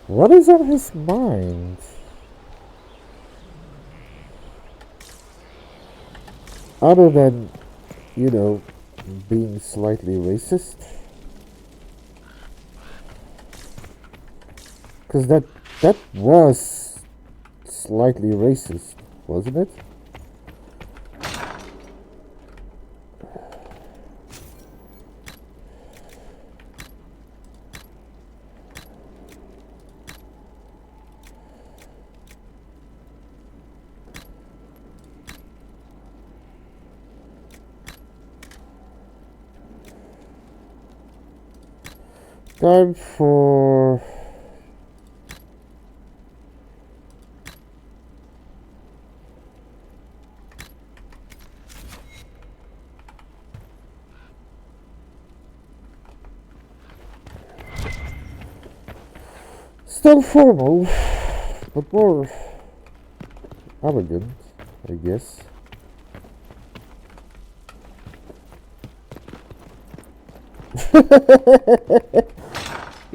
What is on his mind? Other than, you know, being slightly racist? Because that was slightly racist, wasn't it? Time for... still formal, but more elegant, I guess.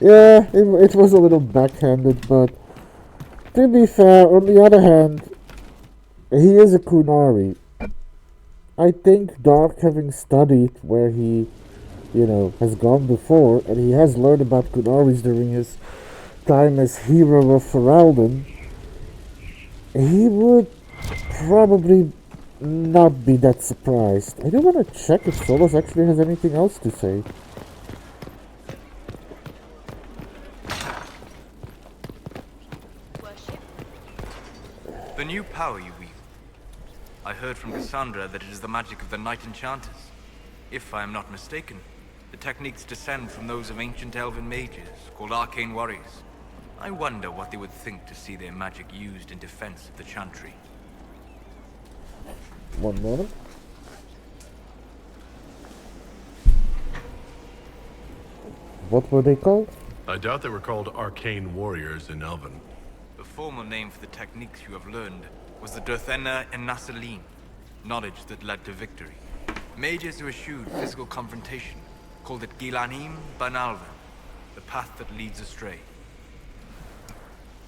Yeah, it was a little backhanded, but to be fair, on the other hand, he is a Kunari. I think Dark, having studied where he, has gone before, and he has learned about Kunaris during his time as hero of Ferelden, he would probably not be that surprised. I do want to check if Solas actually has anything else to say. The new power you wield. I heard from Cassandra that it is the magic of the Knight Enchanters. If I am not mistaken, the techniques descend from those of ancient elven mages, called arcane warriors. I wonder what they would think to see their magic used in defense of the Chantry. One moment. What were they called? I doubt they were called arcane warriors in Elven. The formal name for the techniques you have learned was the Durthena and Nasaline, knowledge that led to victory. Mages who eschewed physical confrontation called it Gilanim Banalvan, the path that leads astray.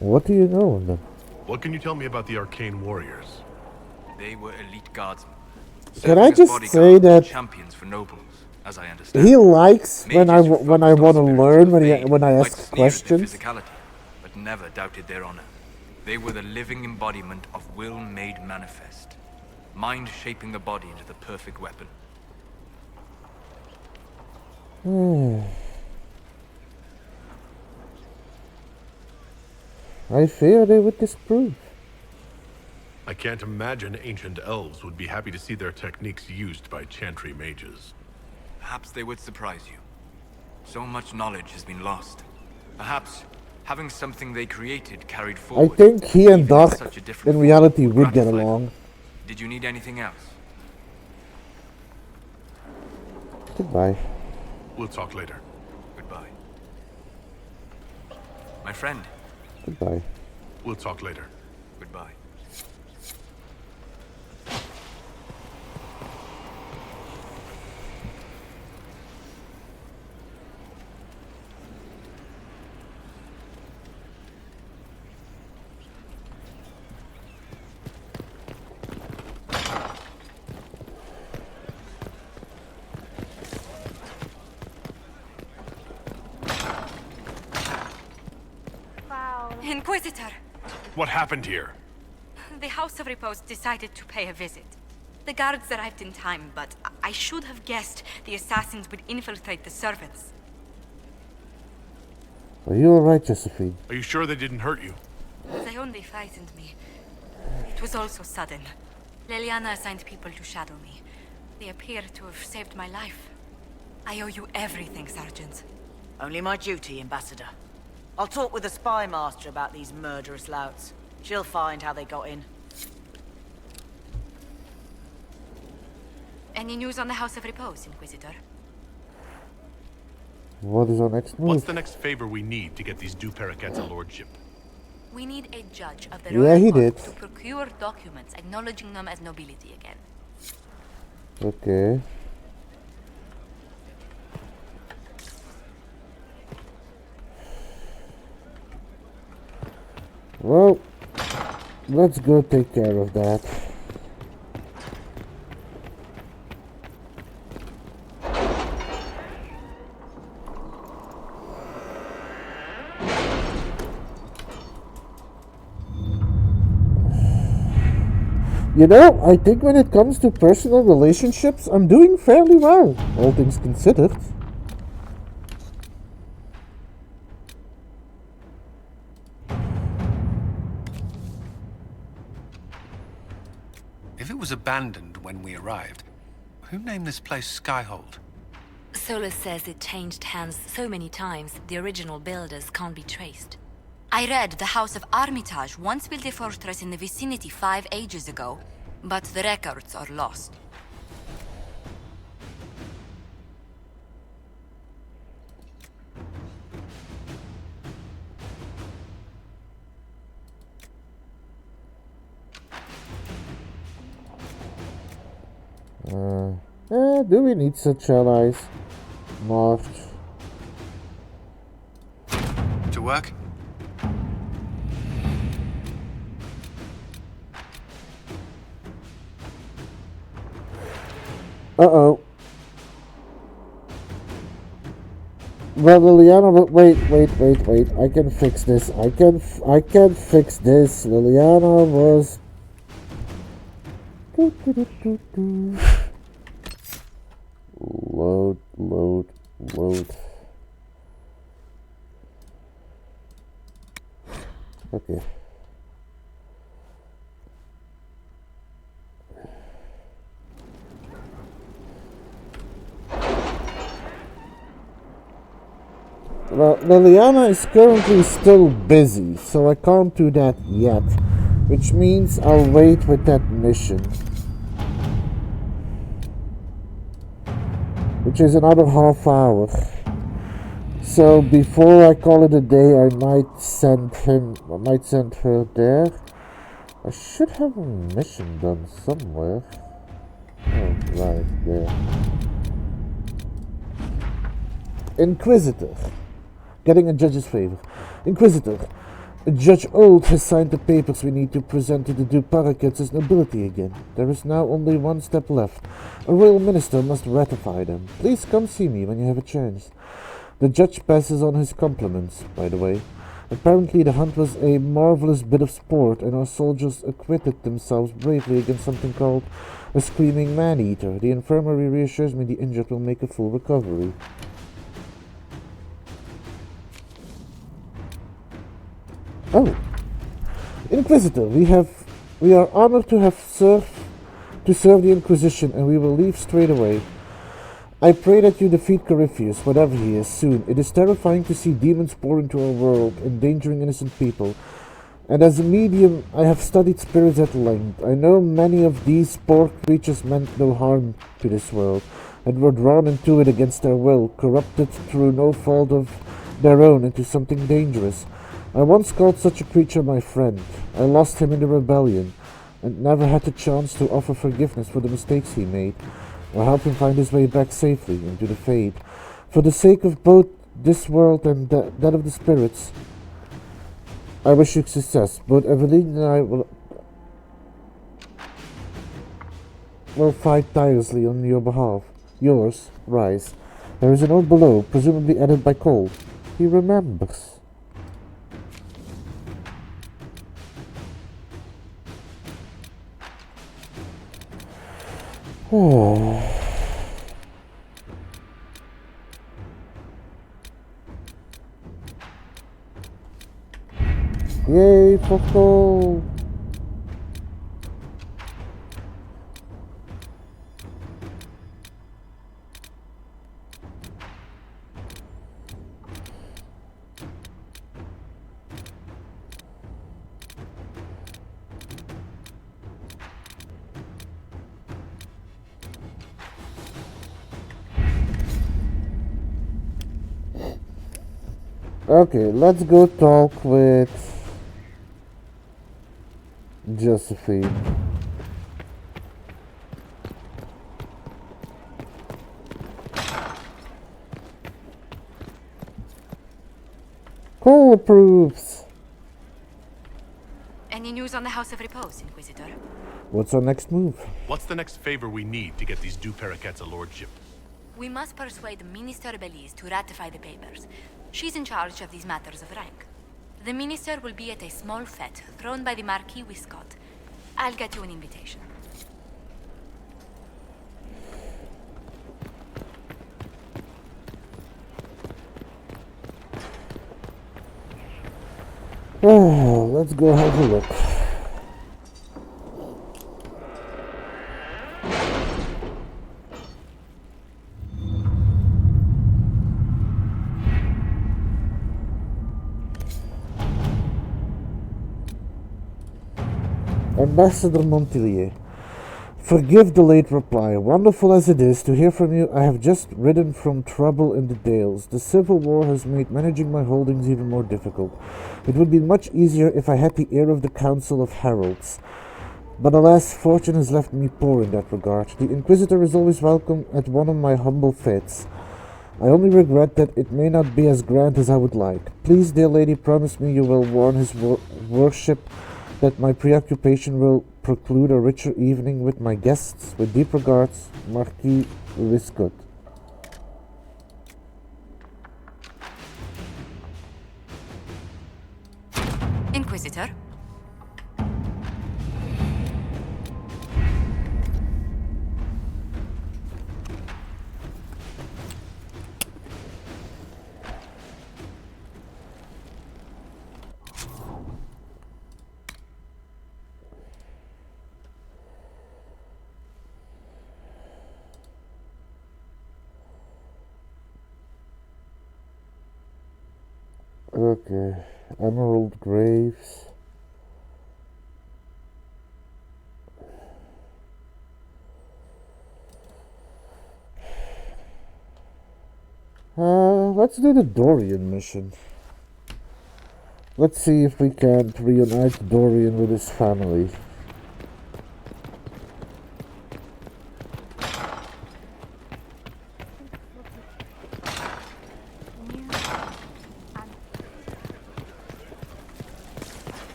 What do you know of them? What can you tell me about the arcane warriors? They were elite guardsmen. Can I just say that champions for nobles, as I understand. He likes when I want to learn when I ask questions. But never doubted their honor. They were the living embodiment of will made manifest, mind shaping the body into the perfect weapon. I fear they would disprove. I can't imagine ancient elves would be happy to see their techniques used by Chantry mages. Perhaps they would surprise you. So much knowledge has been lost. Perhaps having something they created carried forward. I think he and Doc in reality would get along. Did you need anything else? Goodbye. We'll talk later. Goodbye. My friend. Goodbye. We'll talk later. Goodbye. Inquisitor! What happened here? The House of Repose decided to pay a visit. The guards arrived in time, but I should have guessed the assassins would infiltrate the servants. Are you alright, Josephine? Are you sure they didn't hurt you? They only frightened me. It was all so sudden. Leliana assigned people to shadow me. They appear to have saved my life. I owe you everything, Sergeant. Only my duty, Ambassador. I'll talk with the spy master about these murderous louts. She'll find how they got in. Any news on the House of Repose, Inquisitor? What is our next move? What's the next favor we need to get these Duparakets a lordship? We need a judge of the Yeah, he Royal did. Court to procure documents acknowledging them as nobility again. Okay. Well, let's go take care of that. You know, I think when it comes to personal relationships, I'm doing fairly well, all things considered. If it was abandoned when we arrived, who named this place Skyhold? Solus says it changed hands so many times, the original builders can't be traced. I read the House of Armitage once built a fortress in the vicinity 5 ages ago, but the records are lost. Do we need such allies? March. To work? Uh-oh. Well, Liliana, wait. I can fix this. I can fix this. Liliana was... Load. Okay. Well, Liliana is currently still busy, so I can't do that yet. Which means I'll wait with that mission. Which is another half hour. So before I call it a day, I might send her there. I should have a mission done somewhere. Oh, right there. Inquisitor. Getting a judge's favor. Inquisitor. Judge Old has signed the papers we need to present to the Duparakets as nobility again. There is now only one step left. A royal minister must ratify them. Please come see me when you have a chance. The judge passes on his compliments, by the way. Apparently the hunt was a marvelous bit of sport, and our soldiers acquitted themselves bravely against something called a screaming man-eater. The infirmary reassures me the injured will make a full recovery. Oh, Inquisitor, we are honored to serve the Inquisition, and we will leave straight away. I pray that you defeat Corypheus, whatever he is, soon. It is terrifying to see demons pour into our world, endangering innocent people. And as a medium, I have studied spirits at length. I know many of these poor creatures meant no harm to this world, and were drawn into it against their will, corrupted through no fault of their own into something dangerous. I once called such a creature my friend. I lost him in the rebellion, and never had the chance to offer forgiveness for the mistakes he made, or help him find his way back safely into the Fade. For the sake of both this world and that of the spirits, I wish you success. Both Eveline and I will fight tirelessly on your behalf. Yours, Rise. There is a note below, presumably added by Cole. He remembers. Oh. Yay, Foco! Okay, let's go talk with Josephine. Cole approves. Any news on the House of Repose, Inquisitor? What's our next move? What's the next favor we need to get these Duparakets a lordship? We must persuade Minister Belize to ratify the papers. She's in charge of these matters of rank. The minister will be at a small fete thrown by the Marquis Wiscott. I'll get you an invitation. Oh, let's go have a look. Ambassador Montilier, forgive the late reply. Wonderful as it is to hear from you, I have just ridden from trouble in the Dales. The Civil War has made managing my holdings even more difficult. It would be much easier if I had the ear of the Council of Heralds. But alas, fortune has left me poor in that regard. The Inquisitor is always welcome at one of my humble fetes. I only regret that it may not be as grand as I would like. Please, dear lady, promise me you will warn his worship that my preoccupation will preclude a richer evening with my guests. With deep regards, Marquis Viscott. Inquisitor? Okay, Emerald Graves. Let's do the Dorian mission. Let's see if we can reunite Dorian with his family.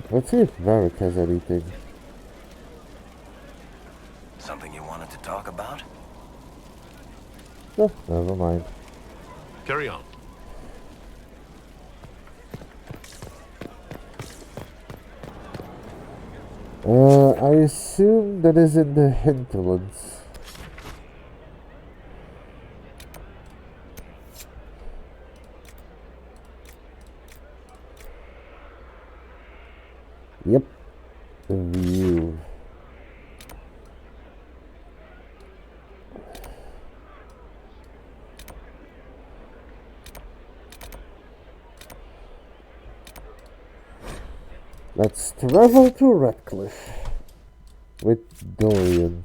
Let's see if Varric has anything. Something you wanted to talk about? Oh, never mind. Carry on. I assume that is in the hinterlands. Yep, the view. Let's travel to Redcliffe with Dorian.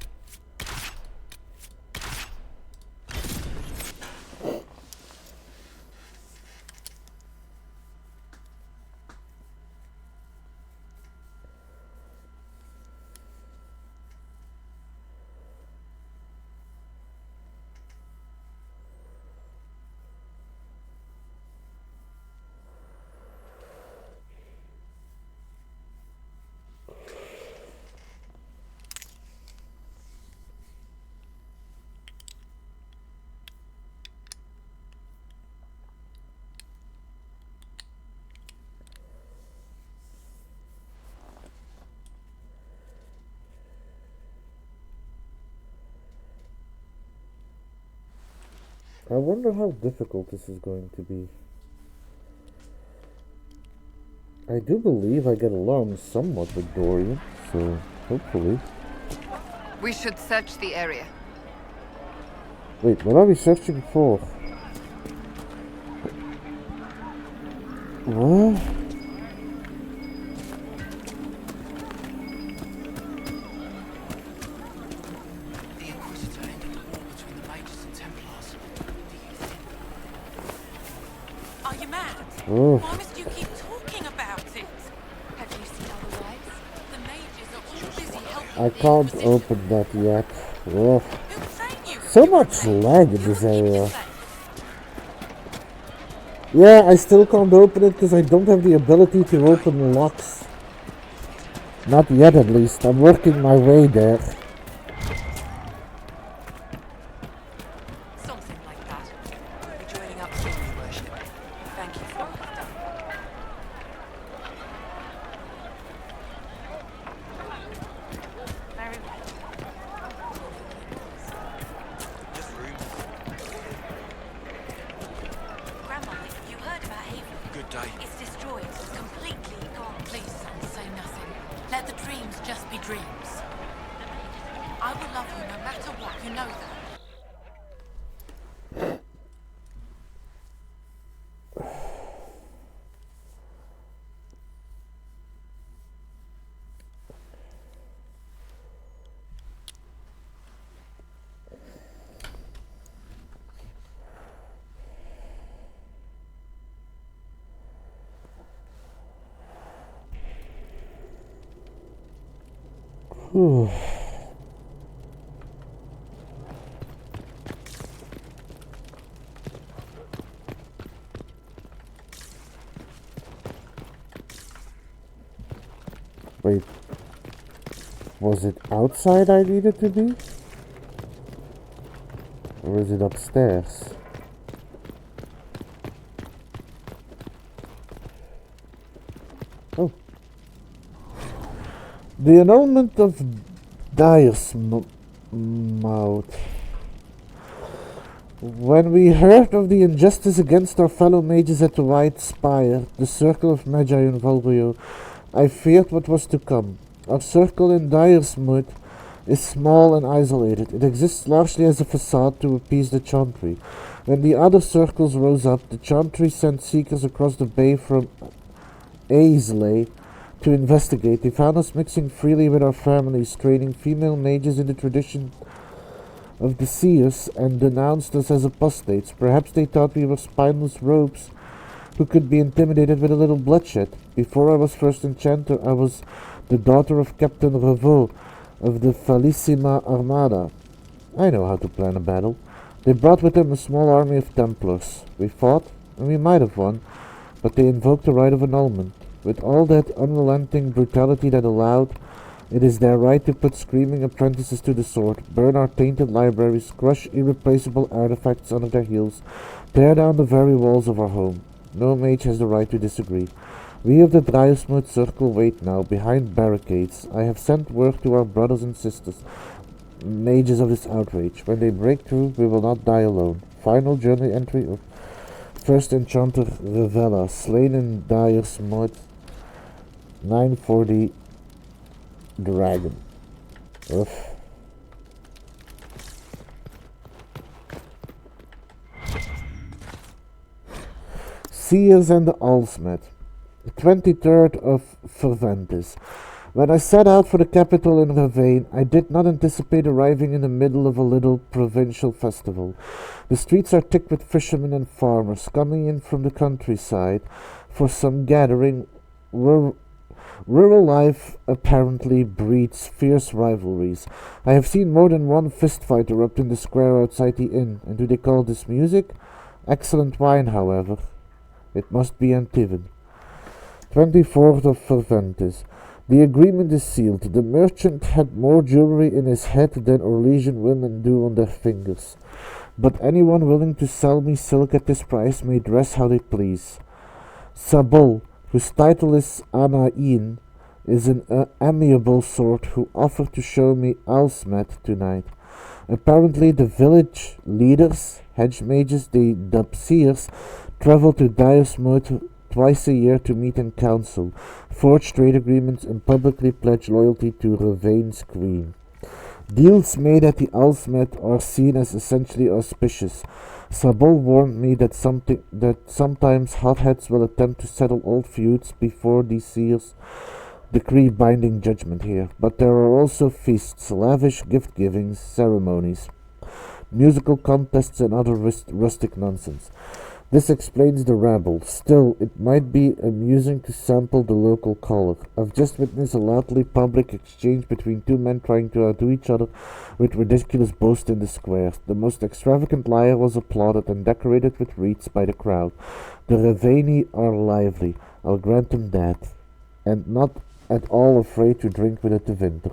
I wonder how difficult this is going to be. I do believe I get along somewhat with Dorian, so hopefully. We should search the area. Wait, what are we searching for? What? The Inquisitor ended the war between the Mages and Templars. Are you mad? Oh. Why must you keep talking about it? Have you seen otherwise? The Mages are all busy helping I the can't Inquisition. open that yet. Ugh. So much lag in this area. Yeah, I still can't open it because I don't have the ability to open locks. Not yet, at least. I'm working my way there. Something like that. We'll be joining up soon, Your Worship. Thank you for all you've done. Very well. Just rooms. Grandma, you heard about Haven? Good day. It's destroyed. It's completely gone. Please, son, say nothing. Let the dreams just be dreams. I will love you no matter what. You know that. Wait. Was it outside I needed to be? Or is it upstairs? Oh. The annulment of Dyer's mouth. When we heard of the injustice against our fellow mages at the White Spire, the Circle of Magi in Valrio, I feared what was to come. Our circle in Dyersmoot is small and isolated. It exists largely as a facade to appease the Chantry. When the other circles rose up, the Chantry sent seekers across the bay from Aisley to investigate. They found us mixing freely with our families, training female mages in the tradition of the seers, and denounced us as apostates. Perhaps they thought we were spineless rogues who could be intimidated with a little bloodshed. Before I was first enchanter, I was the daughter of Captain Revaux of the Falissima Armada. I know how to plan a battle. They brought with them a small army of Templars. We fought, and we might have won, but they invoked the right of annulment. With all that unrelenting brutality that allowed, it is their right to put screaming apprentices to the sword, burn our tainted libraries, crush irreplaceable artifacts under their heels, tear down the very walls of our home. No mage has the right to disagree. We of the Dryasmoot Circle wait now, behind barricades. I have sent word to our brothers and sisters, mages of this outrage. When they break through, we will not die alone. Final journal entry of First Enchanter Revella, slain in Dyersmoot, 940 Dragon. Ugh. Seers and the Alsmet. 23rd of Ferventis. When I set out for the capital in Ravane, I did not anticipate arriving in the middle of a little provincial festival. The streets are thick with fishermen and farmers coming in from the countryside for some gathering. Rural life apparently breeds fierce rivalries. I have seen more than one fistfight erupt in the square outside the inn. And do they call this music? Excellent wine, however. It must be Antiven. 24th of Ferventis. The agreement is sealed. The merchant had more jewelry in his head than Orlesian women do on their fingers. But anyone willing to sell me silk at this price may dress how they please. Sabol, whose title is Anain, is an amiable sort who offered to show me Alsmet tonight. Apparently the village leaders, hedge mages they dub seers, travel to Dyersmoot twice a year to meet in council, forge trade agreements, and publicly pledge loyalty to Ravane's queen. Deals made at the Alsmet are seen as essentially auspicious. Sabol warned me that sometimes hotheads will attempt to settle old feuds before these seers decree binding judgment here. But there are also feasts, lavish gift-givings, ceremonies, musical contests, and other rustic nonsense. This explains the rabble. Still, it might be amusing to sample the local color. I've just witnessed a loudly public exchange between two men trying to outdo each other with ridiculous boast in the square. The most extravagant liar was applauded and decorated with wreaths by the crowd. The Ravani are lively, I'll grant them that, and not at all afraid to drink with it the winter.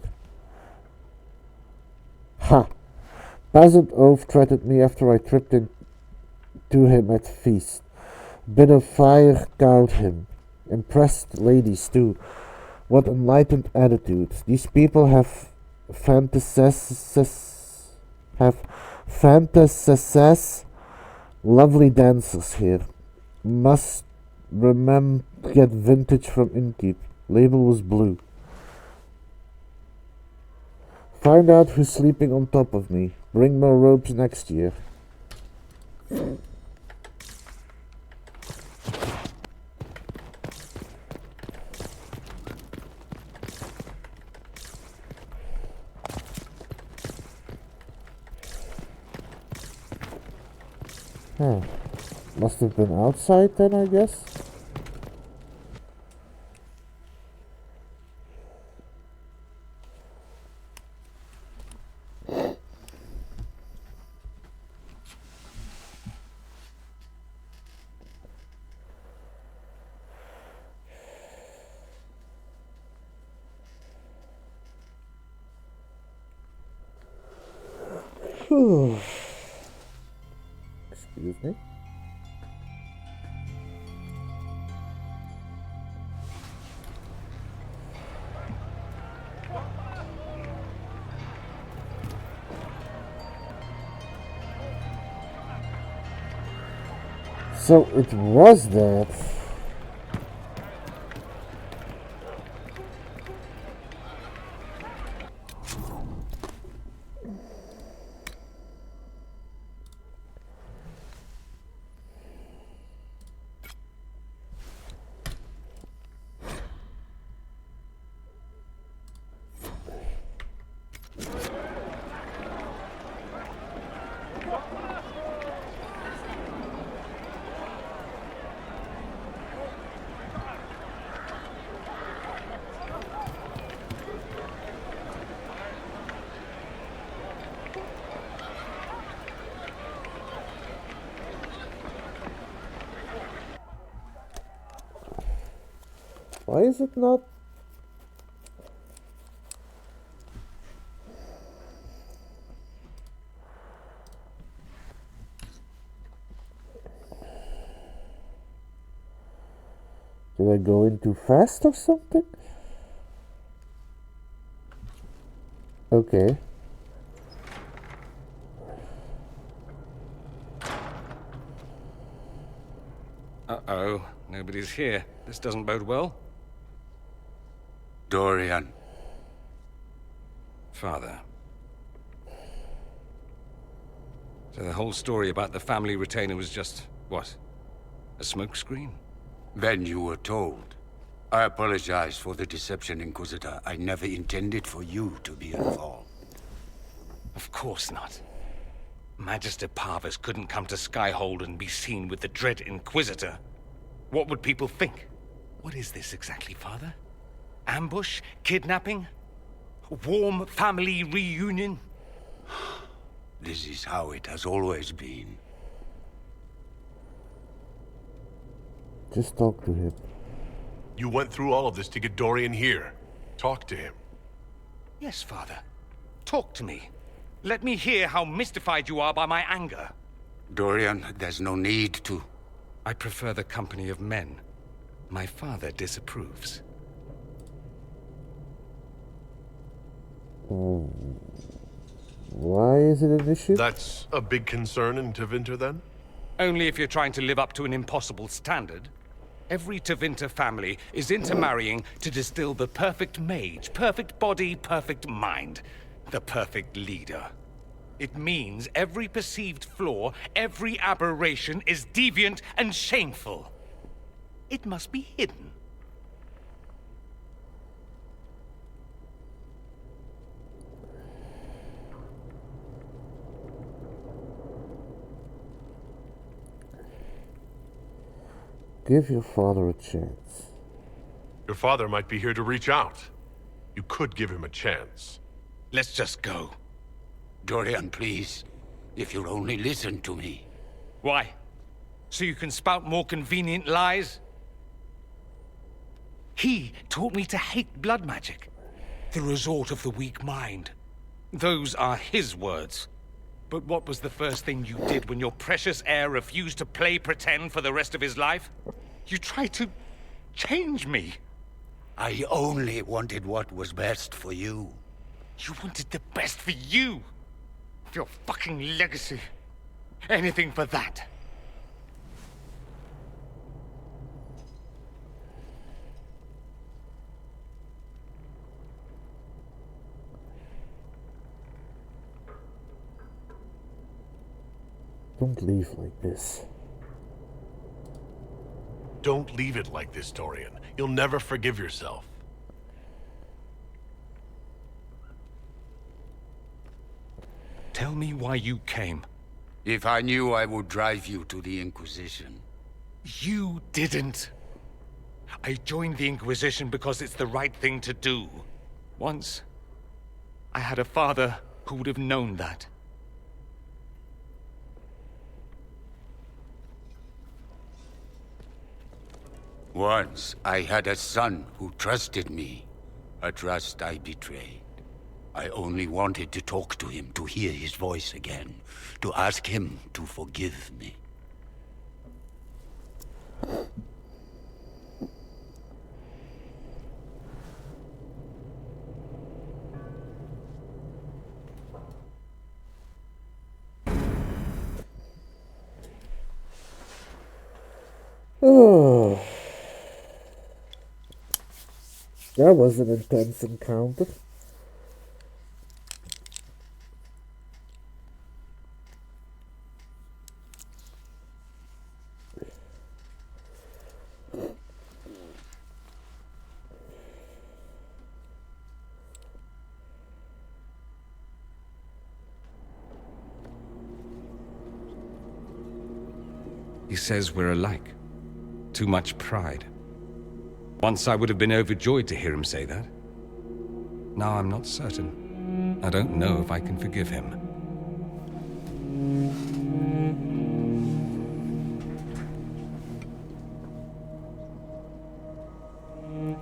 Ha! Peasant oaf threatened me after I tripped into him at feast. Bit of fire cowed him. Impressed ladies too. What enlightened attitudes. These people have fantasies. Lovely dancers here. Must remember get vintage from Innkeep. Label was blue. Find out who's sleeping on top of me. Bring more robes next year. Must have been outside then, I guess. Excuse me. So it was that. Why is it not? Did I go in too fast or something? Okay. Uh-oh, nobody's here. This doesn't bode well. Dorian. Father. So the whole story about the family retainer was just, what? A smokescreen? Then you were told. I apologize for the deception, Inquisitor. I never intended for you to be involved. Of course not. Magister Parvus couldn't come to Skyhold and be seen with the dread Inquisitor. What would people think? What is this exactly, Father? Ambush? Kidnapping? Warm family reunion? This is how it has always been. Just talk to him. You went through all of this to get Dorian here. Talk to him. Yes, Father. Talk to me. Let me hear how mystified you are by my anger. Dorian, there's no need to. I prefer the company of men. My father disapproves. Why is it an issue? That's a big concern in Tevinter, then? Only if you're trying to live up to an impossible standard. Every Tevinter family is intermarrying to distill the perfect mage, perfect body, perfect mind. The perfect leader. It means every perceived flaw, every aberration is deviant and shameful. It must be hidden. Give your father a chance. Your father might be here to reach out. You could give him a chance. Let's just go. Dorian, please. If you'll only listen to me. Why? So you can spout more convenient lies? He taught me to hate blood magic. The resort of the weak mind. Those are his words. But what was the first thing you did when your precious heir refused to play pretend for the rest of his life? You tried to change me. I only wanted what was best for you. You wanted the best for you. For your fucking legacy. Anything for that. Don't leave like this. Don't leave it like this, Dorian. You'll never forgive yourself. Tell me why you came. If I knew, I would drive you to the Inquisition. You didn't. I joined the Inquisition because it's the right thing to do. Once, I had a father who would have known that. Once, I had a son who trusted me. A trust I betrayed. I only wanted to talk to him, to hear his voice again, to ask him to forgive me. Oh, that was an intense encounter. He says we're alike. Too much pride. Once I would have been overjoyed to hear him say that. Now I'm not certain. I don't know if I can forgive him.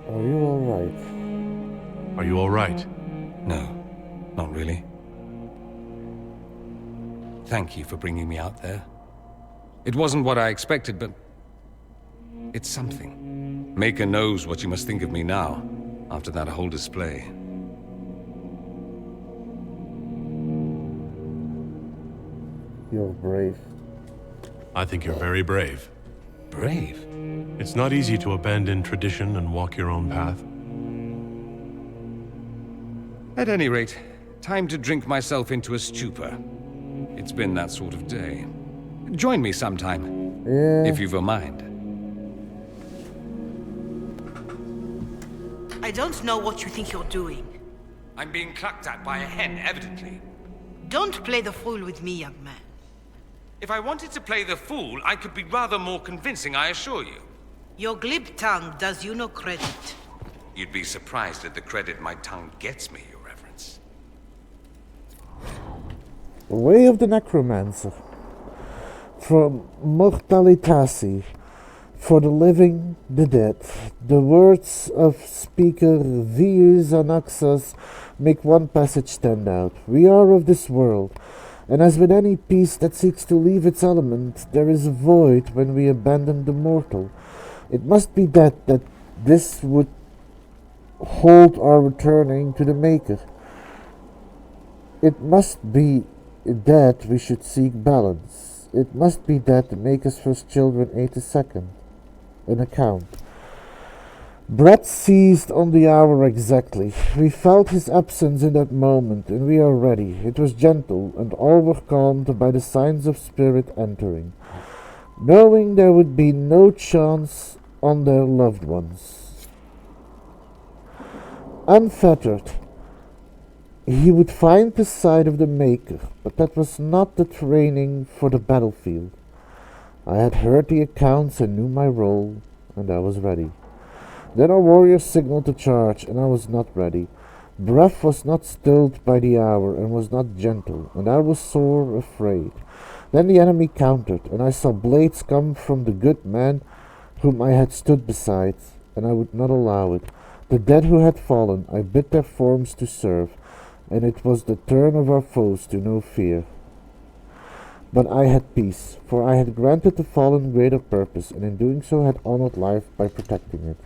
Are you alright? Are you alright? No, not really. Thank you for bringing me out there. It wasn't what I expected, but it's something. Maker knows what you must think of me now, after that whole display. You're brave. I think you're very brave. Brave? It's not easy to abandon tradition and walk your own path. At any rate, time to drink myself into a stupor. It's been that sort of day. Join me sometime, if you've a mind. I don't know what you think you're doing. I'm being clucked at by a hen, evidently. Don't play the fool with me, young man. If I wanted to play the fool, I could be rather more convincing, I assure you. Your glib tongue does you no credit. You'd be surprised at the credit my tongue gets me, Your Reverence. The Way of the Necromancer. From Mortalitasi. For the living, the dead. The words of speaker Vius Anaxas make one passage stand out. We are of this world, and as with any piece that seeks to leave its element, there is a void when we abandon the mortal. It must be that this would hold our returning to the Maker. It must be that we should seek balance. It must be that the Maker's first children ate a second. An account. Brett seized on the hour exactly. We felt his absence in that moment, and we are ready. It was gentle, and all were calmed by the signs of spirit entering, knowing there would be no chance on their loved ones. Unfettered, he would find the side of the Maker, but that was not the training for the battlefield. I had heard the accounts and knew my role, and I was ready. Then our warrior signaled to charge, and I was not ready. Breath was not stilled by the hour, and was not gentle, and I was sore afraid. Then the enemy countered, and I saw blades come from the good man whom I had stood beside, and I would not allow it. The dead who had fallen, I bid their forms to serve, and it was the turn of our foes to know fear. But I had peace, for I had granted the fallen greater purpose, and in doing so had honored life by protecting it.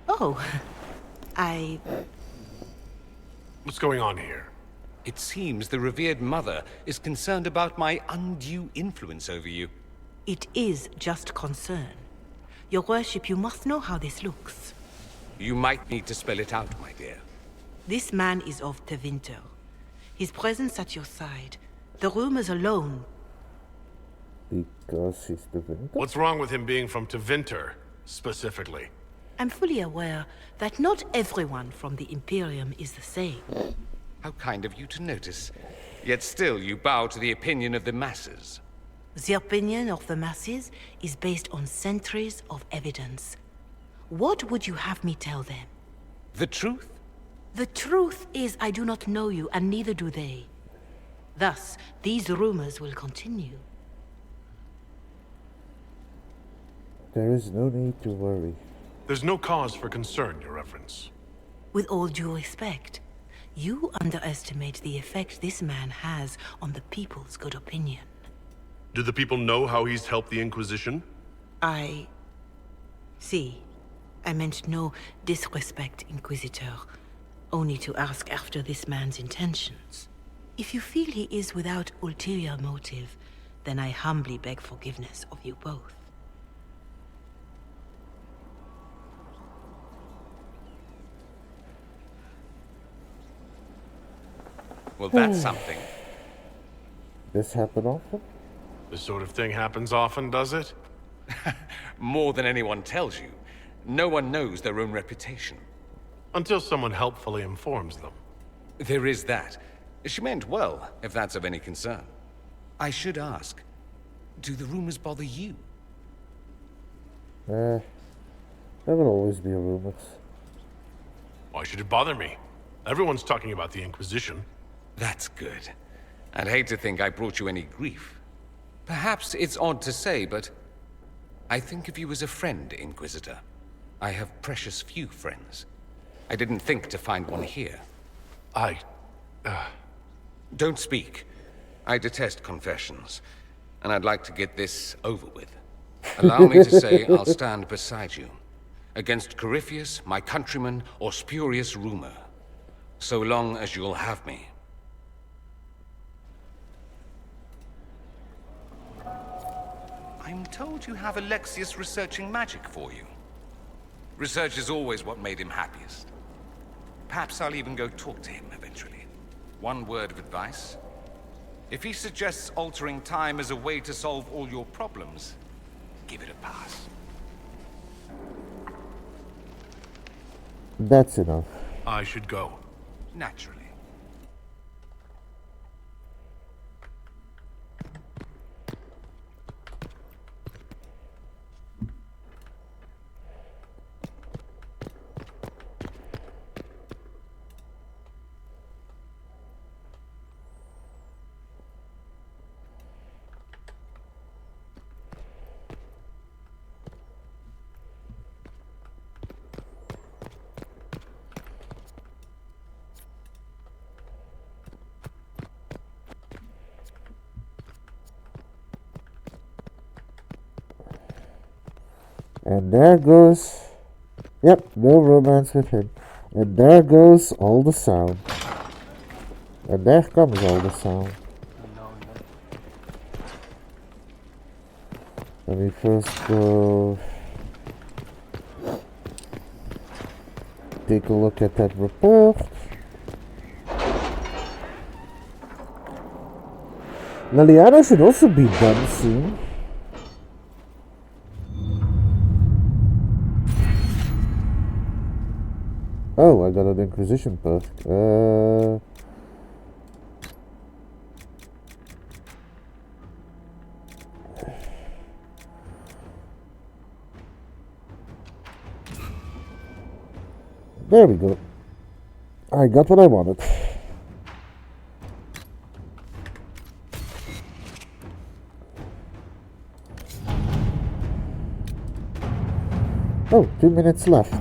Oh, What's going on here? It seems the revered mother is concerned about my undue influence over you. It is just concern. Your worship, you must know how this looks. You might need to spell it out, my dear. This man is of Tevinter. His presence at your side. The rumors alone. Because she's Tevinter? What's wrong with him being from Tevinter, specifically? I'm fully aware that not everyone from the Imperium is the same. How kind of you to notice. Yet still you bow to the opinion of the masses. The opinion of the masses is based on centuries of evidence. What would you have me tell them? The truth? The truth is I do not know you, and neither do they. Thus, these rumors will continue. There is no need to worry. There's no cause for concern, Your Reverence. With all due respect, you underestimate the effect this man has on the people's good opinion. Do the people know how he's helped the Inquisition? See, I meant no disrespect, Inquisitor. Only to ask after this man's intentions. If you feel he is without ulterior motive, then I humbly beg forgiveness of you both. Well, that's something. This happen often? This sort of thing happens often, does it? More than anyone tells you. No one knows their own reputation. Until someone helpfully informs them. There is that. She meant well, if that's of any concern. I should ask, do the rumors bother you? There will always be rumors. Why should it bother me? Everyone's talking about the Inquisition. That's good. I'd hate to think I brought you any grief. Perhaps it's odd to say, but I think of you as a friend, Inquisitor. I have precious few friends. I didn't think to find one here. Don't speak. I detest confessions, and I'd like to get this over with. Allow me to say I'll stand beside you, against Corypheus, my countryman, or spurious rumor, so long as you'll have me. I'm told you have Alexius researching magic for you. Research is always what made him happiest. Perhaps I'll even go talk to him eventually. One word of advice. If he suggests altering time as a way to solve all your problems, give it a pass. That's enough. I should go. Naturally. And there goes... Yep, no romance with him. And there goes all the sound. And there comes all the sound. Let me first go... take a look at that report. Liliana should also be done soon. Oh, I got an Inquisition perk. There we go. I got what I wanted. Oh, 2 minutes left.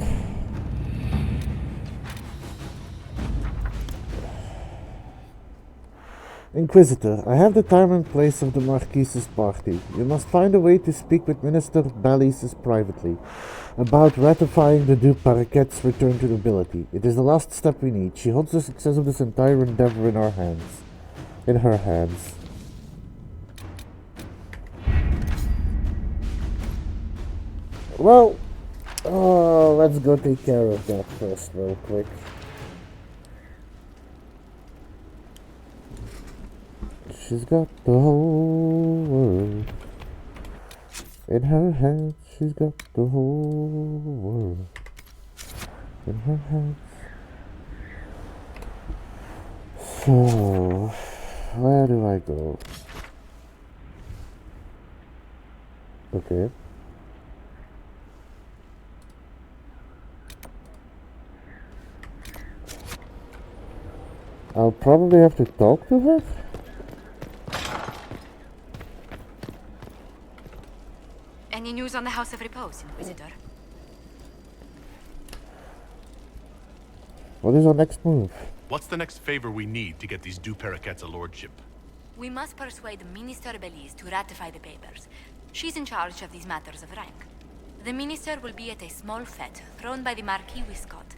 Inquisitor, I have the time and place of the Marquise's party. You must find a way to speak with Minister Ballises privately about ratifying the Du Paraquet's return to nobility. It is the last step we need. She holds the success of this entire endeavor in our hands. In her hands. Well, let's go take care of that first real quick. She's got the whole world in her hands. She's got the whole world in her hands. So, where do I go? Okay. I'll probably have to talk to her. Any news on the House of Repose, Inquisitor? What is our next move? What's the next favor we need to get these Du Paraquets a lordship? We must persuade Minister Belize to ratify the papers. She's in charge of these matters of rank. The minister will be at a small fete thrown by the Marquis Wiscott.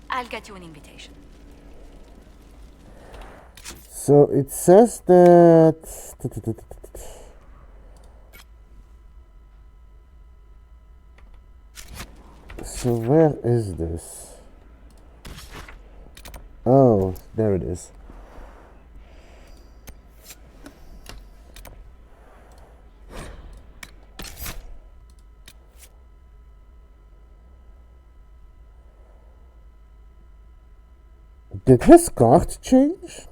I'll get you an invitation. So it says that... So where is this? Oh, there it is. Did his card change?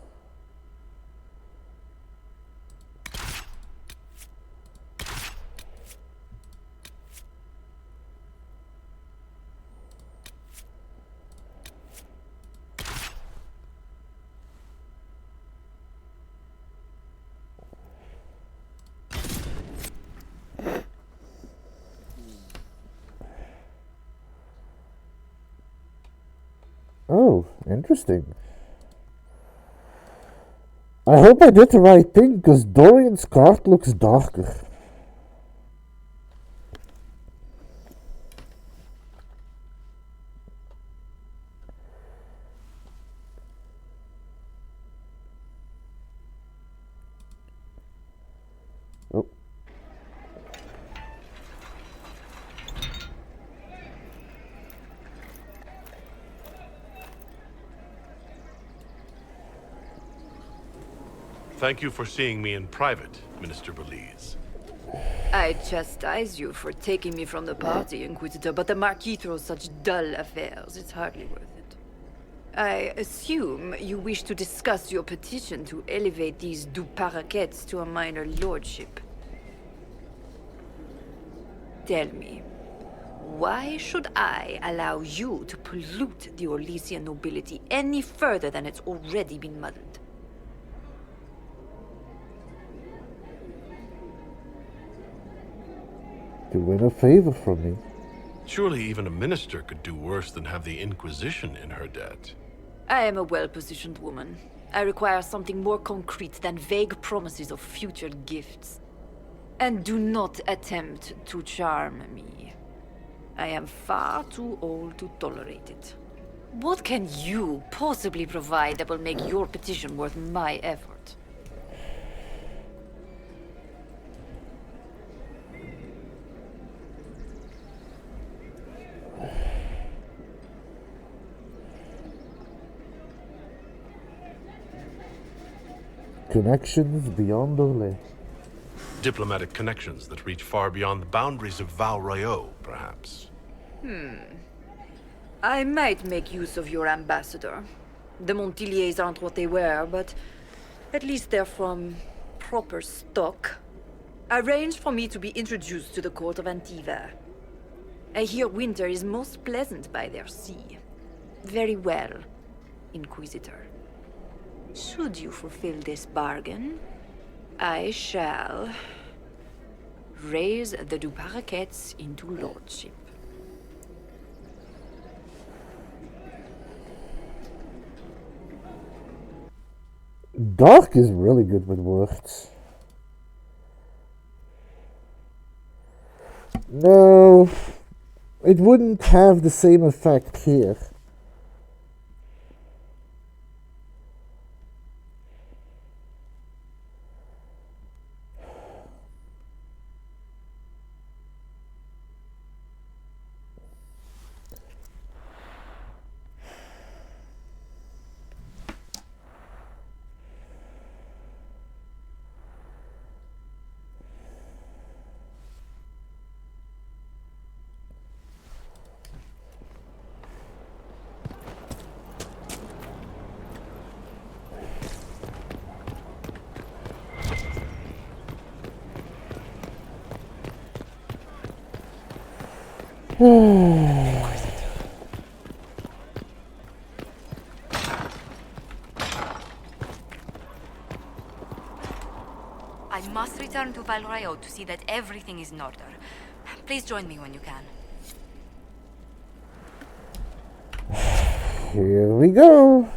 Oh, interesting. I hope I did the right thing, because Dorian's card looks darker. Oh. Thank you for seeing me in private, Minister Belize. I chastise you for taking me from the party, Inquisitor, but the Marquis throws such dull affairs. It's hardly worth it. I assume you wish to discuss your petition to elevate these Du Paraquets to a minor lordship. Tell me, why should I allow you to pollute the Orlesian nobility any further than it's already been muddled? To win a favor from me. Surely even a minister could do worse than have the Inquisition in her debt. I am a well-positioned woman. I require something more concrete than vague promises of future gifts. And do not attempt to charm me. I am far too old to tolerate it. What can you possibly provide that will make your petition worth my effort? Connections beyond Orle. Diplomatic connections that reach far beyond the boundaries of Val Royeaux, perhaps. I might make use of your ambassador. The Montiliers aren't what they were, but at least they're from proper stock. Arrange for me to be introduced to the court of Antiva. I hear winter is most pleasant by their sea. Very well, Inquisitor. Should you fulfill this bargain, I shall raise the Du Paraquets into lordship. Dark is really good with words. No, it wouldn't have the same effect here. I must return to Val Royeaux to see that everything is in order. Please join me when you can. Here we go.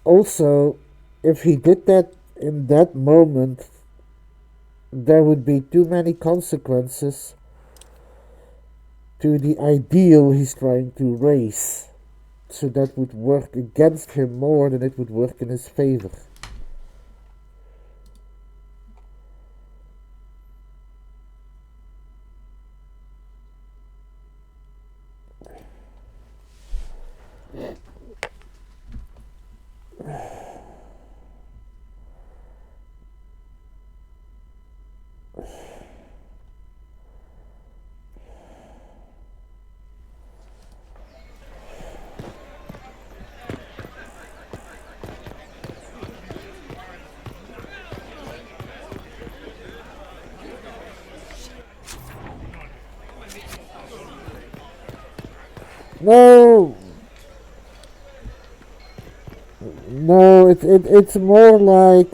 Also, if he did that in that moment, there would be too many consequences to the ideal he's trying to raise. So that would work against him more than it would work in his favor. No, it's more like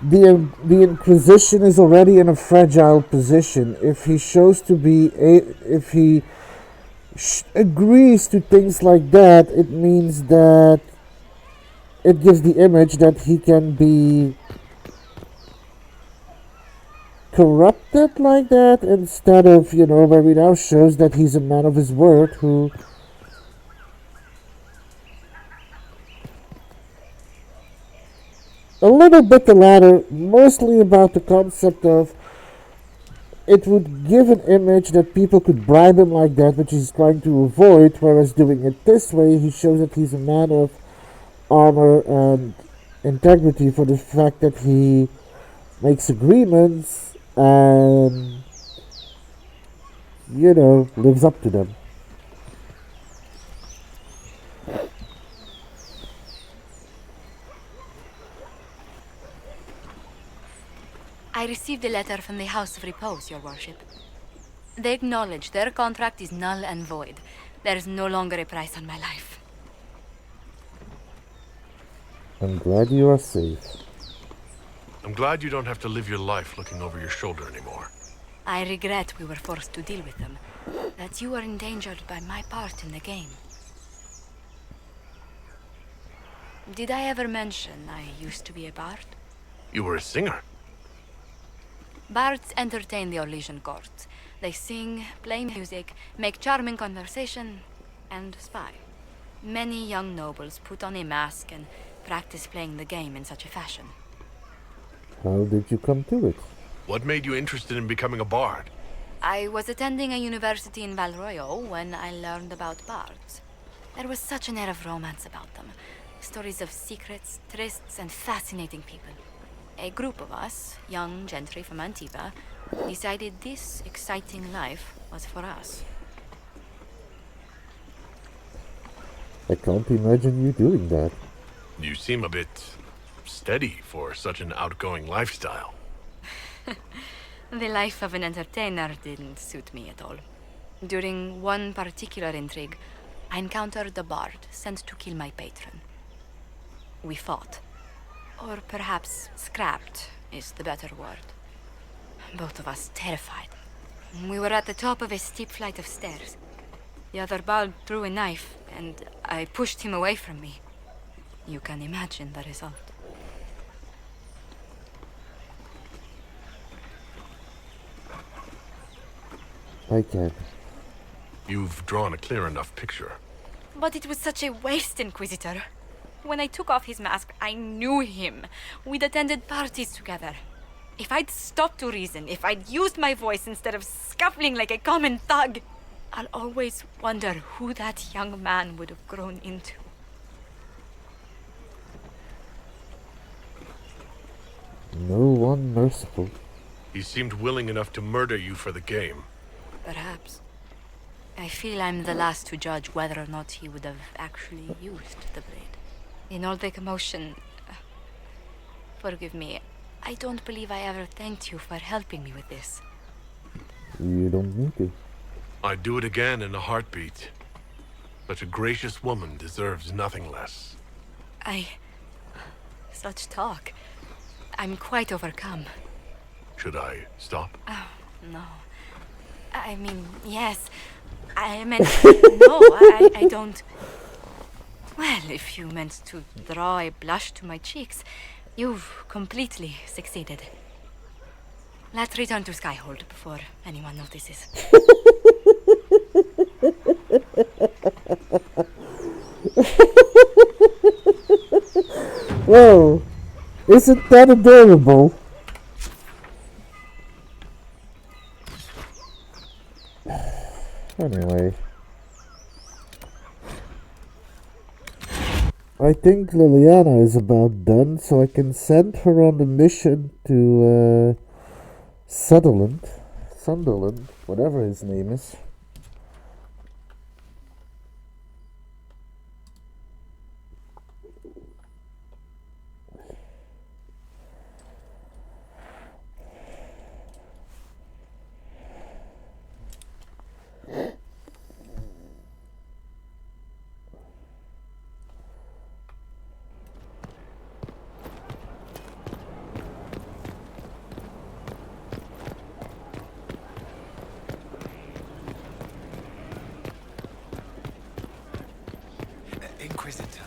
the Inquisition is already in a fragile position. If he shows to be if he agrees to things like that, it means that it gives the image that he can be corrupted like that, instead of, where he now shows that he's a man of his word who a little bit the latter, mostly about the concept of it would give an image that people could bribe him like that, which he's trying to avoid, whereas doing it this way, he shows that he's a man of honor and integrity for the fact that he makes agreements and, lives up to them. I received a letter from the House of Repose, Your Worship. They acknowledge their contract is null and void. There is no longer a price on my life. I'm glad you are safe. I'm glad you don't have to live your life looking over your shoulder anymore. I regret we were forced to deal with them, that you were endangered by my part in the game. Did I ever mention I used to be a bard? You were a singer? Bards entertain the Orlesian court. They sing, play music, make charming conversation, and spy. Many young nobles put on a mask and practice playing the game in such a fashion. How did you come to it? What made you interested in becoming a bard? I was attending a university in Valroyo when I learned about bards. There was such an air of romance about them. Stories of secrets, trysts, and fascinating people. A group of us, young gentry from Antiva, decided this exciting life was for us. I can't imagine you doing that. You seem a bit steady for such an outgoing lifestyle. The life of an entertainer didn't suit me at all. During one particular intrigue, I encountered a bard sent to kill my patron. We fought. Or perhaps scrapped is the better word. Both of us terrified. We were at the top of a steep flight of stairs. The other bard threw a knife, and I pushed him away from me. You can imagine the result. I can. You've drawn a clear enough picture. But it was such a waste, Inquisitor. When I took off his mask, I knew him. We'd attended parties together. If I'd stopped to reason, if I'd used my voice instead of scuffling like a common thug, I'll always wonder who that young man would have grown into. No one merciful. He seemed willing enough to murder you for the game. Perhaps. I feel I'm the last to judge whether or not he would have actually used the blade. In all the commotion... forgive me. I don't believe I ever thanked you for helping me with this. You don't need to. I'd do it again in a heartbeat. Such a gracious woman deserves nothing less. Such talk. I'm quite overcome. Should I stop? Oh, no. I mean, yes. I meant... no, I don't... Well, if you meant to draw a blush to my cheeks, you've completely succeeded. Let's return to Skyhold before anyone notices. Whoa! Isn't that adorable? Anyway. I think Liliana is about done, so I can send her on the mission to Sunderland, whatever his name is. Inquisitor.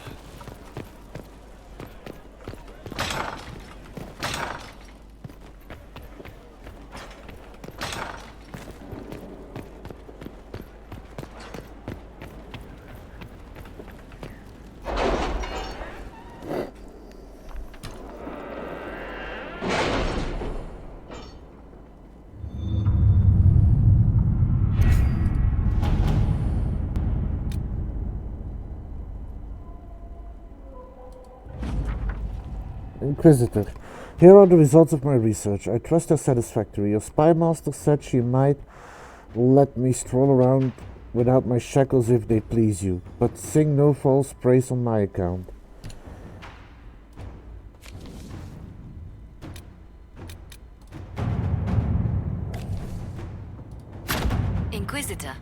Inquisitor, here are the results of my research. I trust they're satisfactory. Your spy master said she might let me stroll around without my shackles if they please you, but sing no false praise on my account. Inquisitor.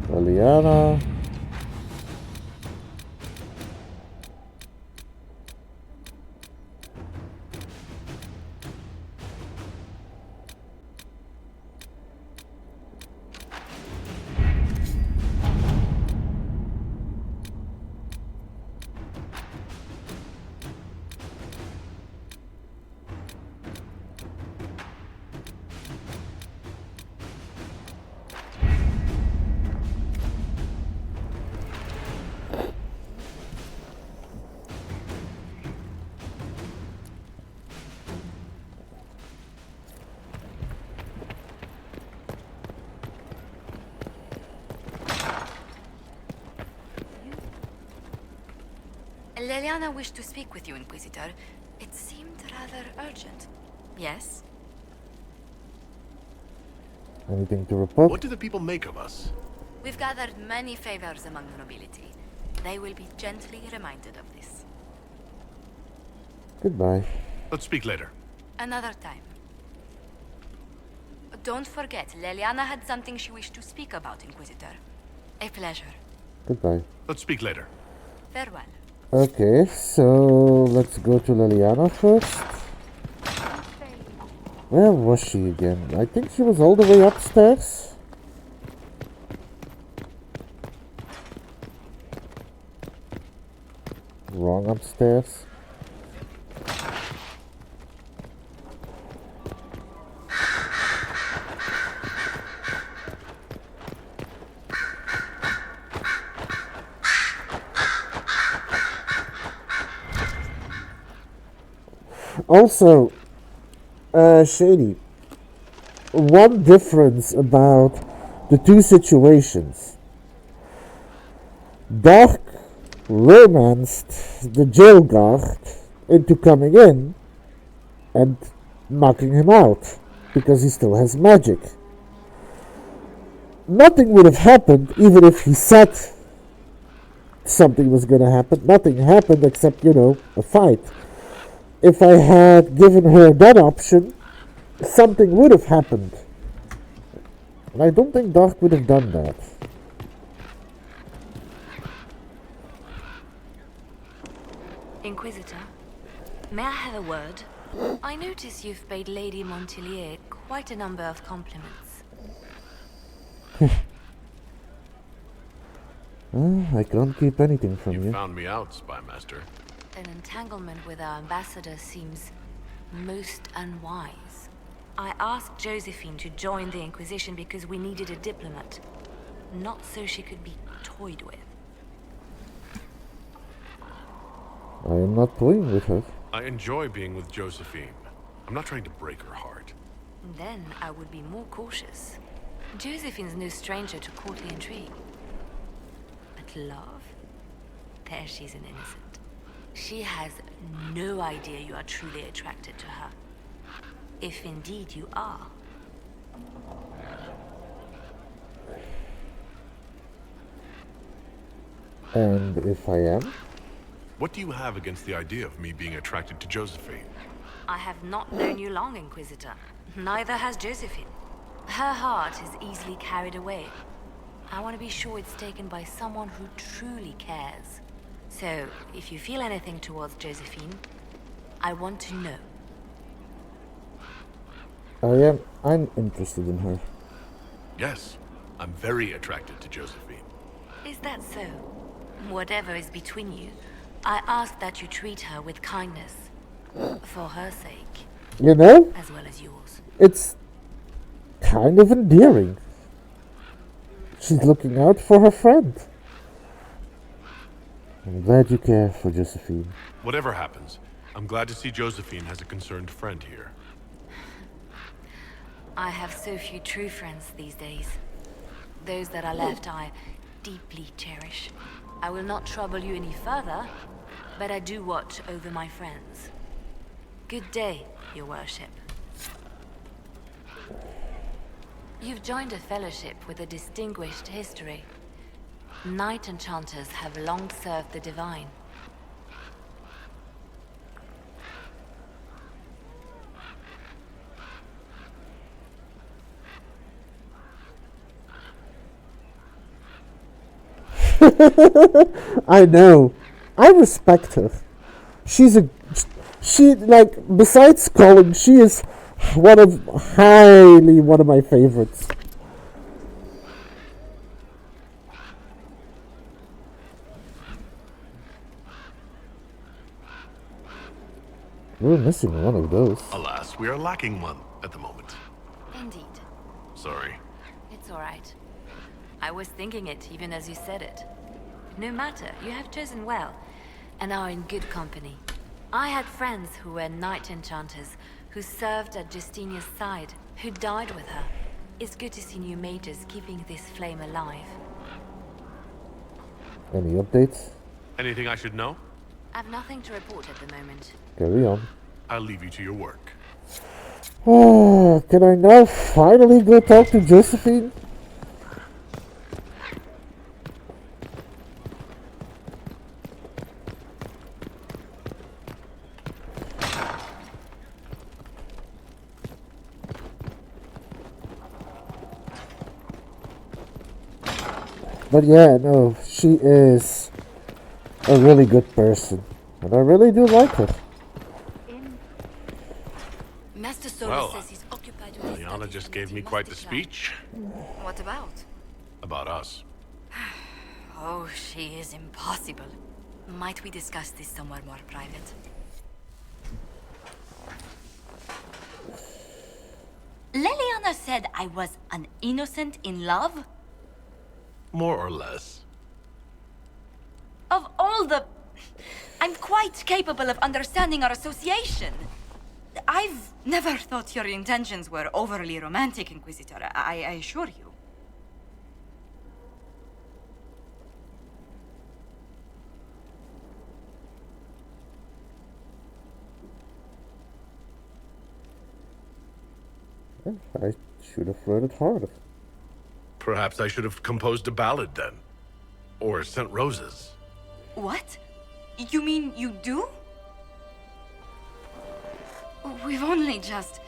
Liliana. Liliana wished to speak with you, Inquisitor. It seemed rather urgent. Yes? Anything to report? What do the people make of us? We've gathered many favors among the nobility. They will be gently reminded of this. Goodbye. Let's speak later. Another time. Don't forget, Liliana had something she wished to speak about, Inquisitor. A pleasure. Goodbye. Let's speak later. Farewell. Okay, so let's go to Liliana first. Where was she again? I think she was all the way upstairs. Wrong upstairs. Also, Shady, one difference about the two situations. Dark romanced the jail guard into coming in and knocking him out because he still has magic. nothing would have happened even if he said something was going to happen. Nothing happened except, a fight. If I had given her that option, something would have happened. And I don't think Dark would have done that. Inquisitor, may I have a word? I notice you've paid Lady Montilier quite a number of compliments. I can't keep anything from you. You found me out, Spy Master. An entanglement with our ambassador seems most unwise. I asked Josephine to join the Inquisition because we needed a diplomat, not so she could be toyed with. I am not toying with her. I enjoy being with Josephine. I'm not trying to break her heart. Then I would be more cautious. Josephine's no stranger to courtly intrigue. But love? There she's an innocent. She has no idea you are truly attracted to her. If indeed you are. And if I am? What do you have against the idea of me being attracted to Josephine? I have not known you long, Inquisitor. Neither has Josephine. Her heart is easily carried away. I want to be sure it's taken by someone who truly cares. So, if you feel anything towards Josephine, I want to know. I'm interested in her. Yes, I'm very attracted to Josephine. Is that so? Whatever is between you, I ask that you treat her with kindness. For her sake. As well as yours. It's kind of endearing. She's looking out for her friend. I'm glad you care for Josephine. Whatever happens, I'm glad to see Josephine has a concerned friend here. I have so few true friends these days. Those that are left I deeply cherish. I will not trouble you any further, but I do watch over my friends. Good day, your worship. You've joined a fellowship with a distinguished history. Knight enchanters have long served the divine. I know. I respect her. Besides Colin, she is one of my favorites. We're missing one of those. Alas, we are lacking one at the moment. Indeed. Sorry. It's all right. I was thinking it even as you said it. No matter, you have chosen well, and are in good company. I had friends who were knight enchanters, who served at Justinia's side, who died with her. It's good to see new mages keeping this flame alive. Any updates? Anything I should know? I've nothing to report at the moment. Carry on. I'll leave you to your work. Oh, can I now finally go talk to Josephine? But yeah, no, she is a really good person. And I really do like her. Master Solar Well, says he's occupied with his Liana just gave me quite the speech. What about? About us. Oh, she is impossible. Might we discuss this somewhere more private? Leliana said I was an innocent in love? More or less. Of all the... I'm quite capable of understanding our association. I've never thought your intentions were overly romantic, Inquisitor. I assure you. I should have flirted harder. Perhaps I should have composed a ballad then. Or sent roses. What? You mean you do? We've only just...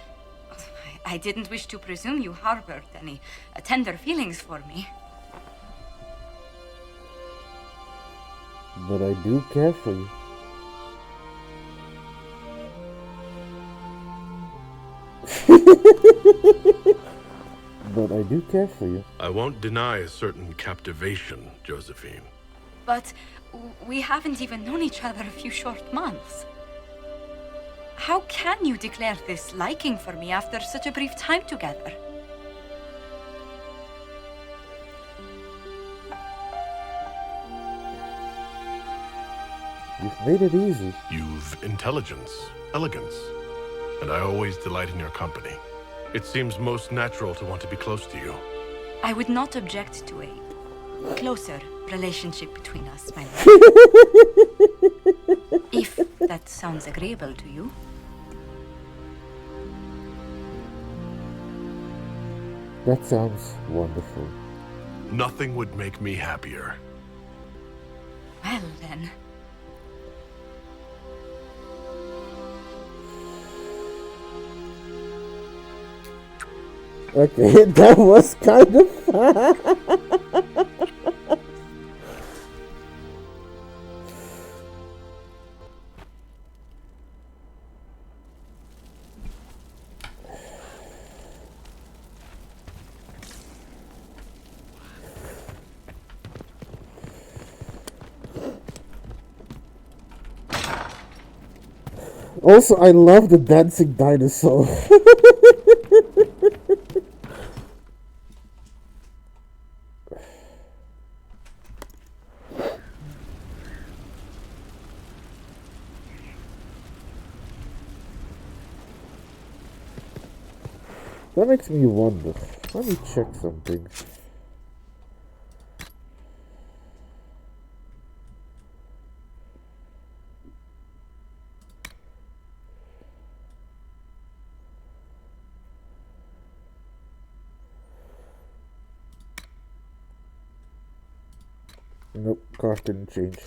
I didn't wish to presume you harbored any tender feelings for me. But I do care for you. But I do care for you. I won't deny a certain captivation, Josephine. But we haven't even known each other a few short months. How can you declare this liking for me after such a brief time together? You've made it easy. You've intelligence, elegance, and I always delight in your company. It seems most natural to want to be close to you. I would not object to a closer relationship between us, my lord. If that sounds agreeable to you. That sounds wonderful. Nothing would make me happier. Well, then. Okay, that was kind of fun. Also, I love the dancing dinosaur. That makes me wonder. Let me check something. Nope, card didn't change.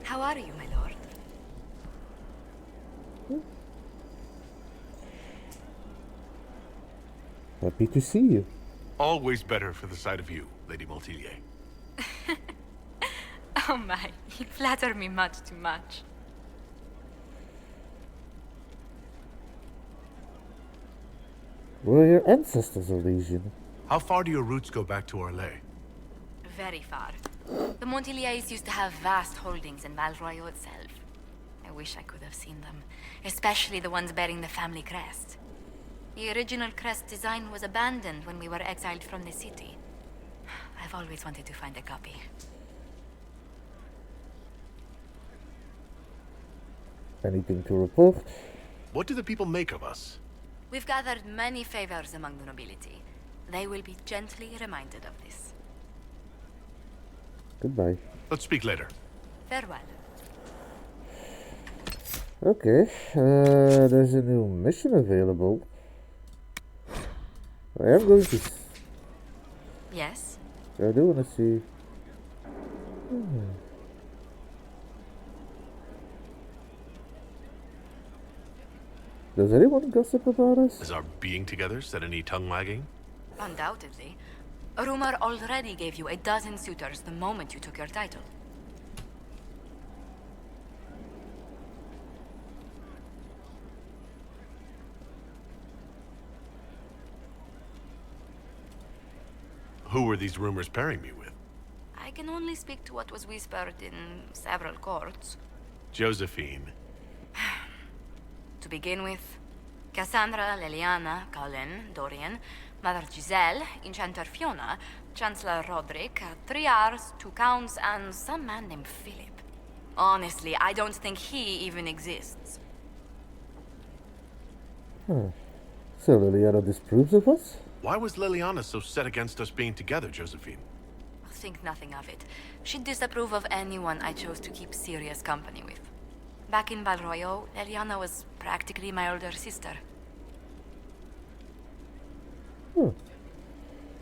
How are you, my lord? Happy to see you. Always better for the sight of you, Lady Montilyet. Oh my, you flatter me much too much. Were your ancestors Elysian? How far do your roots go back to Orlais? Very far. The Montilyets used to have vast holdings in Valroyo itself. I wish I could have seen them, especially the ones bearing the family crest. The original crest design was abandoned when we were exiled from the city. I've always wanted to find a copy. Anything to report? What do the people make of us? We've gathered many favors among the nobility. They will be gently reminded of this. Goodbye. Let's speak later. Farewell. Okay, there's a new mission available. I am going to... Yes? I do want to see... Does anyone gossip about us? Has our being together set any tongue wagging? Undoubtedly. A rumor already gave you a dozen suitors the moment you took your title. Who were these rumors pairing me with? I can only speak to what was whispered in several courts. Josephine. To begin with, Cassandra, Leliana, Colin, Dorian, Mother Giselle, Enchanter Fiona, Chancellor Roderick, 3 Rs, 2 Counts, and some man named Philip. Honestly, I don't think he even exists. So Liliana disapproves of us? Why was Liliana so set against us being together, Josephine? think nothing of it. She'd disapprove of anyone I chose to keep serious company with. Back in Valroyo, Eliana was practically my older sister.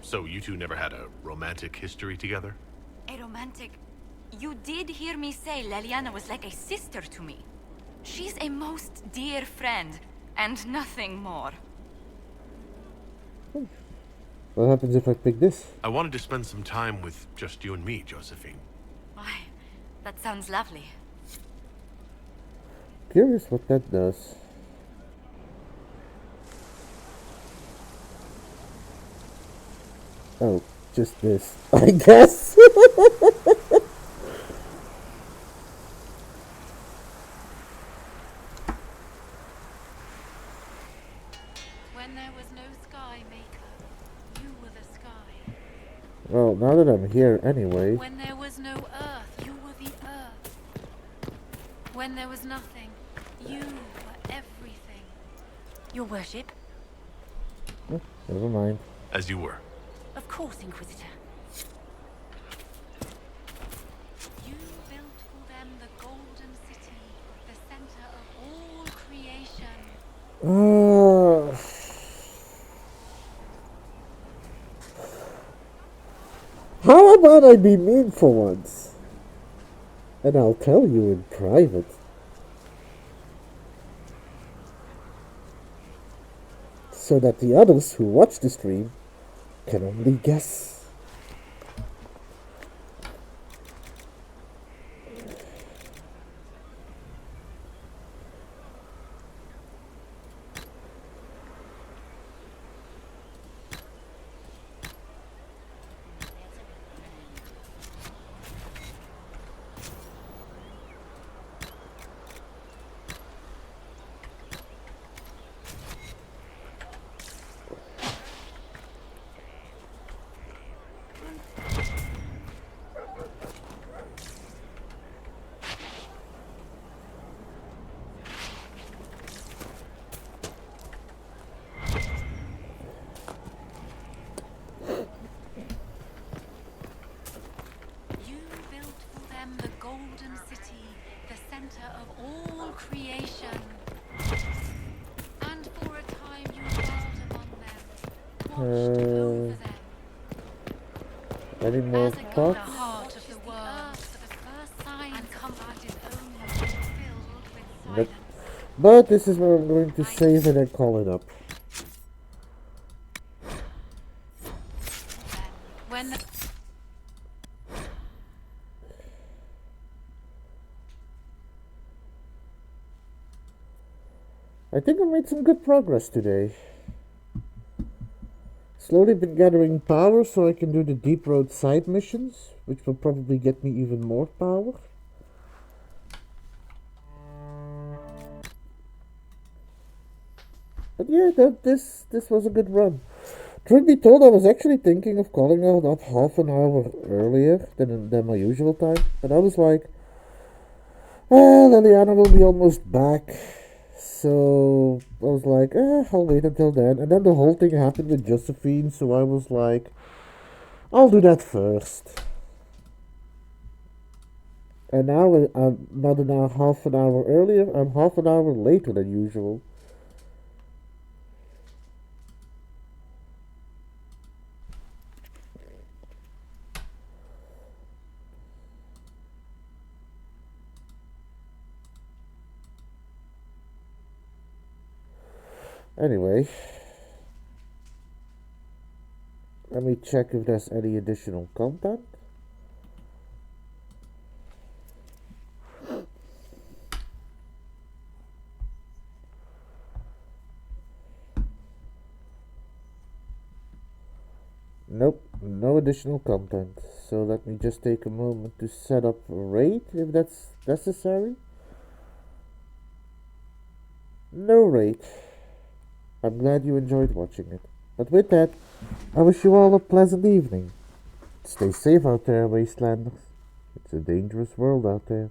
So you two never had a romantic history together? A romantic... You did hear me say Leliana was like a sister to me. She's a most dear friend, and nothing more. What happens if I pick this? I wanted to spend some time with just you and me, Josephine. Why, that sounds lovely. Curious what that does. Oh, just this, I guess. When there was no sky maker, you were the sky. Well, now that I'm here anyway. When there was no earth, you were the earth. When there was nothing, you were everything. Your worship? Never mind. As you were. Of course, Inquisitor. You built for them the golden city, the center of all creation. How about I be mean for once? And I'll tell you in private. So that the others who watch the stream can only guess. Any more thoughts? Nope. But this is where I'm going to save it and call it up. I think I made some good progress today. Slowly been gathering power so I can do the deep road side missions, which will probably get me even more power. But yeah, this was a good run. Truth be told, I was actually thinking of calling out up half an hour earlier than my usual time, but I was like, Liliana will be almost back. So I was like, I'll wait until then. And then the whole thing happened with Josephine, so I was like, I'll do that first. And now I'm not half an hour earlier, I'm half an hour later than usual. Anyway, let me check if there's any additional content. Nope, no additional content. So let me just take a moment to set up a raid if that's necessary. No raid. I'm glad you enjoyed watching it. But with that, I wish you all a pleasant evening. Stay safe out there, Wastelanders. It's a dangerous world out there.